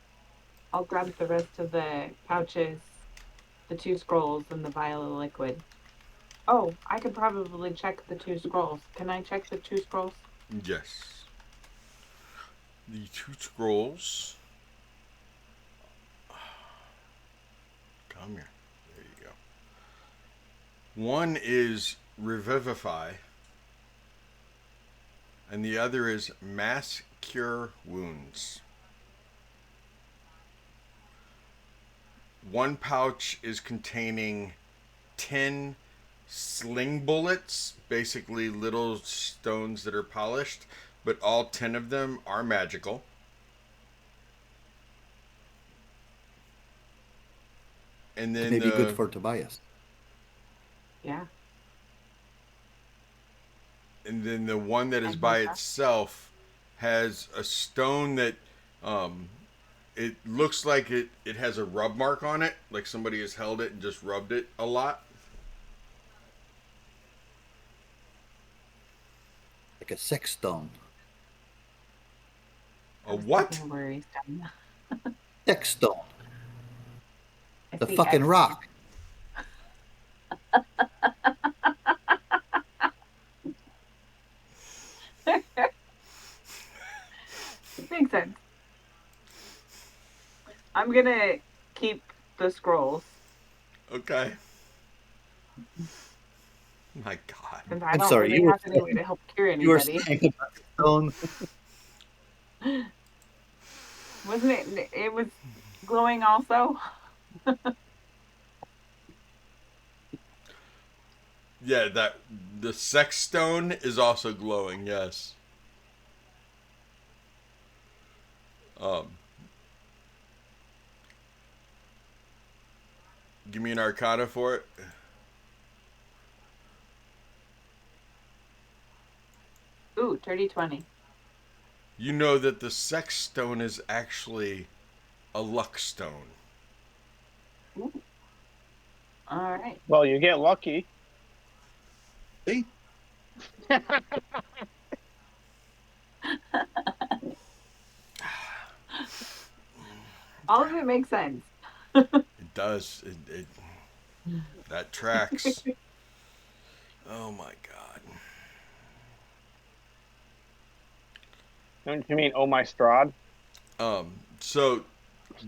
I'll grab the rest of the pouches, the two scrolls, and the vial of liquid. Oh, I could probably check the two scrolls. Can I check the two scrolls? Yes. The two scrolls. Come here. There you go. One is Revivify, and the other is Mass Cure Wounds. One pouch is containing 10 sling bullets, basically little stones that are polished, but all 10 of them are magical. And It then may be good for Tobias. Yeah. the one that is And by what's that? itself has a stone that it looks like it has a rub mark on it, like somebody has held it and just rubbed it a lot. Like a sex stone. A what? Thinking worrisome. Sex stone. I The see fucking X. rock. Makes sense. I'm gonna keep the scrolls Okay. My God. since I I'm don't sorry, really have any way to help cure you were anybody. saying about the stone. Wasn't it? It was glowing also. Yeah, that the sex stone is also glowing. Yes. Um. Give me an Arcana for it. Ooh, 30-20. You know that the sex stone is actually a luck stone. Ooh. All right. Well, you get lucky. See? All of it makes sense. It does. That tracks. Oh my god. Don't you mean oh my Strahd? So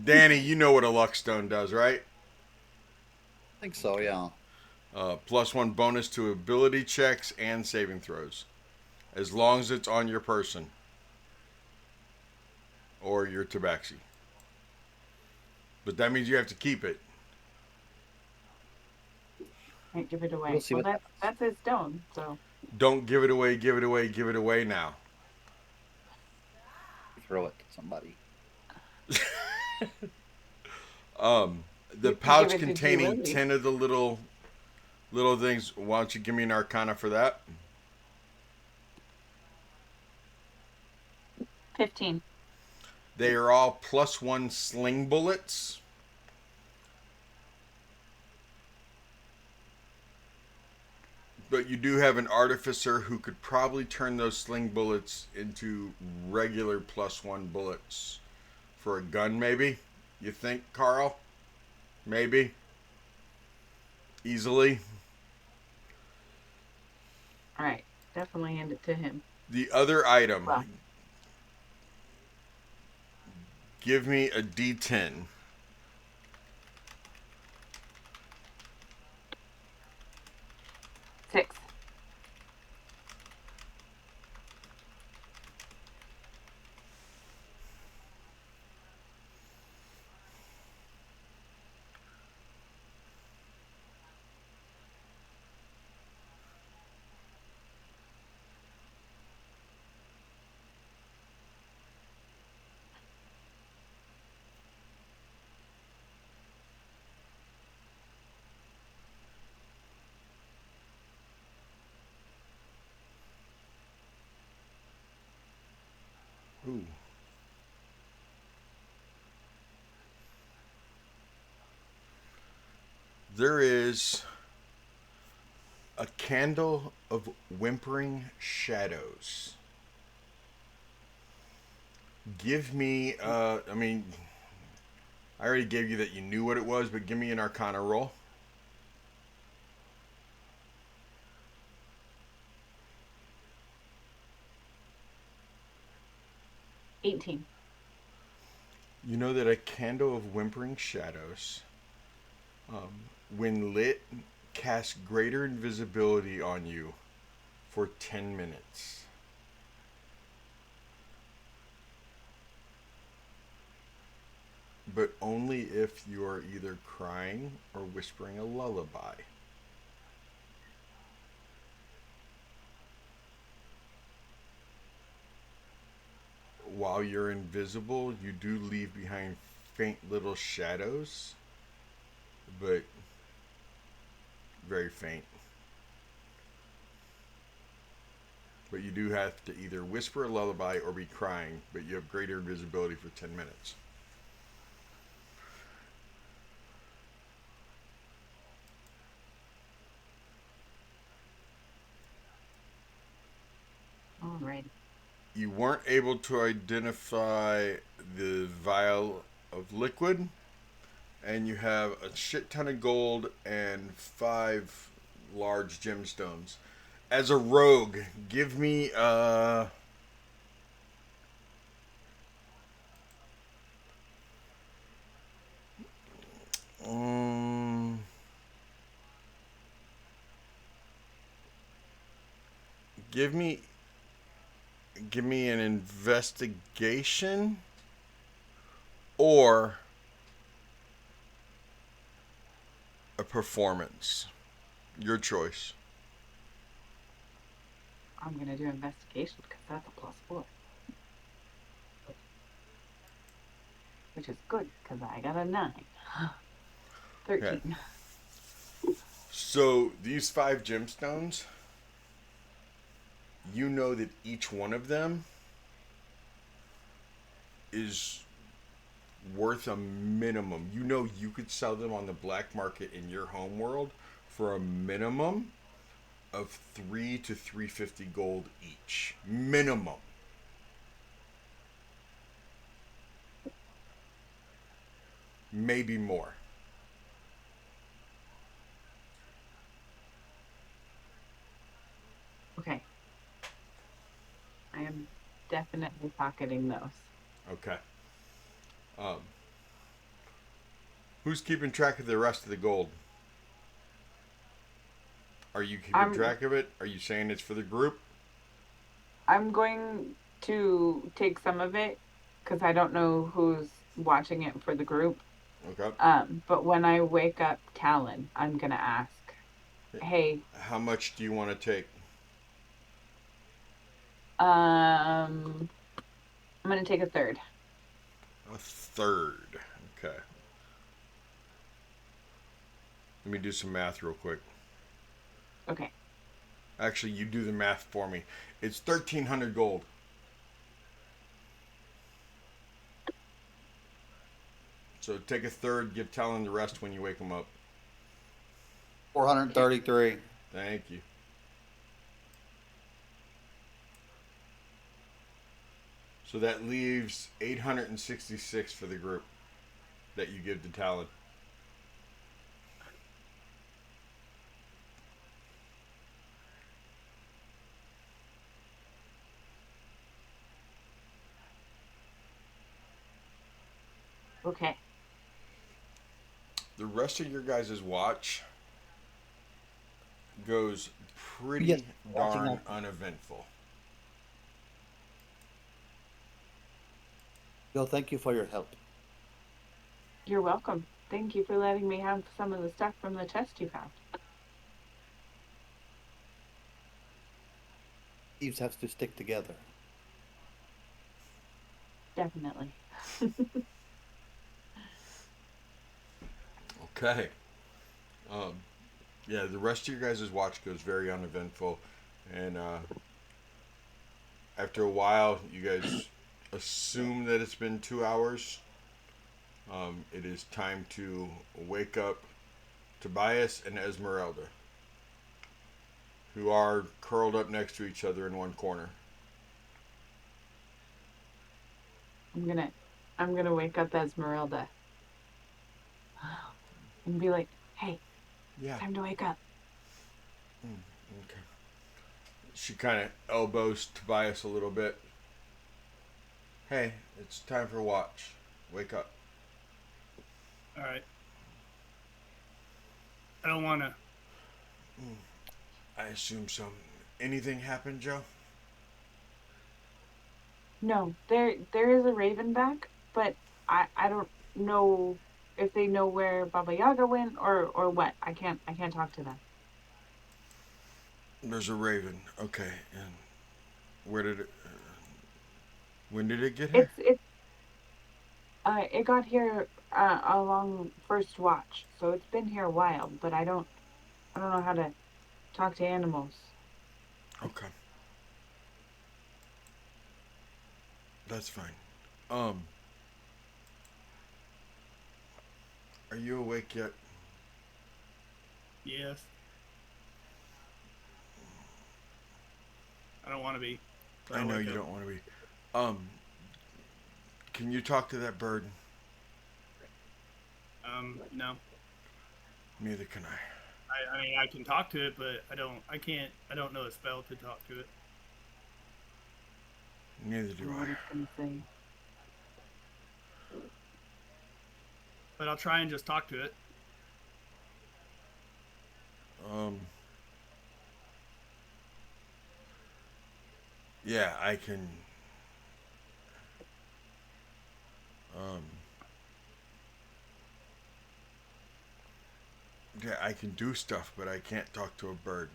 Danny, you know what a luck stone does, right? I think so, yeah. +1 bonus to ability checks and saving throws, as long as it's on your person or your tabaxi. But that means you have to keep it. Can't give it away. We'll see Well, what that's his stone. So Don't give it away, give it away, give it away now. throw it to somebody. The You can give pouch it to G. containing Lily. 10 of the little things. Why don't you give me an arcana for that? 15. They are all +1 sling bullets. But you do have an artificer who could probably turn those sling bullets into regular +1 bullets for a gun, maybe? You think, Carl? Maybe? Easily? All right. Definitely hand it to him. The other item, Well, give me a D10. 6. Ooh. There is a candle of whimpering shadows. Give me, I mean, I already gave you that you knew what it was, but give me an arcana roll. 18. You know that a candle of whimpering shadows, when lit, casts greater invisibility on you for 10 minutes. But only if you are either crying or whispering a lullaby. While you're invisible, you do leave behind faint little shadows, but very faint. But you do have to either whisper a lullaby or be crying, but you have greater invisibility for 10 minutes. All right. You weren't able to identify the vial of liquid, and you have a shit ton of gold and 5 large gemstones. As a rogue, give me um, give me an investigation or a performance. Your choice. I'm going to do investigation because that's a +4. Which is good because I got a 9. 13. Okay. So these 5 gemstones, you know that each one of them is worth a minimum. You know you could sell them on the black market in your home world for a minimum of 3 to 350 gold each. Minimum. Maybe more. definitely pocketing those. Okay. Um, who's keeping track of the rest of the gold? Are you keeping I'm track of it? Are you saying it's for the group? I'm going to take some of it because I don't know who's watching it for the group. Okay. But when I wake up Talon, I'm gonna ask, "Hey, How much do you want to take? I'm gonna take a third." A third. Okay. Let me do some math real quick. Okay. Actually, you do the math for me. It's 1,300 gold. So take a third, give Talon the rest when you wake him up. 433. Thank you. So that leaves 866 for the group that you give to Talon. Okay. The rest of your guys' watch goes Yes, pretty watching darn out. uneventful. Bill, thank you for your help. You're welcome. Thank you for letting me have some of the stuff from the chest you found. Thieves have to stick together. Definitely. Okay. Um, yeah, the rest of your guys' watch goes very uneventful. And after a while, you guys assume that it's been 2 hours. It is time to wake up Tobias and Esmeralda, who are curled up next to each other in one corner. I'm gonna I'm gonna wake up Esmeralda and be like, "Hey, Yeah. time to wake up." Okay. She kind of elbows Tobias a little bit. Hey, it's time for watch. Wake up. All right. I don't want to. I assume so. Anything happened, Joe? No, there is a raven back, but I don't know if they know where Baba Yaga went or what. I can't talk to them. There's a raven. Okay, and where did it? When did it get here? It got here along first watch, so it's been here a while, but I don't know how to talk to animals. Okay, that's fine. Um, are you awake yet? Yes. I don't want to be. But I I'll know wake you up. don't want to be. Um, can you talk to that bird? No. Neither can I. I mean, I can talk to it, but I don't. I can't. I don't know a spell to talk to it. Neither I do don't know I. what it's gonna say. But I'll try and just talk to it. Um, yeah, I can. Um, yeah, I can do stuff, but I can't talk to a bird.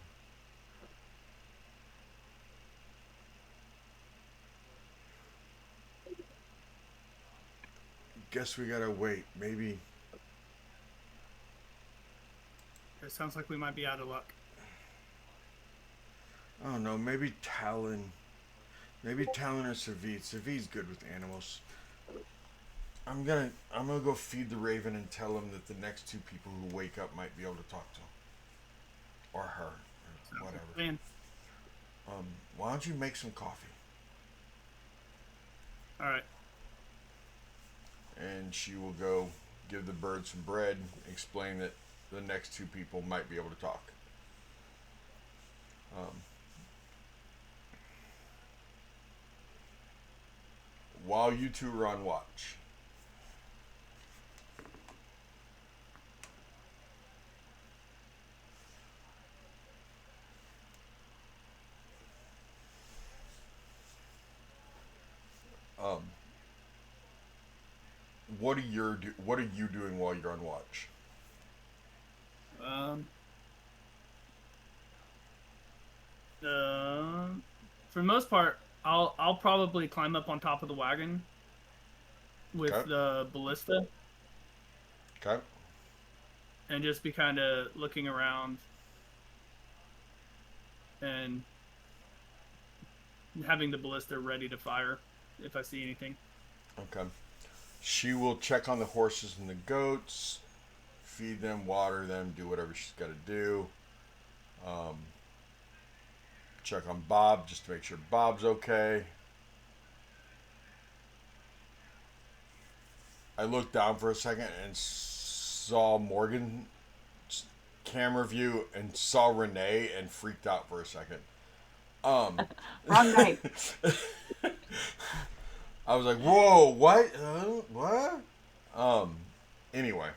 Guess we gotta wait. Maybe. It sounds like we might be out of luck. I don't know. Maybe Talon. Maybe Talon or Savid. Savid's good with animals. I'm gonna go feed the raven and tell him that the next two people who wake up might be able to talk to him. Or her. Or whatever. Man, Why don't you make some coffee? all right. And she will go give the bird some bread, explain that the next two people might be able to talk. Um, while you two are on watch. Um, what are you doing while you're on watch? Um, for the most part, I'll probably climb up on top of the wagon with Okay. the ballista Okay. and just be kind of looking around and having the ballista ready to fire if I see anything. Okay. She will check on the horses and the goats, feed them, water them, do whatever she's got to do. Um, check on Bob just to make sure Bob's okay. I looked down for a second and saw Morgan's camera view and saw Renee and freaked out for a second. Wrong night. I was like, "Whoa, what? What?" Anyway,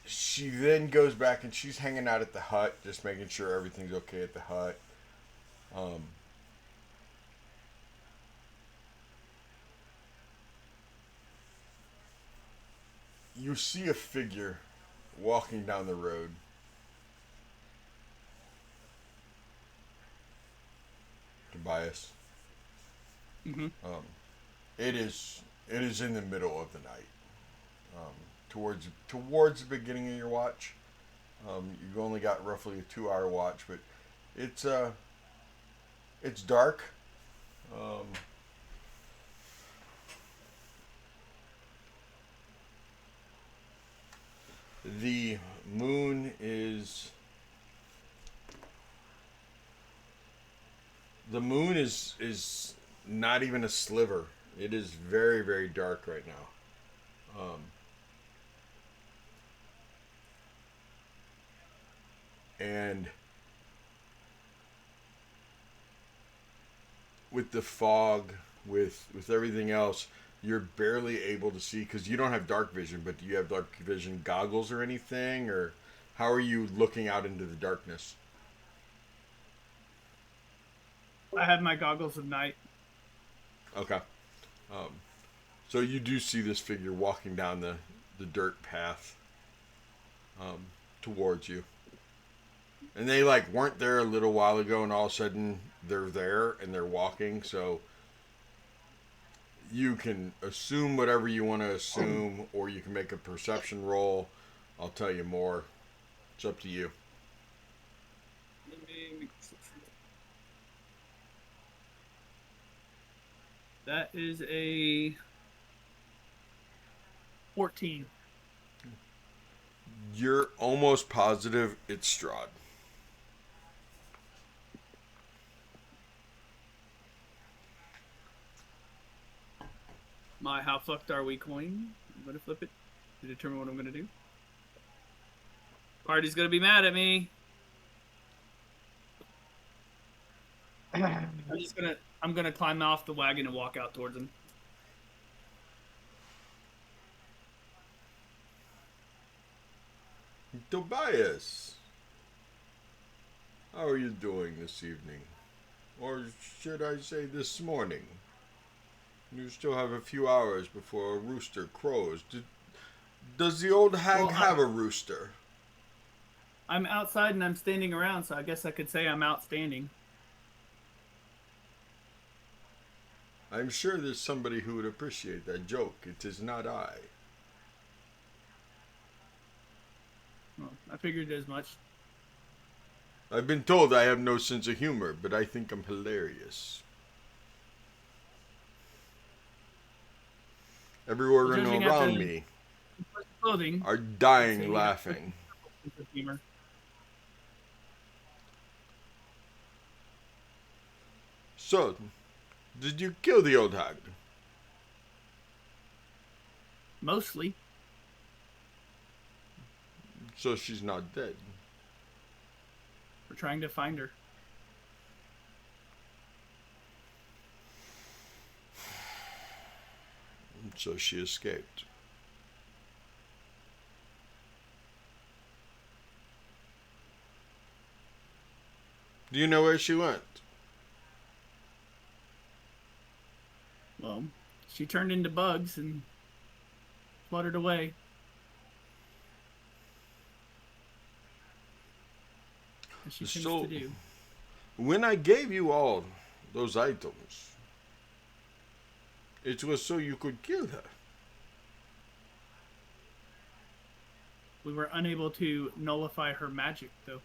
she then goes back and she's hanging out at the hut, just making sure everything's okay at the hut. Um, you see a figure walking down the road. Tobias. Mm-hmm. It is in the middle of the night. Towards the beginning of your watch. You've only got roughly a 2-hour watch, but it's dark. The moon is is not even a sliver. It is very, very dark right now. And with the fog, with everything else, you're barely able to see because you don't have dark vision. But do you have dark vision goggles or anything, or how are you looking out into the darkness? I have my goggles of night. Okay. So you do see this figure walking down the dirt path towards you. And they like weren't there a little while ago and all of a sudden they're there and they're walking, so you can assume whatever you want to assume or you can make a perception roll. I'll tell you more. It's up to you. That is a 14. You're almost positive it's Strahd. My how fucked are we coin. I'm going to flip it to determine what I'm going to do. Party's going to be mad at me. I'm gonna climb off the wagon and walk out towards him. Tobias, how are you doing this evening? Or should I say this morning? You still have a few hours before a rooster crows. Does the old hag have a rooster? I'm outside and I'm standing around, so I guess I could say I'm outstanding. I'm sure there's somebody who would appreciate that joke. It is not I. Well, I figured as much. I've been told I have no sense of humor, but I think I'm hilarious. Everyone around me clothing, are dying laughing. Humor. So, did you kill the old hag? Mostly. So she's not dead. We're trying to find her. So she escaped. Do you know where she went? Well, she turned into bugs and fluttered away. As she tends So, to do. when I gave you all those items, it was so you could kill her. We were unable to nullify her magic, though.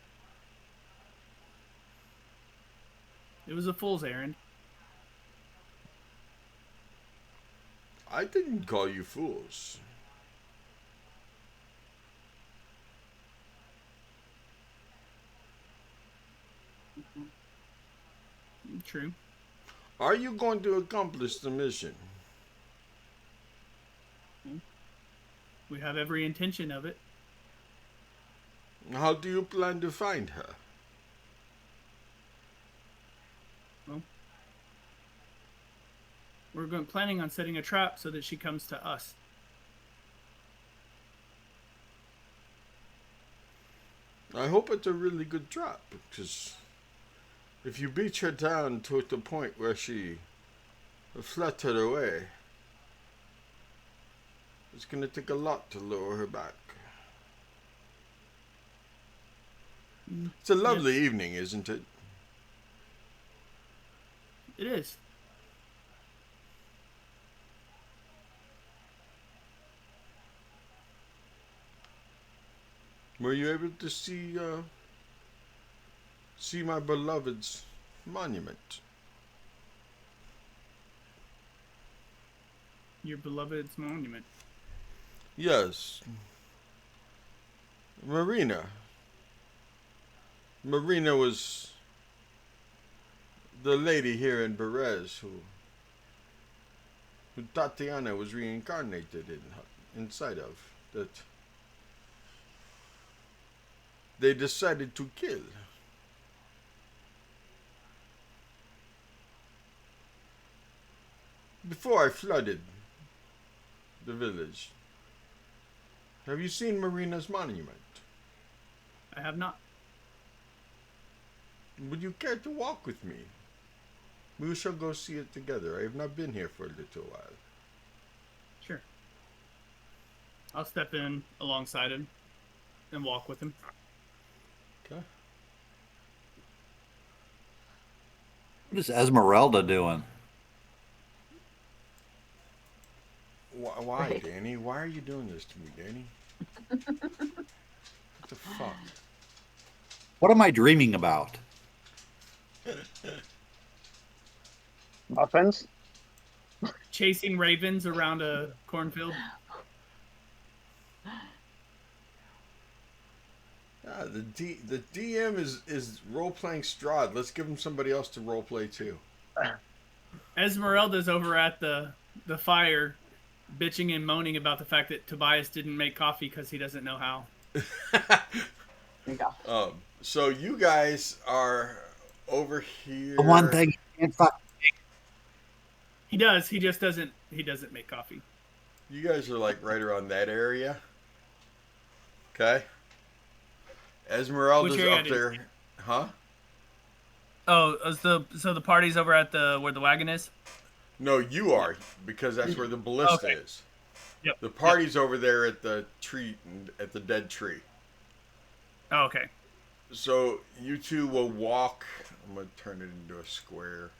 It was a fool's errand. I didn't call you fools. True. Are you going to accomplish the mission? We have every intention of it. How do you plan to find her? Well, planning on setting a trap so that she comes to us. I hope it's a really good trap, because if you beat her down to the point where she fluttered away, it's going to take a lot to lower her back. It's a lovely evening, isn't it? It is. Were you able to see my beloved's monument? Your beloved's monument. Yes. Marina. Marina was the lady here in Perez who Tatiana was reincarnated inside of, that they decided to kill. Before I flooded the village. Have you seen Marina's monument? I have not. Would you care to walk with me? We shall go see it together. I have not been here for a little while. Sure. I'll step in alongside him and walk with him. Okay. What is Esmeralda doing? Why, Right. Danny? Why are you doing this to me, Danny? What the fuck? What am I dreaming about? Muffins? Chasing ravens around a cornfield. The DM is role playing Strahd. Let's give him somebody else to role play too. Esmeralda's over at the fire, bitching and moaning about the fact that Tobias didn't make coffee because he doesn't know how. There you go. So you guys are over here. The one thing you can't fuck. He does. He just doesn't. He doesn't make coffee. You guys are like right around that area. Okay. Esmeralda's Which area up there, huh? Oh, so the party's over at where the wagon is? No, you are, because that's where the ballista Okay. is. Yep. The party's over there at the tree, at the dead tree. Oh, okay. So you two will walk. I'm gonna turn it into a square.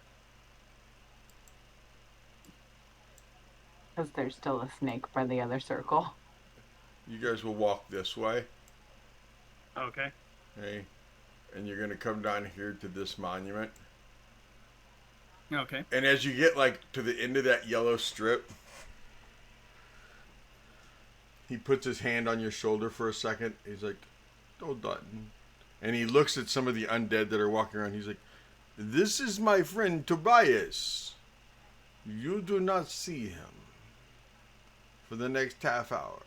Because there's still a snake by the other circle. You guys will walk this way, Okay. okay? And you're gonna come down here to this monument. Okay. And as you get like to the end of that yellow strip, he puts his hand on your shoulder for a second. He's like, "Oh, Dutton," and he looks at some of the undead that are walking around. He's like, "This is my friend Tobias. You do not see him for the next half hour."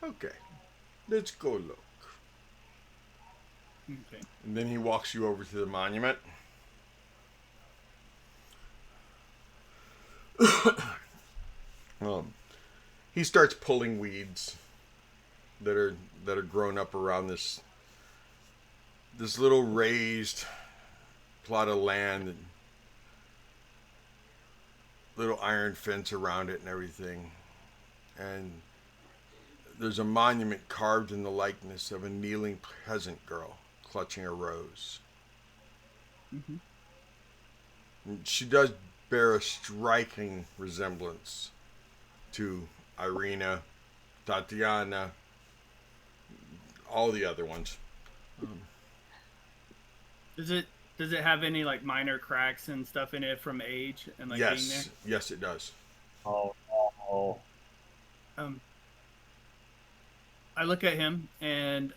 Okay, let's go look. Okay. And then he walks you over to the monument. he starts pulling weeds that are grown up around this little raised plot of land and little iron fence around it and everything. And there's a monument carved in the likeness of a kneeling peasant girl clutching a rose. Mm-hmm. She does bear a striking resemblance to Irina, Tatiana, all the other ones. Does it have any like minor cracks and stuff in it from age and like being there? Yes, it does. Oh. I look at him and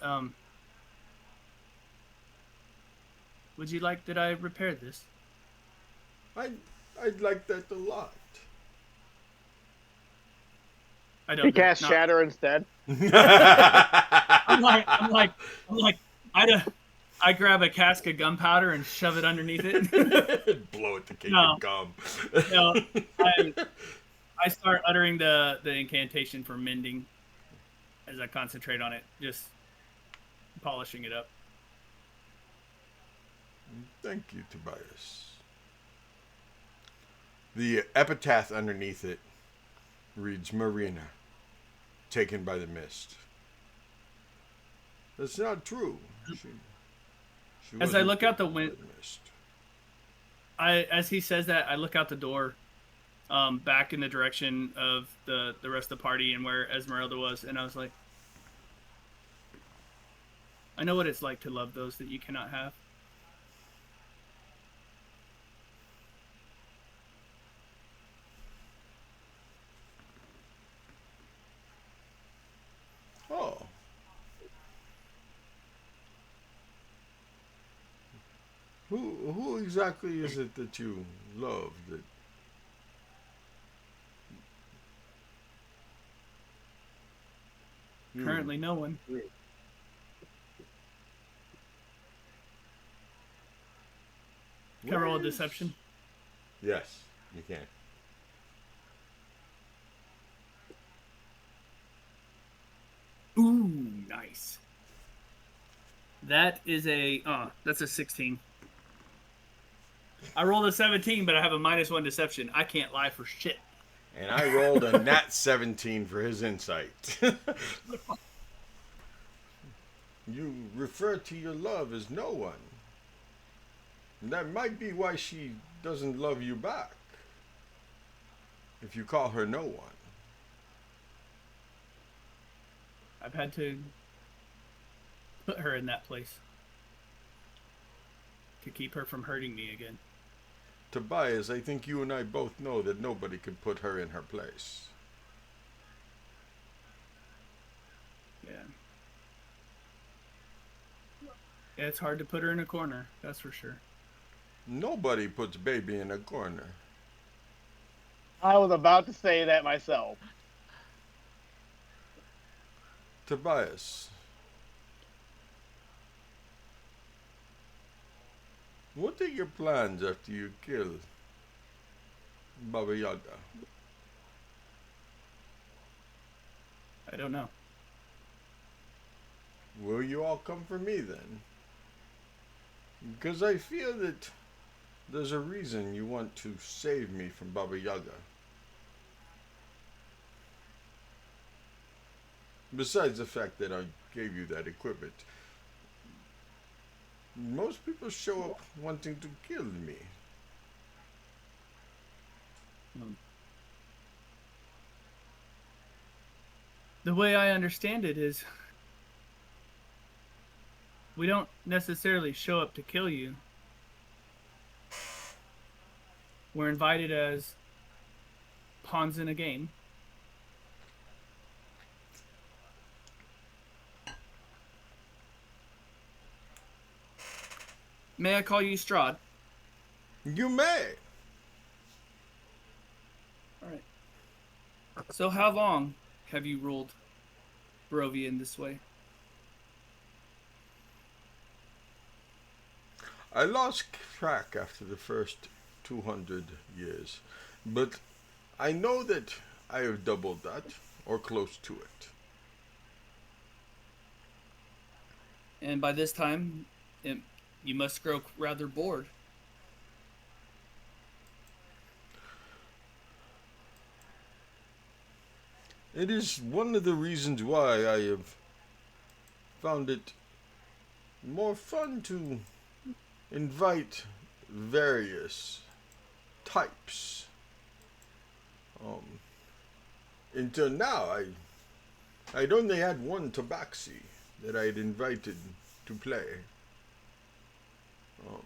would you like that I repair this? I'd like that a lot. I don't. He casts not- Shatter instead. I'm like, I grab a cask of gunpowder and shove it underneath it. Blow it to cake No. and gum. No, I start uttering the incantation for mending as I concentrate on it, just polishing it up. Thank you, Tobias. The epitaph underneath it reads Marina, taken by the mist. That's not true. She As I wasn't look out the taken by win- mist. As he says that, I look out the door, back in the direction of the rest of the party and where Esmeralda was, and I was like, I know what it's like to love those that you cannot have. Oh. Who exactly is it that you love? That you- Currently, no one. Can I roll a Where is- deception? Yes, you can. Ooh, nice. That is that's a 16. I rolled a 17, but I have a -1 deception. I can't lie for shit. And I rolled a nat 17 for his insight. You refer to your love as no one. And that might be why she doesn't love you back. If you call her no one. I've had to put her in that place to keep her from hurting me again. Tobias, I think you and I both know that nobody could put her in her place. Yeah. Yeah, it's hard to put her in a corner, that's for sure. Nobody puts baby in a corner. I was about to say that myself. Tobias. What are your plans after you kill Baba Yaga? I don't know. Will you all come for me then? Because I feel that there's a reason you want to save me from Baba Yaga. Besides the fact that I gave you that equipment, most people show up wanting to kill me. The way I understand it is we don't necessarily show up to kill you. We're invited as pawns in a game. May I call you Strahd? You may. All right. So how long have you ruled Barovia in this way? I lost track after the first 200 years, but I know that I have doubled that. or close to it. And by this time, you must grow rather bored. It is one of the reasons why I have found it more fun to invite various types. Um, until now, I'd only had one tabaxi that I'd invited to play. Um,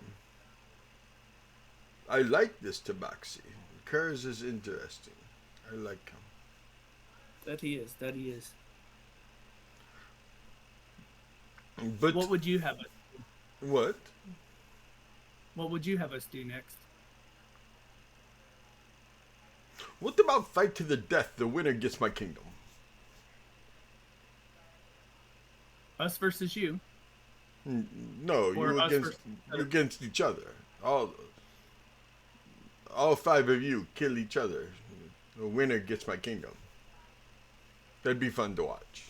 I like this tabaxi. Kurz is interesting. I like him. That he is. That he is. But What would you have us? what? What would you have us do next? What about fight to the death? The winner gets my kingdom. Us versus you. No, Or you us against each other. All five of you kill each other. The winner gets my kingdom. That'd be fun to watch.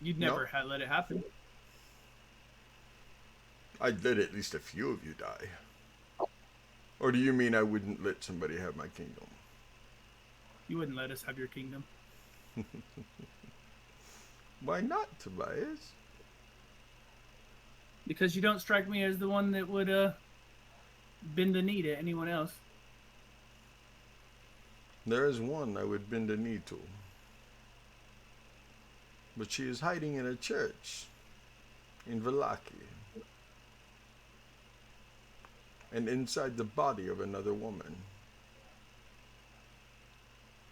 You'd never let it happen. I'd let at least a few of you die. Or do you mean I wouldn't let somebody have my kingdom? You wouldn't let us have your kingdom. Why not, Tobias? Because you don't strike me as the one that would bend the knee to anyone else. There is one I would bend a knee to. But she is hiding in a church in Vallaki. And inside the body of another woman.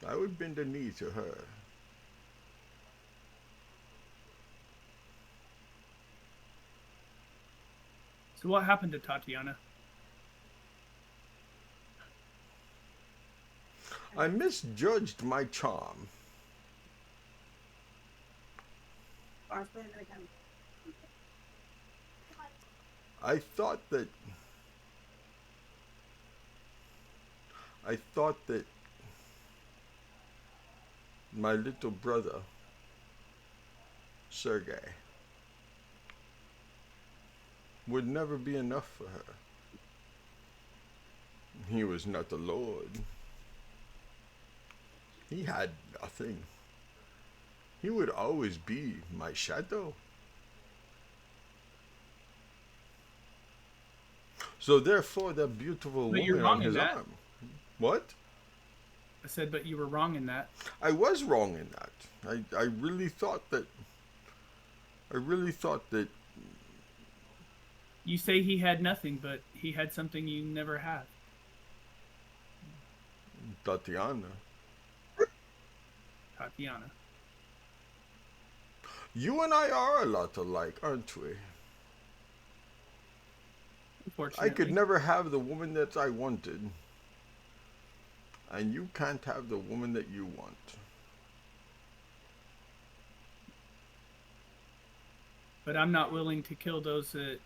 I would bend a knee to her. So what happened to Tatiana? I misjudged my charm. I thought that my little brother, Sergei, would never be enough for her. He was not the Lord. He had nothing. He would always be my shadow. So therefore, that beautiful But you're woman wrong on in his that. arm. What? I said, but you were wrong in that. I was wrong in that. I really thought that. You say he had nothing, but he had something you never had. Tatiana. Tatiana. You and I are a lot alike, aren't we? Unfortunately. I could never have the woman that I wanted. And you can't have the woman that you want. But I'm not willing to kill those that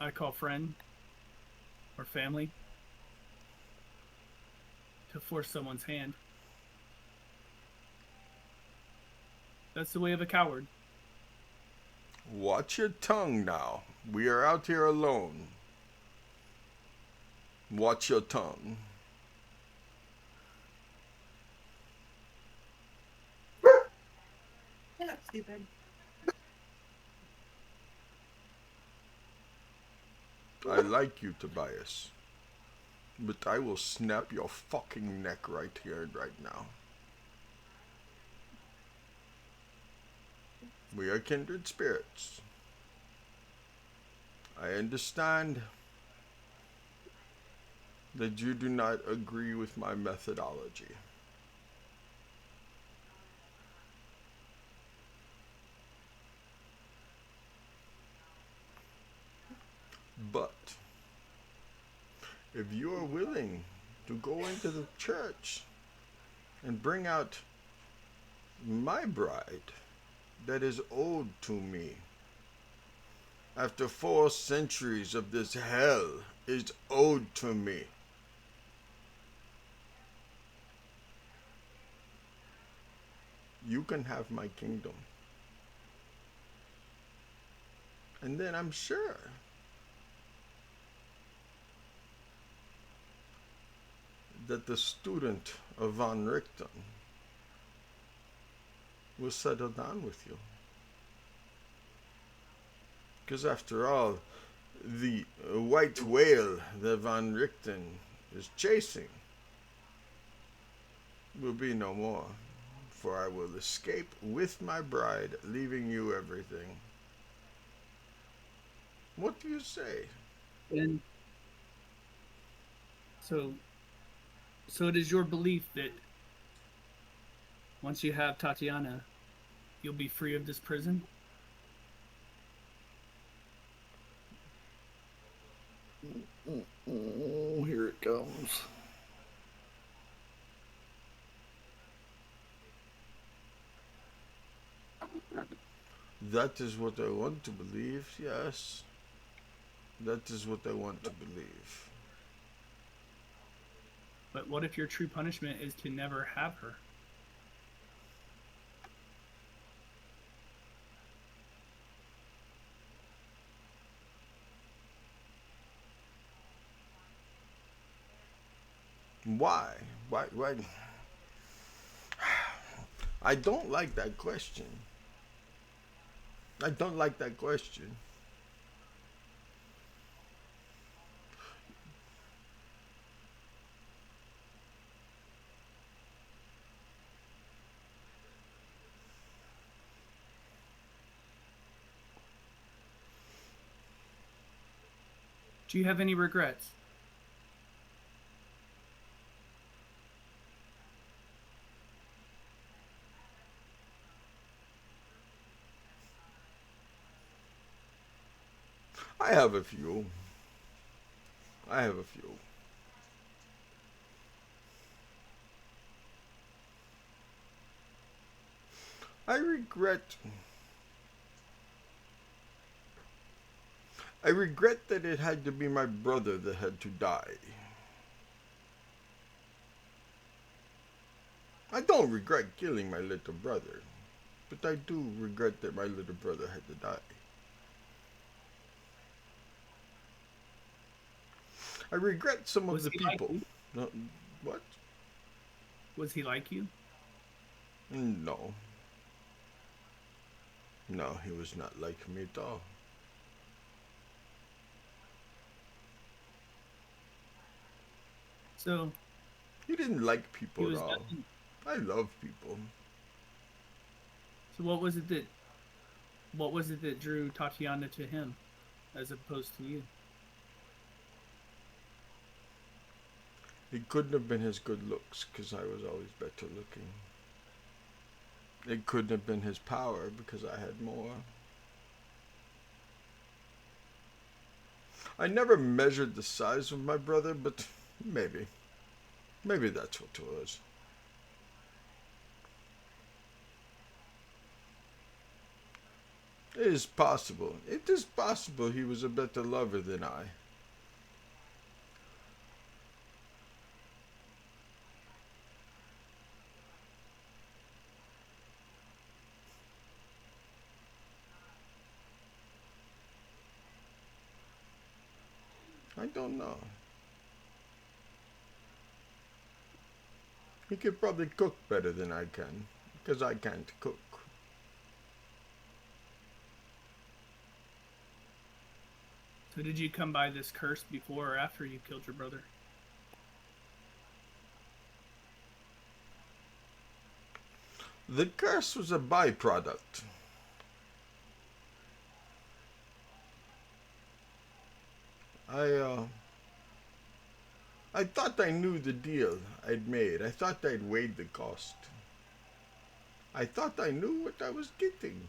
I call friend or family to force someone's hand. That's the way of a coward. Watch your tongue now. We are out here alone. Watch your tongue. Shut up, stupid. I like you, Tobias. But I will snap your fucking neck right here and right now. We are kindred spirits. I understand that you do not agree with my methodology. But if you are willing to go into the church and bring out my bride that is owed to me, after 4 centuries of this hell is owed to me, you can have my kingdom. And then I'm sure that the student of von Richten will settle down with you. Because after all, the white whale that von Richten is chasing will be no more, for I will escape with my bride, leaving you everything. What do you say? And so it is your belief that once you have Tatiana, you'll be free of this prison? Oh, here it comes. That is what I want to believe, yes. That is what I want to believe. But what if your true punishment is to never have her? Why? Why? I don't like that question. I don't like that question. Do you have any regrets? I have a few. I have a few. I regret. I regret that it had to be my brother that had to die. I don't regret killing my little brother, but I do regret that my little brother had to die. I regret some of Was the he like people. you? No, what? Was he like you? No. No, he was not like me at all. So He didn't like he people at was all. nothing. I love people. So what was it that drew Tatiana to him as opposed to you? It couldn't have been his good looks, because I was always better looking. It couldn't have been his power, because I had more. I never measured the size of my brother, but maybe. Maybe that's what it was. It is possible. It is possible he was a better lover than I. I don't know. He could probably cook better than I can, because I can't cook. So did you come by this curse before or after you killed your brother? The curse was a byproduct. I thought I knew the deal I'd made. I thought I'd weighed the cost. I thought I knew what I was getting.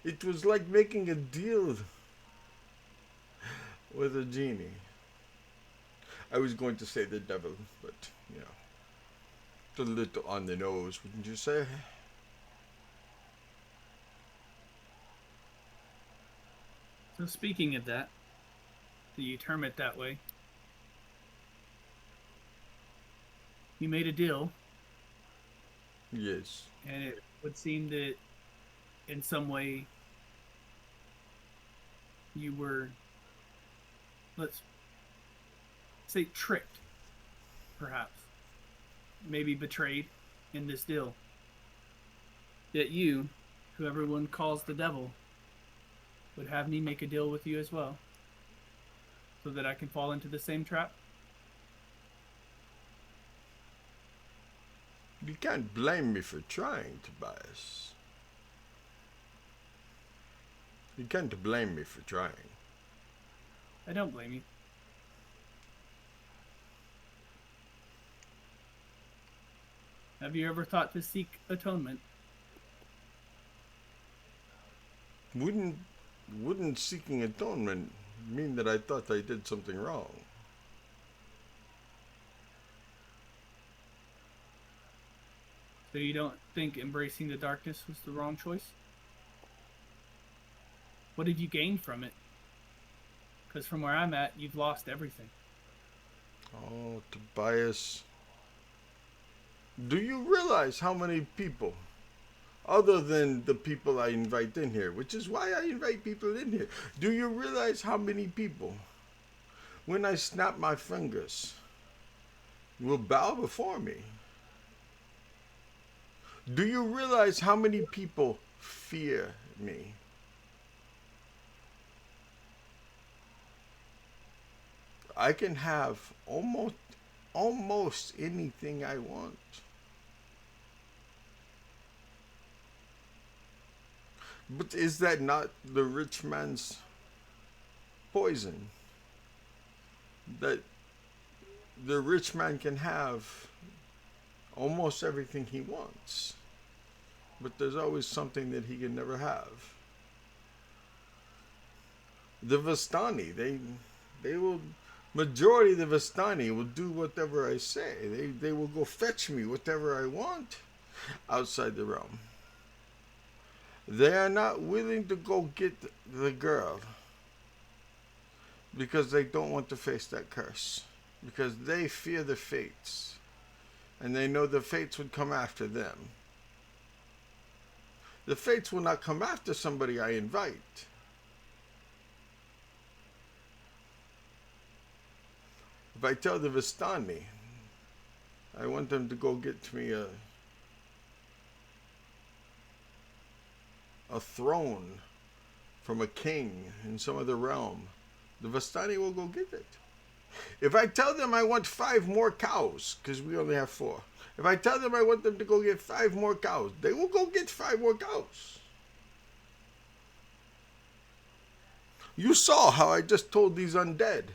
It was like making a deal with a genie. I was going to say the devil, but, you know, it's a little on the nose, wouldn't you say? So speaking of that, do you term it that way? you made a deal, Yes. and it would seem that in some way you were, let's say, tricked, perhaps, maybe betrayed in this deal. That you, who everyone calls the devil, would have me make a deal with you as well, so that I can fall into the same trap. You can't blame me for trying, Tobias. You can't blame me for trying. I don't blame you. Have you ever thought to seek atonement? Wouldn't wouldn't seeking atonement mean that I thought I did something wrong? So you don't think embracing the darkness was the wrong choice? What have you gained from it? Because from where I'm at, you've lost everything. Oh, Tobias. Do you realize how many people, other than the people I invite in here, which is why I invite people in here, do you realize how many people, when I snap my fingers, will bow before me? Do you realize how many people fear me? I can have almost anything I want. But is that not the rich man's poison? That the rich man can have almost everything he wants, but there's always something that he can never have. The Vistani, they will, majority of the Vistani will do whatever I say. They will go fetch me whatever I want outside the realm. They are not willing to go get the girl because they don't want to face that curse, because they fear the fates, and they know the fates would come after them. The fates will not come after somebody I invite. If I tell the Vistani I want them to go get me a throne from a king in some other realm, the Vistani will go get it. If I tell them I want 5 more cows, because we only have 4, if I tell them I want them to go get 5 more cows, they will go get 5 more cows. You saw how I just told these undead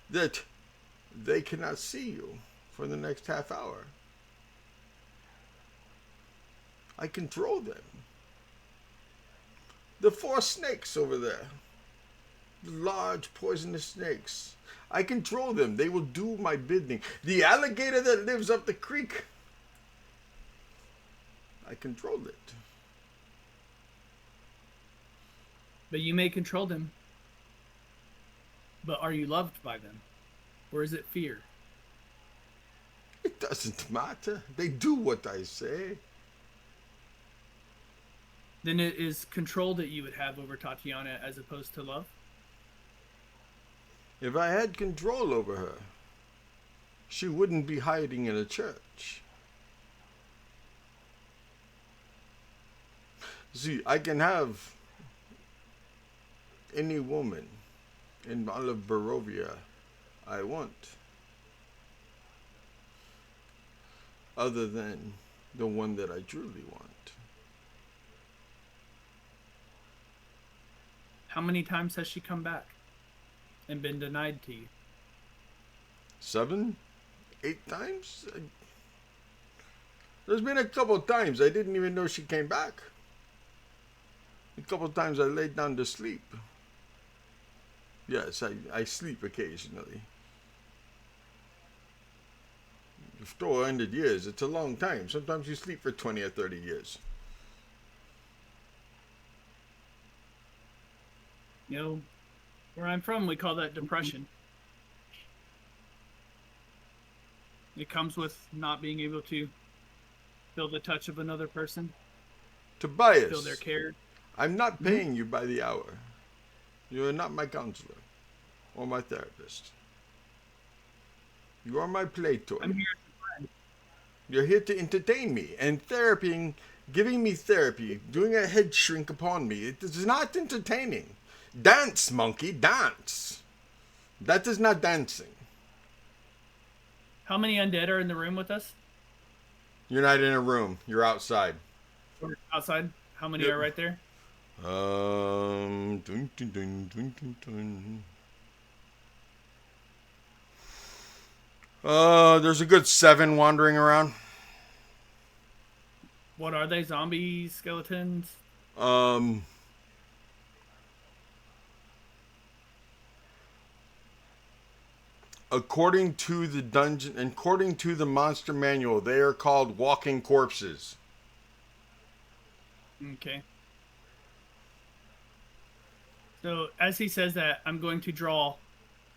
that they cannot see you for the next half hour. I control them. The 4 snakes over there, the large poisonous snakes, I control them. They will do my bidding. The alligator that lives up the creek, I control it. But you may control them. But are you loved by them? Or is it fear? It doesn't matter. They do what I say. Then it is control that you would have over Tatiana as opposed to love? If I had control over her, she wouldn't be hiding in a church. See, I can have any woman in all of Barovia I want, other than the one that I truly want. How many times has she come back and been denied to you? 7, 8 times? There's been a couple times I didn't even know she came back. A couple times I laid down to sleep. Yes, I sleep occasionally. 400 years, it's a long time. Sometimes you sleep for 20 or 30 years. You know, where I'm from, we call that depression. It comes with not being able to feel the touch of another person, feel their Tobias, care. I'm not paying you by the hour. You are not my counselor or my therapist. You are my play toy. I'm here. You're here to entertain me, and therapying, giving me therapy, doing a head shrink upon me, it is not entertaining. Dance, monkey, dance. That is not dancing. How many undead are in the room with us? You're not in a room. You're outside. Or outside? How many Yep. are right there? Dun, dun, dun, dun, dun, dun. There's a good 7 wandering around. What are they? Zombies, skeletons? Um, according to the monster manual, they are called walking corpses. Okay. So as he says that, I'm going to draw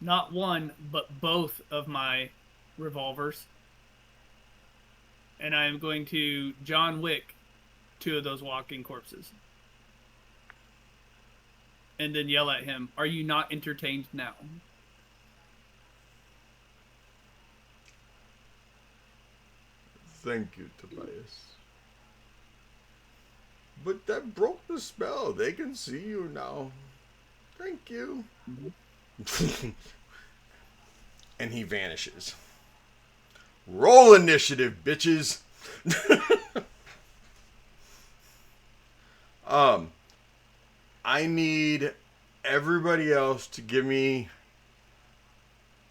not one, but both of my revolvers. And I'm going to John Wick 2 of those walking corpses. And then yell at him, "Are you not entertained now?" Thank you, Tobias. But that broke the spell. They can see you now. Thank you. And he vanishes. Roll initiative, bitches. I need everybody else to give me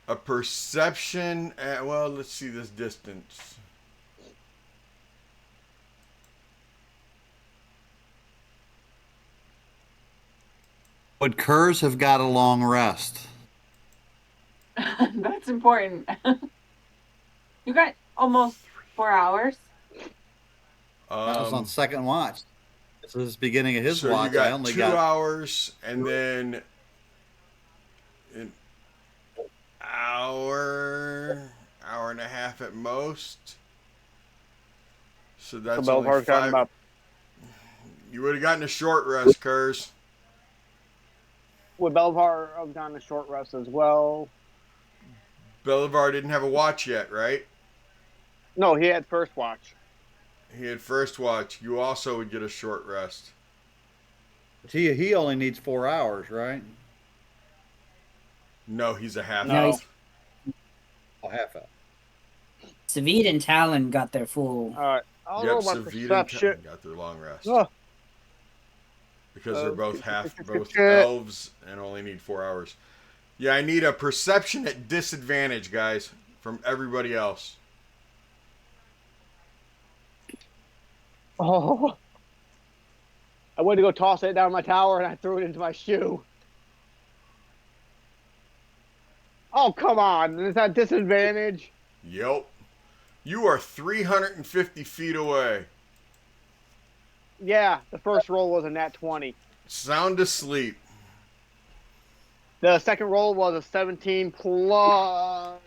a perception at, well, let's see this distance. Would Kurz have got a long rest? That's important. You got almost 4 hours. That was on second watch. This was the beginning of his so watch. you got I only 2 got hours, and then an hour and a half at most. So that's So only Belvar's got 5. about You would have gotten a short rest, Kurz. would Belvar have gotten a short rest as well? Bolivar didn't have a watch yet, right? No, he had first watch. He had first watch. You also would get a short rest. he only needs 4 hours, right? No, he's a half No. elf. Oh, half hour. Savid and Talon got their full. All right. I'll Yep, roll my Savita and perception. Talon got their long rest. Oh, Because they're both both shit. elves and only need 4 hours. Yeah, I need a perception at disadvantage, guys, from everybody else. oh. I went to go toss it down my tower and I threw it into my shoe. Oh, come on. Is that disadvantage? Yep. You are 350 feet away. Yeah, the first roll was a nat 20. Sound asleep. The second roll was a 17 plus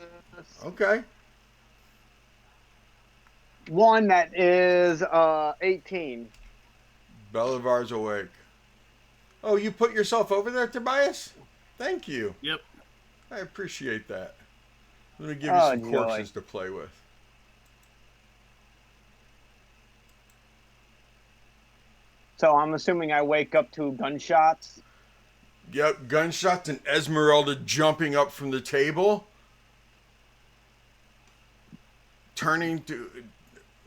Okay. 1 that is 18. Bolivar's awake. Oh, you put yourself over there, Tobias? Thank you. Yep. I appreciate that. Let me give you Oh, some joy. corpses to play with. So I'm assuming I wake up to gunshots. Yep, gunshots and Esmeralda jumping up from the table. Turning to...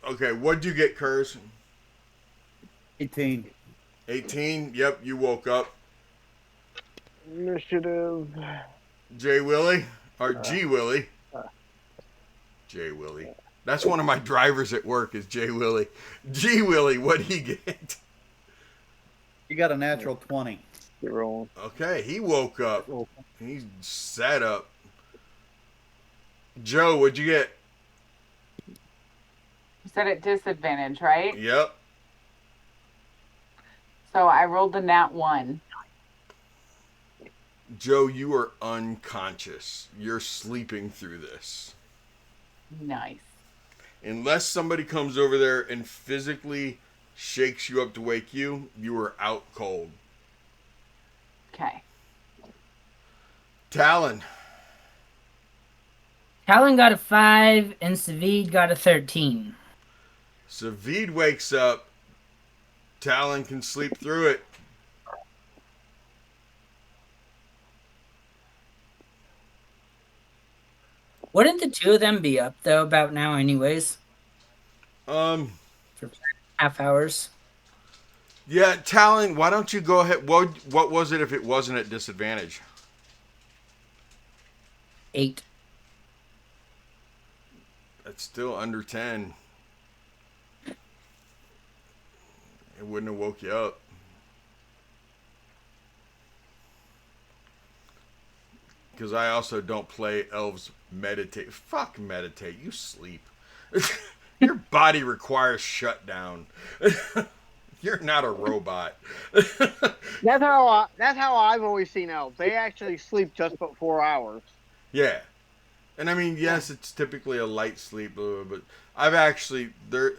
Okay, what'd you get, Kurz? 18. 18? Yep, you woke up. Initiative. J. Willie? Or G. Willie? J. Willie. That's one of my drivers at work is J. Willie. G. Willie, what'd he get? You got a natural 20. You're rolling. Okay, he woke up. He sat up. Joe, what'd you get? You said at disadvantage, right? Yep. So I rolled the nat 1. Joe, you are unconscious. You're sleeping through this. Nice. Unless somebody comes over there and physically shakes you up to wake you, you are out cold. Okay. Talon. Talon got a 5 and Savid got a 13. Savid wakes up. Talon can sleep through it. Wouldn't the two of them be up though about now anyways? Um, For half hours. yeah, Talon, why don't you go ahead? What was it if it wasn't at disadvantage? 8. That's still under 10. It wouldn't have woke you up. Because I also don't play elves meditate. Fuck meditate. You sleep. Your body requires shutdown. You're not a robot. That's how I've always seen elves. They actually sleep just but 4 hours. Yeah. And I mean, yes, it's typically a light sleep, but I've actually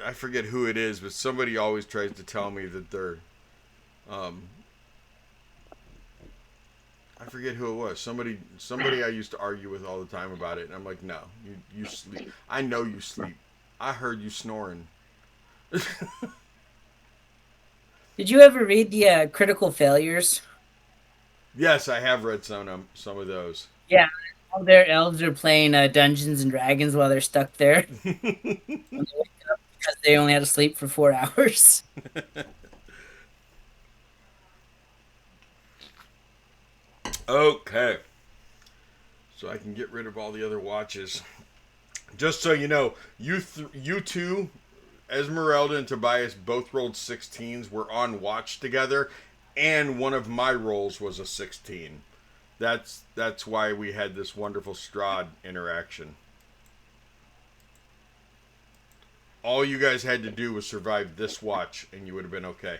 I forget who it is, but somebody always tries to tell me that they're I forget who it was. Somebody I used to argue with all the time about it, and I'm like, no, you sleep. I know you sleep. I heard you snoring. Did you ever read the critical failures? Yes, I have read some of those. Yeah, all their elves are playing Dungeons and Dragons while they're stuck there when they wake up because they only had to sleep for 4 hours. Okay. So I can get rid of all the other watches. Just so you know, you two, Esmeralda and Tobias, both rolled 16s. We're on watch together, and one of my rolls was a 16. That's why we had this wonderful Strahd interaction. All you guys had to do was survive this watch, and you would have been okay.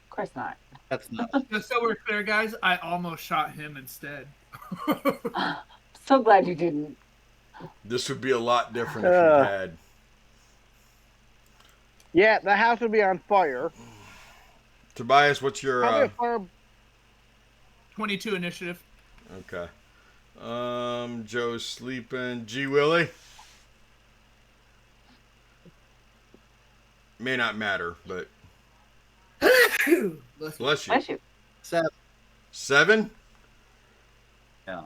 Of course not. That's not. Just so we're clear, guys, I almost shot him instead. So glad you didn't. This would be a lot different if you had. Yeah, the house would be on fire. Tobias, what's your Probably a fire. 22 initiative. okay? Joe's sleeping. G Willie. May not matter, but bless you. Bless you. 7. Yeah.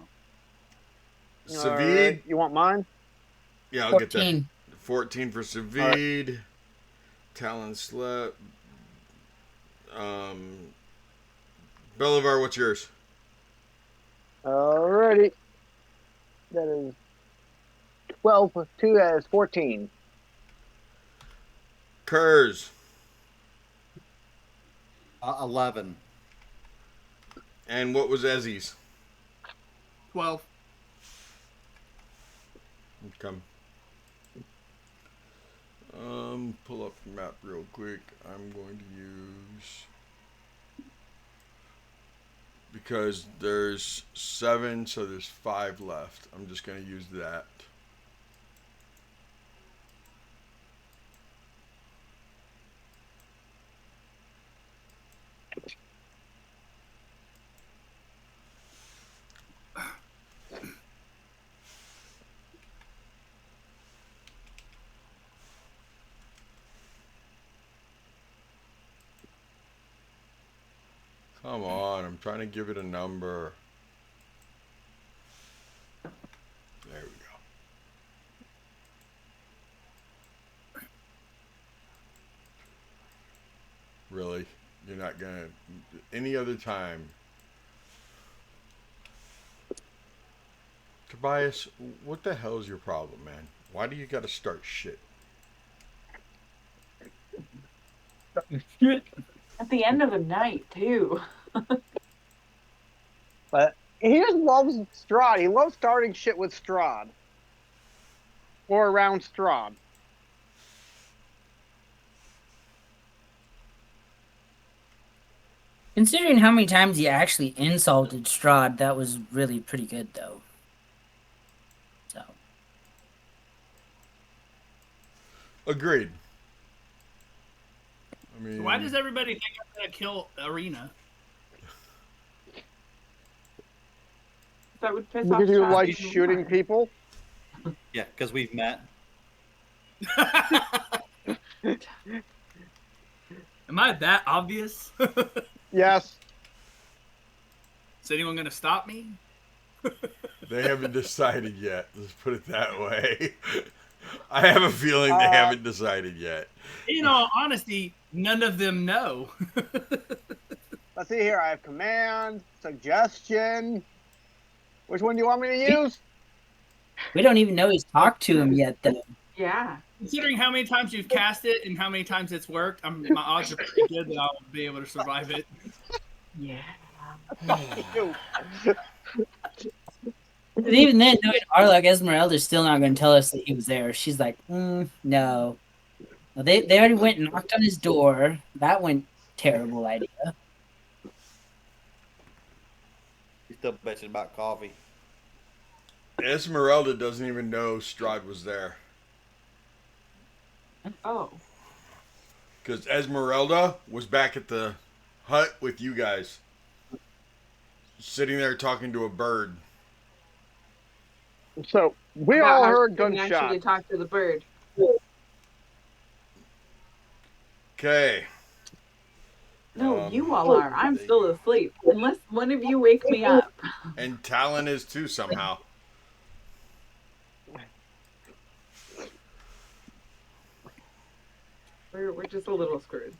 Savid. You want mine? Yeah, I'll 14. get that. 14 for Savid. Talon slept. Bolivar, what's yours? Alrighty. That is 12 plus 2, that is 14. Kurz. 11. And what was Ezzy's? 12. Okay. Pull up the map real quick. I'm going to use, because there's 7, so there's 5 left. I'm just going to use that. Come on, I'm trying to give it a number. There we go. Really? You're not gonna, any other time? Tobias, what the hell is your problem, man? Why do you gotta start shit? At the end of the night, too. But he just loves Strahd. He loves starting shit with Strahd. Or around Strahd. Considering how many times he actually insulted Strahd, that was really pretty good, though. So, Agreed. I mean, Why does everybody think I'm gonna kill Arena? That would piss off Because you Strahd like even shooting more. people. Yeah, because we've met. Am I that obvious? Yes. Is anyone gonna stop me? they haven't decided yet. Let's put it that way. I have a feeling they Uh, haven't decided yet. In all honesty, none of them know. Let's see here. I have command, suggestion. Which one do you want me to use? We don't even know he's talked to him yet, though. Yeah. Considering how many times you've cast it and how many times it's worked, my odds are pretty good that I'll be able to survive it. Yeah. You. But even then, knowing our luck, Esmeralda's still not going to tell us that he was there. She's like, no. Well, they already went and knocked on his door. That went terrible idea. He's still bitching about coffee. Esmeralda doesn't even know Strahd was there. Oh. Because Esmeralda was back at the hut with you guys. Sitting there talking to a bird. So we About all how heard she didn't actually gunshots. talk to the bird. Okay. No, you all are. I'm still asleep. Unless one of you wakes me up. And Talon is too somehow. We're just a little screwed.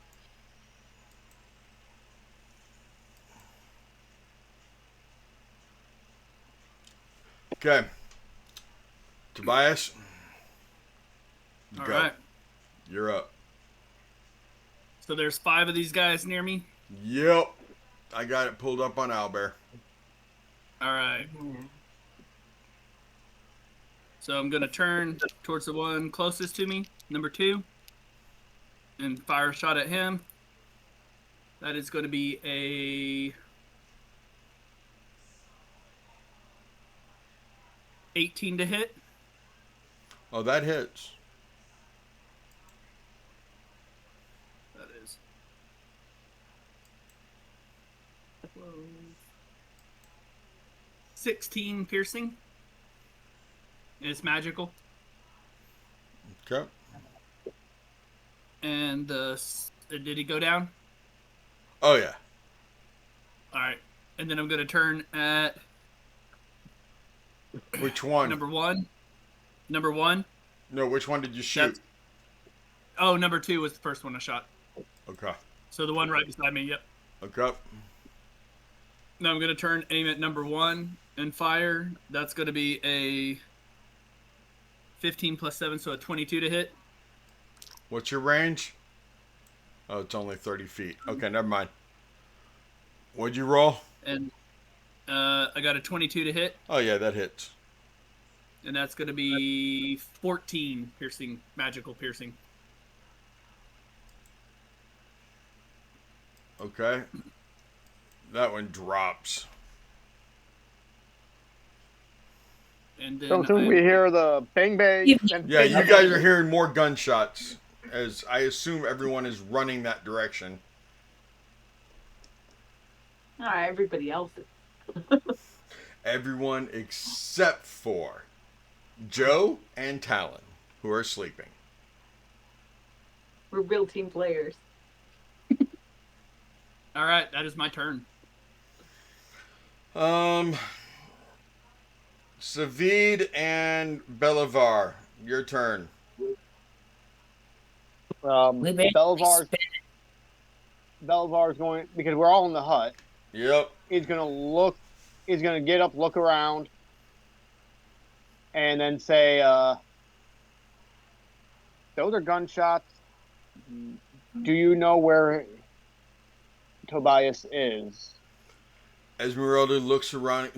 Okay. Tobias. All Go. right. You're up. So there's 5 of these guys near me. Yep. I got it pulled up on Owlbear. All right. So I'm gonna turn towards the one closest to me, number 2, and fire a shot at him. That is going to be a 18 to hit. Oh, that hits. That is 16 piercing. And it's magical. Okay. And did he go down? Oh, yeah. All right. And then I'm going to turn at Which one? number 1. Number 1. No, which one did you shoot? Oh, number 2 was the first one I shot. Okay. So the one right beside me, yep. Okay. Now I'm going to turn aim at number 1 and fire. That's going to be a 15 plus 7, so a 22 to hit. What's your range? Oh, it's only 30 feet. Okay, never mind. What'd you roll? And I got a 22 to hit, Oh, yeah, that hits. and that's going to be 14 piercing, magical piercing. Okay. That one drops. And then So soon we hear the bang bang. And Yeah, you guys are hearing more gunshots as I assume everyone is running that direction. Everybody else is. Everyone except for Joe and Talon, who are sleeping. We're real team players. All right, that is my turn. Savid and Belivar, your turn. We basically Belivar's going, because we're all in the hut. Yep. He's going to look, he's going to get up, look around, and then say, those are gunshots. Do you know where Tobias is? Esmeralda looks around,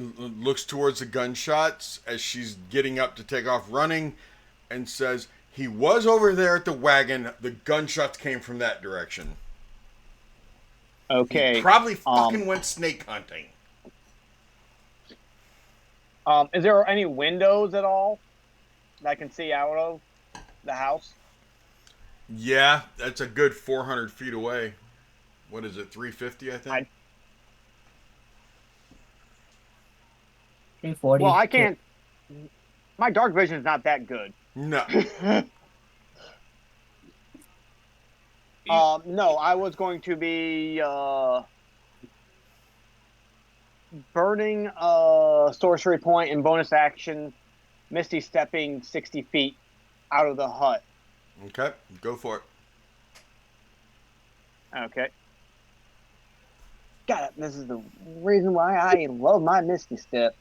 looks towards the gunshots as she's getting up to take off running, and says, "He was over there at the wagon. The gunshots came from that direction. Okay. He probably fucking went snake hunting." Is there any windows at all that I can see out of the house? Yeah, that's a good 400 feet away. What is it, 350, I think? 340. Well, I can't. My dark vision's not that good. No. No, I was going to be burning a sorcery point and bonus action, Misty stepping 60 feet out of the hut. Okay, go for it. Okay. God, this is the reason why I love my Misty Step.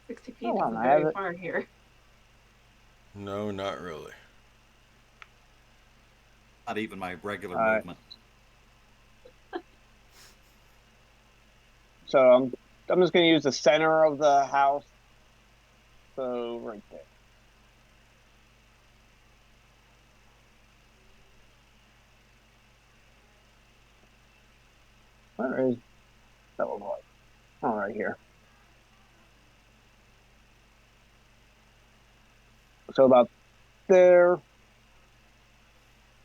60 feet Oh, wow, isn't I have very it. far here. No, not really. Not even my regular All right. movement. So I'm just going to use the center of the house. So right there. Where is Belvoir? Oh, right here. So about there.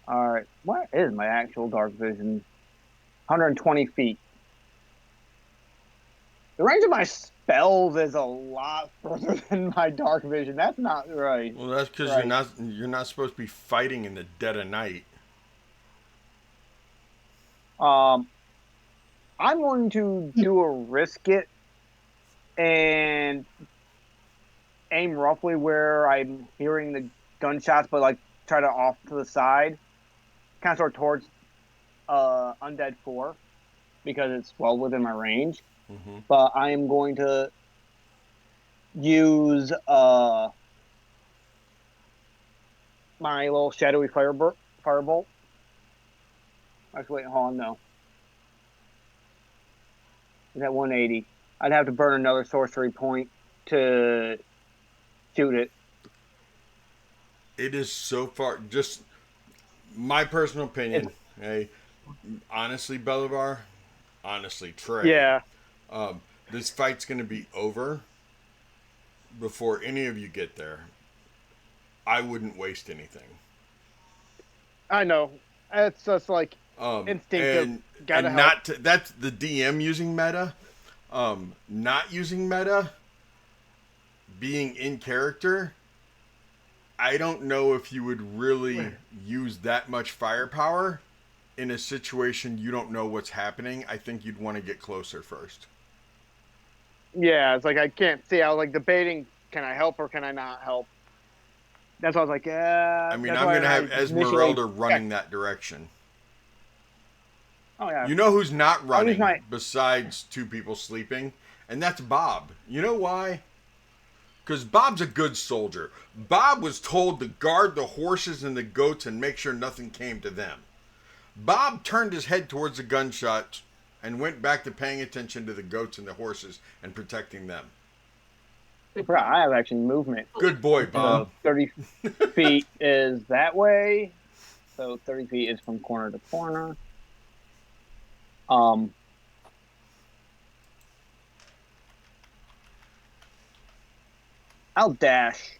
All right. Where is my actual dark vision? 120 feet. The range of my spells is a lot further than my dark vision. That's not right. Well, that's because Right. you're not supposed to be fighting in the dead of night. I'm going to do a risk it and aim roughly where I'm hearing the gunshots, but like try to off to the side, kind of sort of towards Undead 4 because it's well within my range. Mm-hmm. But I am going to use my little shadowy firebolt. Actually, hold on, no. Is at 180. I'd have to burn another sorcery point to shoot it. It is so far. Just my personal opinion. Hey, honestly, Belivar. Honestly, Trey. Yeah, This fight's going to be over before any of you get there. I wouldn't waste anything. I know. It's just like instinctive. Gotta And help. not to, that's the DM using meta. Not using meta, being in character. I don't know if you would really use that much firepower in a situation you don't know what's happening. I think you'd want to get closer first. Yeah, it's like I can't see. I was like debating: can I help or can I not help? That's why I was like, yeah. I mean, That's I'm why going to I have initially. Esmeralda running that direction. Oh yeah. You know who's not I'll use running my. besides two people sleeping? And that's Bob. You know why? Because Bob's a good soldier. Bob was told to guard the horses and the goats and make sure nothing came to them. Bob turned his head towards the gunshot and went back to paying attention to the goats and the horses and protecting them. I forgot I have actually movement. Good boy, Bob. So 30 feet is that way. So 30 feet is from corner to corner. I'll dash.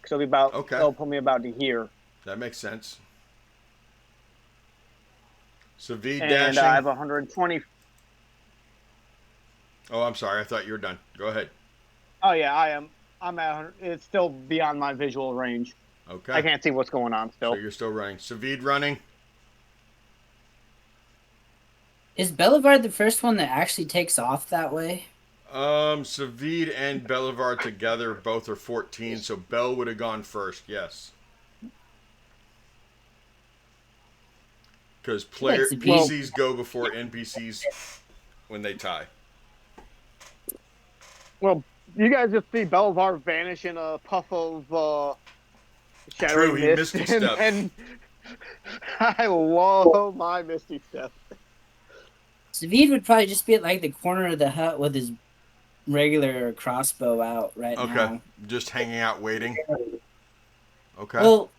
So it'll be about. Okay. It'll put me about to here. That makes sense. So V And dashing. I have 120. Oh, I'm sorry. I thought you were done. Go ahead. Oh yeah, I am. I'm at 100. It's still beyond my visual range. Okay. I can't see what's going on still. So you're still running. Savid running. Is Belivar the first one that actually takes off that way? Savid and Belivar together both are 14, so Bell would have gone first, yes. Because PCs go before NPCs when they tie. Well, you guys just see Belvar vanish in a puff of shadowy True, he mist, Misty Step. and I love my Misty Step. Savid would probably just be at like the corner of the hut with his regular crossbow out right now. Okay, just hanging out waiting. Okay. Well,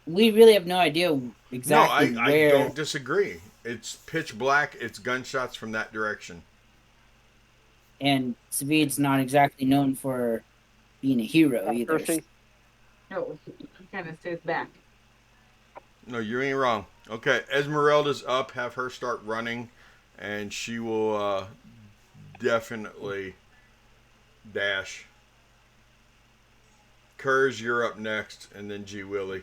we really have no idea exactly no, where. I don't disagree. It's pitch black. It's gunshots from that direction. And Savid's not exactly known for being a hero either. Accuracy. No, he kind of stays back. No, you ain't wrong. Okay, Esmeralda's up. Have her start running, and she will definitely dash. Kurz, you're up next, and then G Willie.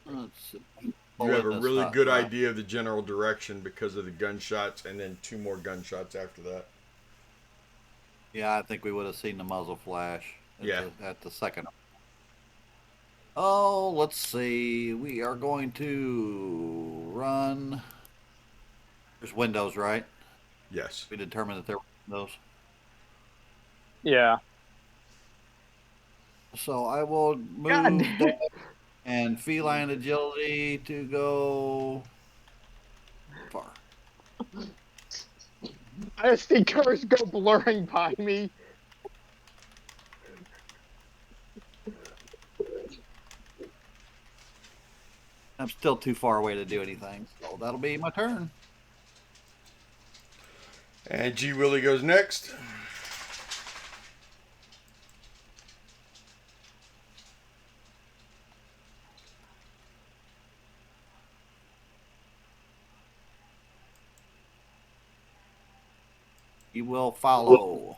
Let's see. You have a That's really not good right. idea of the general direction because of the gunshots, and then 2 more gunshots after that. Yeah, I think we would have seen the muzzle flash Yeah. at the second. Oh, let's see. We are going to run. There's windows, right? Yes. We determined that there were windows. Yeah. So I will God. move that and feline agility to go far. I just see cars go blurring by me. I'm still too far away to do anything, so that'll be my turn. And G Willie goes next. He will follow.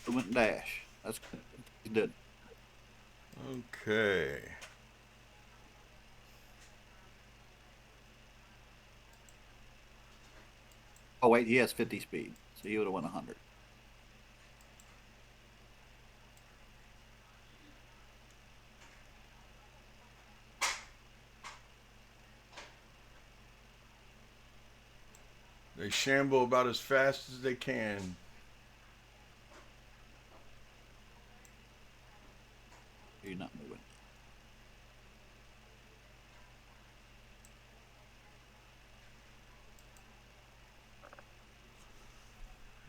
Movement dash. That's good. He's good. Okay. Oh wait, he has 50 speed, so he would have won 100. They shamble about as fast as they can. You're not moving.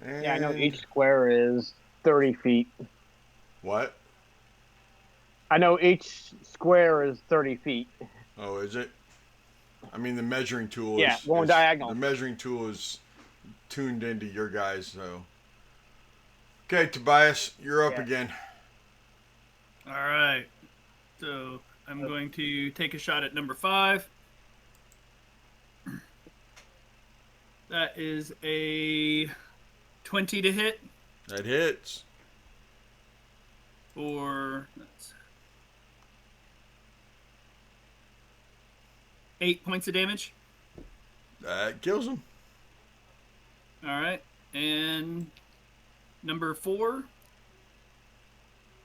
And Yeah, I know each square is 30 feet. What? I know each square is 30 feet. Oh, is it? I mean, the measuring tool Yeah, is going diagonal. The measuring tool is tuned into your guys, so. Okay, Tobias, you're up Yeah. again. All right. So I'm going to take a shot at number 5. That is a 20 to hit That hits. for 8 points of damage. That kills him. All right. And number 4,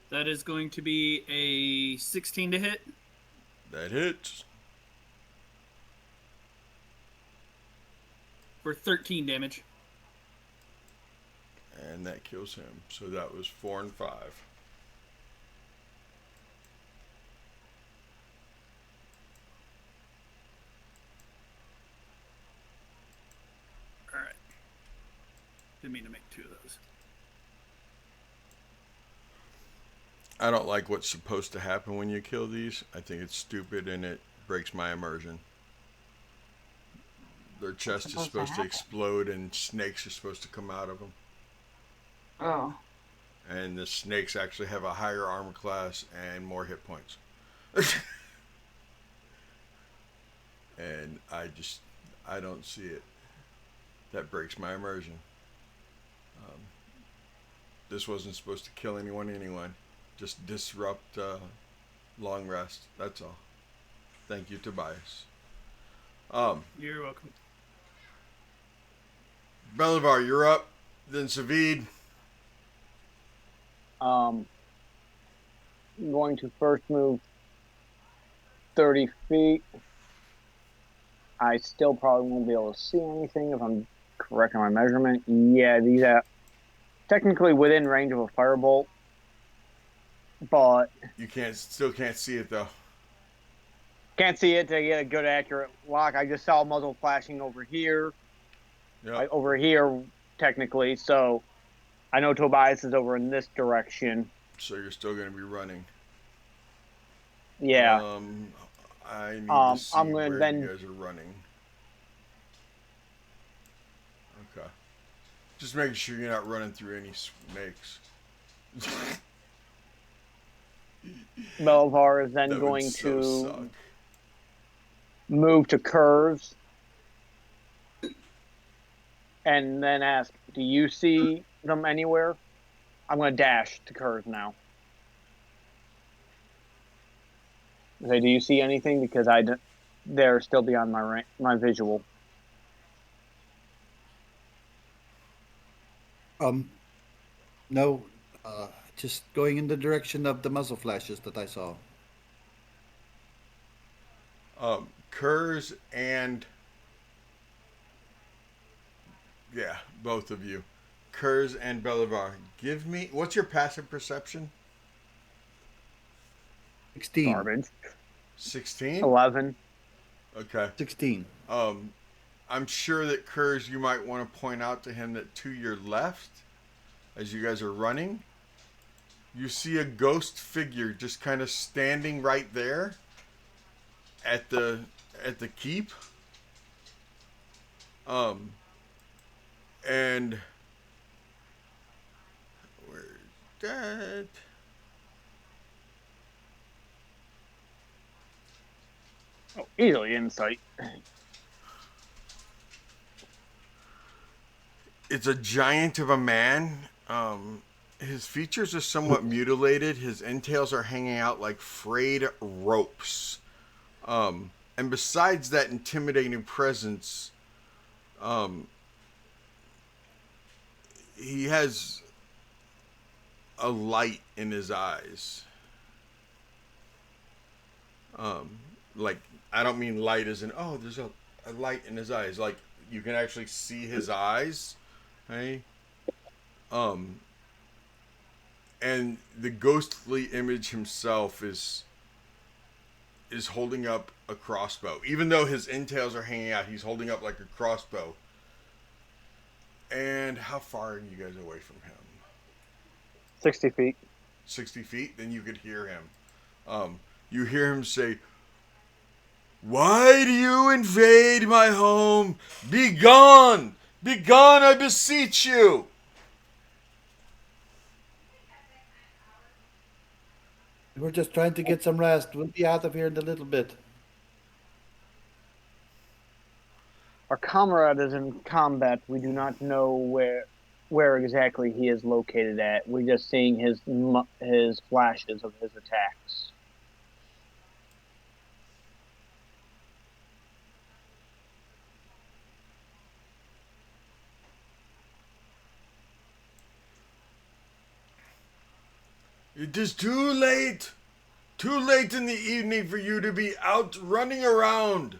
that is going to be a 16 to hit That hits. for 13 damage. And that kills him. So that was 4 and 5. All right. Didn't mean to make 2 of those. I don't like what's supposed to happen when you kill these. I think it's stupid and it breaks my immersion. Their chest is supposed to explode and snakes are supposed to come out of them. Oh. And the snakes actually have a higher armor class and more hit points. And I don't see it. That breaks my immersion. This wasn't supposed to kill anyone anyway. Just disrupt long rest. That's all. Thank you, Tobias. You're welcome. Belivar, you're up. Then Savid. I'm going to first move 30 feet. I still probably won't be able to see anything if I'm correct on my measurement. Yeah, these are technically within range of a firebolt, but You still can't see it though. can't see it to get a good accurate lock. I just saw a muzzle flashing over here. Yep. Over here, technically, so I know Tobias is over in this direction. So you're still going to be running. Yeah. I need to see I'm gonna where you then. guys are running. Okay. Just making sure you're not running through any snakes. Belvar is then That would going so suck. to move to curves and then ask, "Do you see them anywhere?" I'm gonna dash to curves now. Say, "Do you see anything?" Because they're still beyond my visual. Um, no, just going in the direction of the muzzle flashes that I saw. Kurz and yeah, both of you. Kurz and Belivar. Give me what's your passive perception? 16. Garbage. 16? 11. Okay. 16. I'm sure that Kurz, you might want to point out to him that to your left, as you guys are running, you see a ghost figure just kind of standing right there at the keep. Um, and where's that? Oh, easily insight. It's a giant of a man. His features are somewhat mutilated. His entails are hanging out like frayed ropes. And besides that intimidating presence, um, he has a light in his eyes. Um, like, I don't mean light as in, oh, there's a light in his eyes. Like, you can actually see his eyes. Hey? Um, and the ghostly image himself is holding up a crossbow. Even though his entails are hanging out, he's holding up like a crossbow. And how far are you guys away from him? 60 feet. 60 feet? Then you could hear him. You hear him say, "Why do you invade my home? Be gone! Be gone, I beseech you!" We're just trying to get some rest. We'll be out of here in a little bit. Our comrade is in combat. We do not know where exactly he is located at. We're just seeing his flashes of his attacks. It is too late! Too late in the evening for you to be out running around!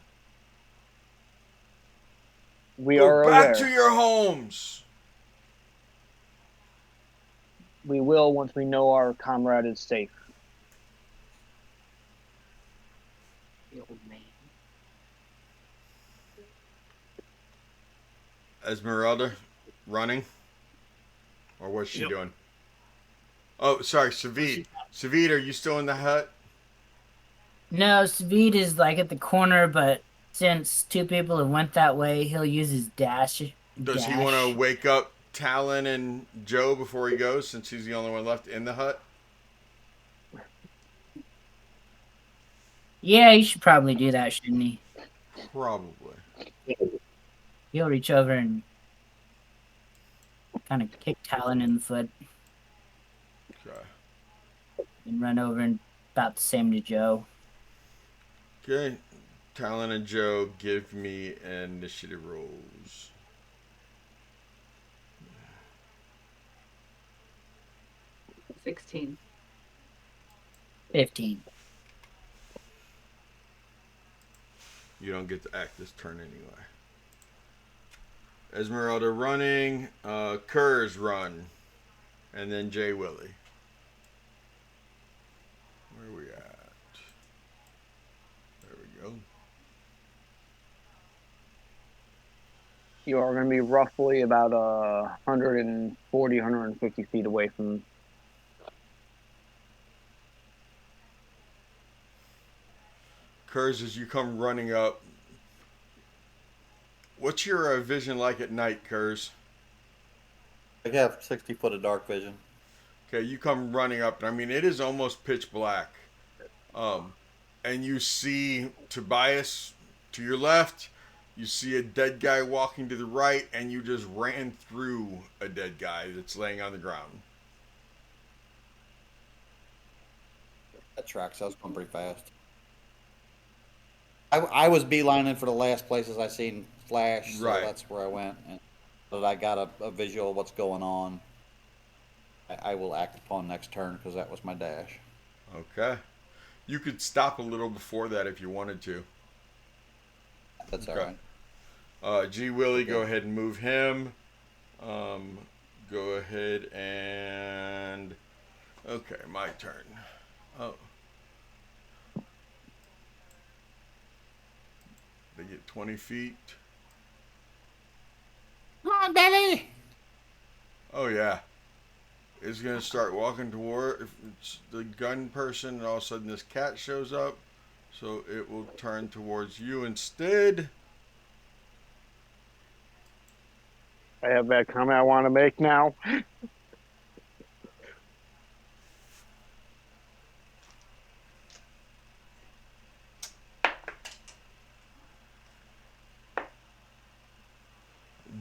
We Go are back aware. to your homes! We will once we know our comrade is safe. The old man. Esmeralda, running? Or what's she Yep. doing? Oh, sorry, Savid. Savid, are you still in the hut? No, Svid is like at the corner, but since two people have went that way, he'll use his dash. Does he want to wake up Talon and Joe before he goes, since he's the only one left in the hut? Yeah, he should probably do that, shouldn't he? Probably. He'll reach over and kind of kick Talon in the foot Okay. and run over and about the same to Joe. Okay. Talon and Joe, give me initiative rolls. 16. 15. You don't get to act this turn anyway. Esmeralda running. Kurz run. And then Jay Willie. Where are we at? There we go. You are going to be roughly about 140, 150 feet away from. Kurz, as you come running up, what's your vision like at night, Kurz? I have 60 foot of dark vision. Okay, you come running up, and I mean, it is almost pitch black. And you see Tobias to your left, you see a dead guy walking to the right, and you just ran through a dead guy that's laying on the ground. That tracks. I was going pretty fast. I was beelining for the last places I seen Flash, so Right. that's where I went. And so that I got a visual of what's going on. I will act upon next turn because that was my dash. Okay. You could stop a little before that if you wanted to. That's Okay. all right. G. Willie, Okay. go ahead and move him. Go ahead and... Okay, my turn. Oh. They get 20 feet. Come on, Billy! Oh, yeah. It's going to start walking toward the gun person, and all of a sudden this cat shows up. So it will turn towards you instead. I have that comment I want to make now.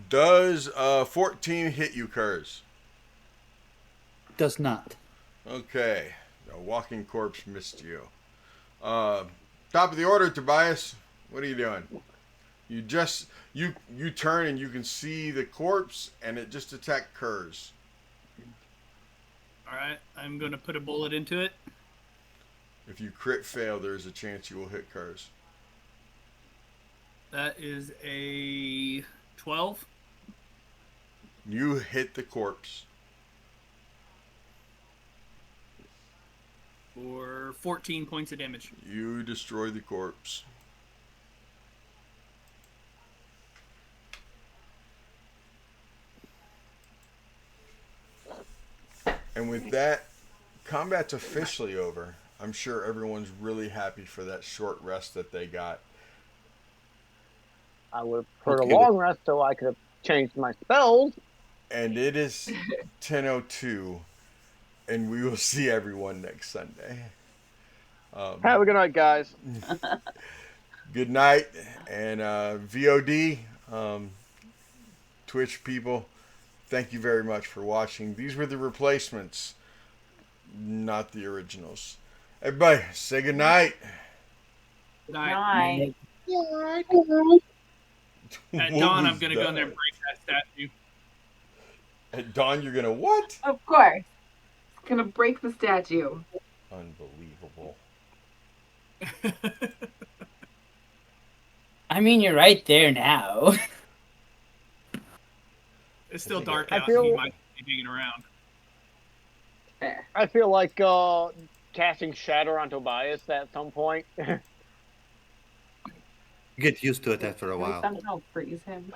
Does 14 hit you, Kurz? Does not. Okay. The walking corpse missed you. Top of the order, Tobias. What are you doing? You just you turn and you can see the corpse, and it just attacked Kurz. All right, I'm gonna put a bullet into it. If you crit fail, there's a chance you will hit Kurz. That is a 12. You hit the corpse. For 14 points of damage. You destroy the corpse. And with that, combat's officially over. I'm sure everyone's really happy for that short rest that they got. I would have preferred Okay. a long rest so I could have changed my spells. And it is 10:02, and we will see everyone next Sunday. Have a good night, guys. Good night, and VOD, Twitch people, thank you very much for watching. These were the replacements, not the originals. Everybody, say good night. Night. At What dawn, I'm was gonna go in there that? and break that statue. At dawn, you're gonna what? Of course. It's gonna break the statue. Unbelievable. I mean, you're right there now. It's still think dark I out. feel- He might be digging around. Fair. I feel like casting Shatter on Tobias at some point. You get used to it after a At least while. somehow freeze him.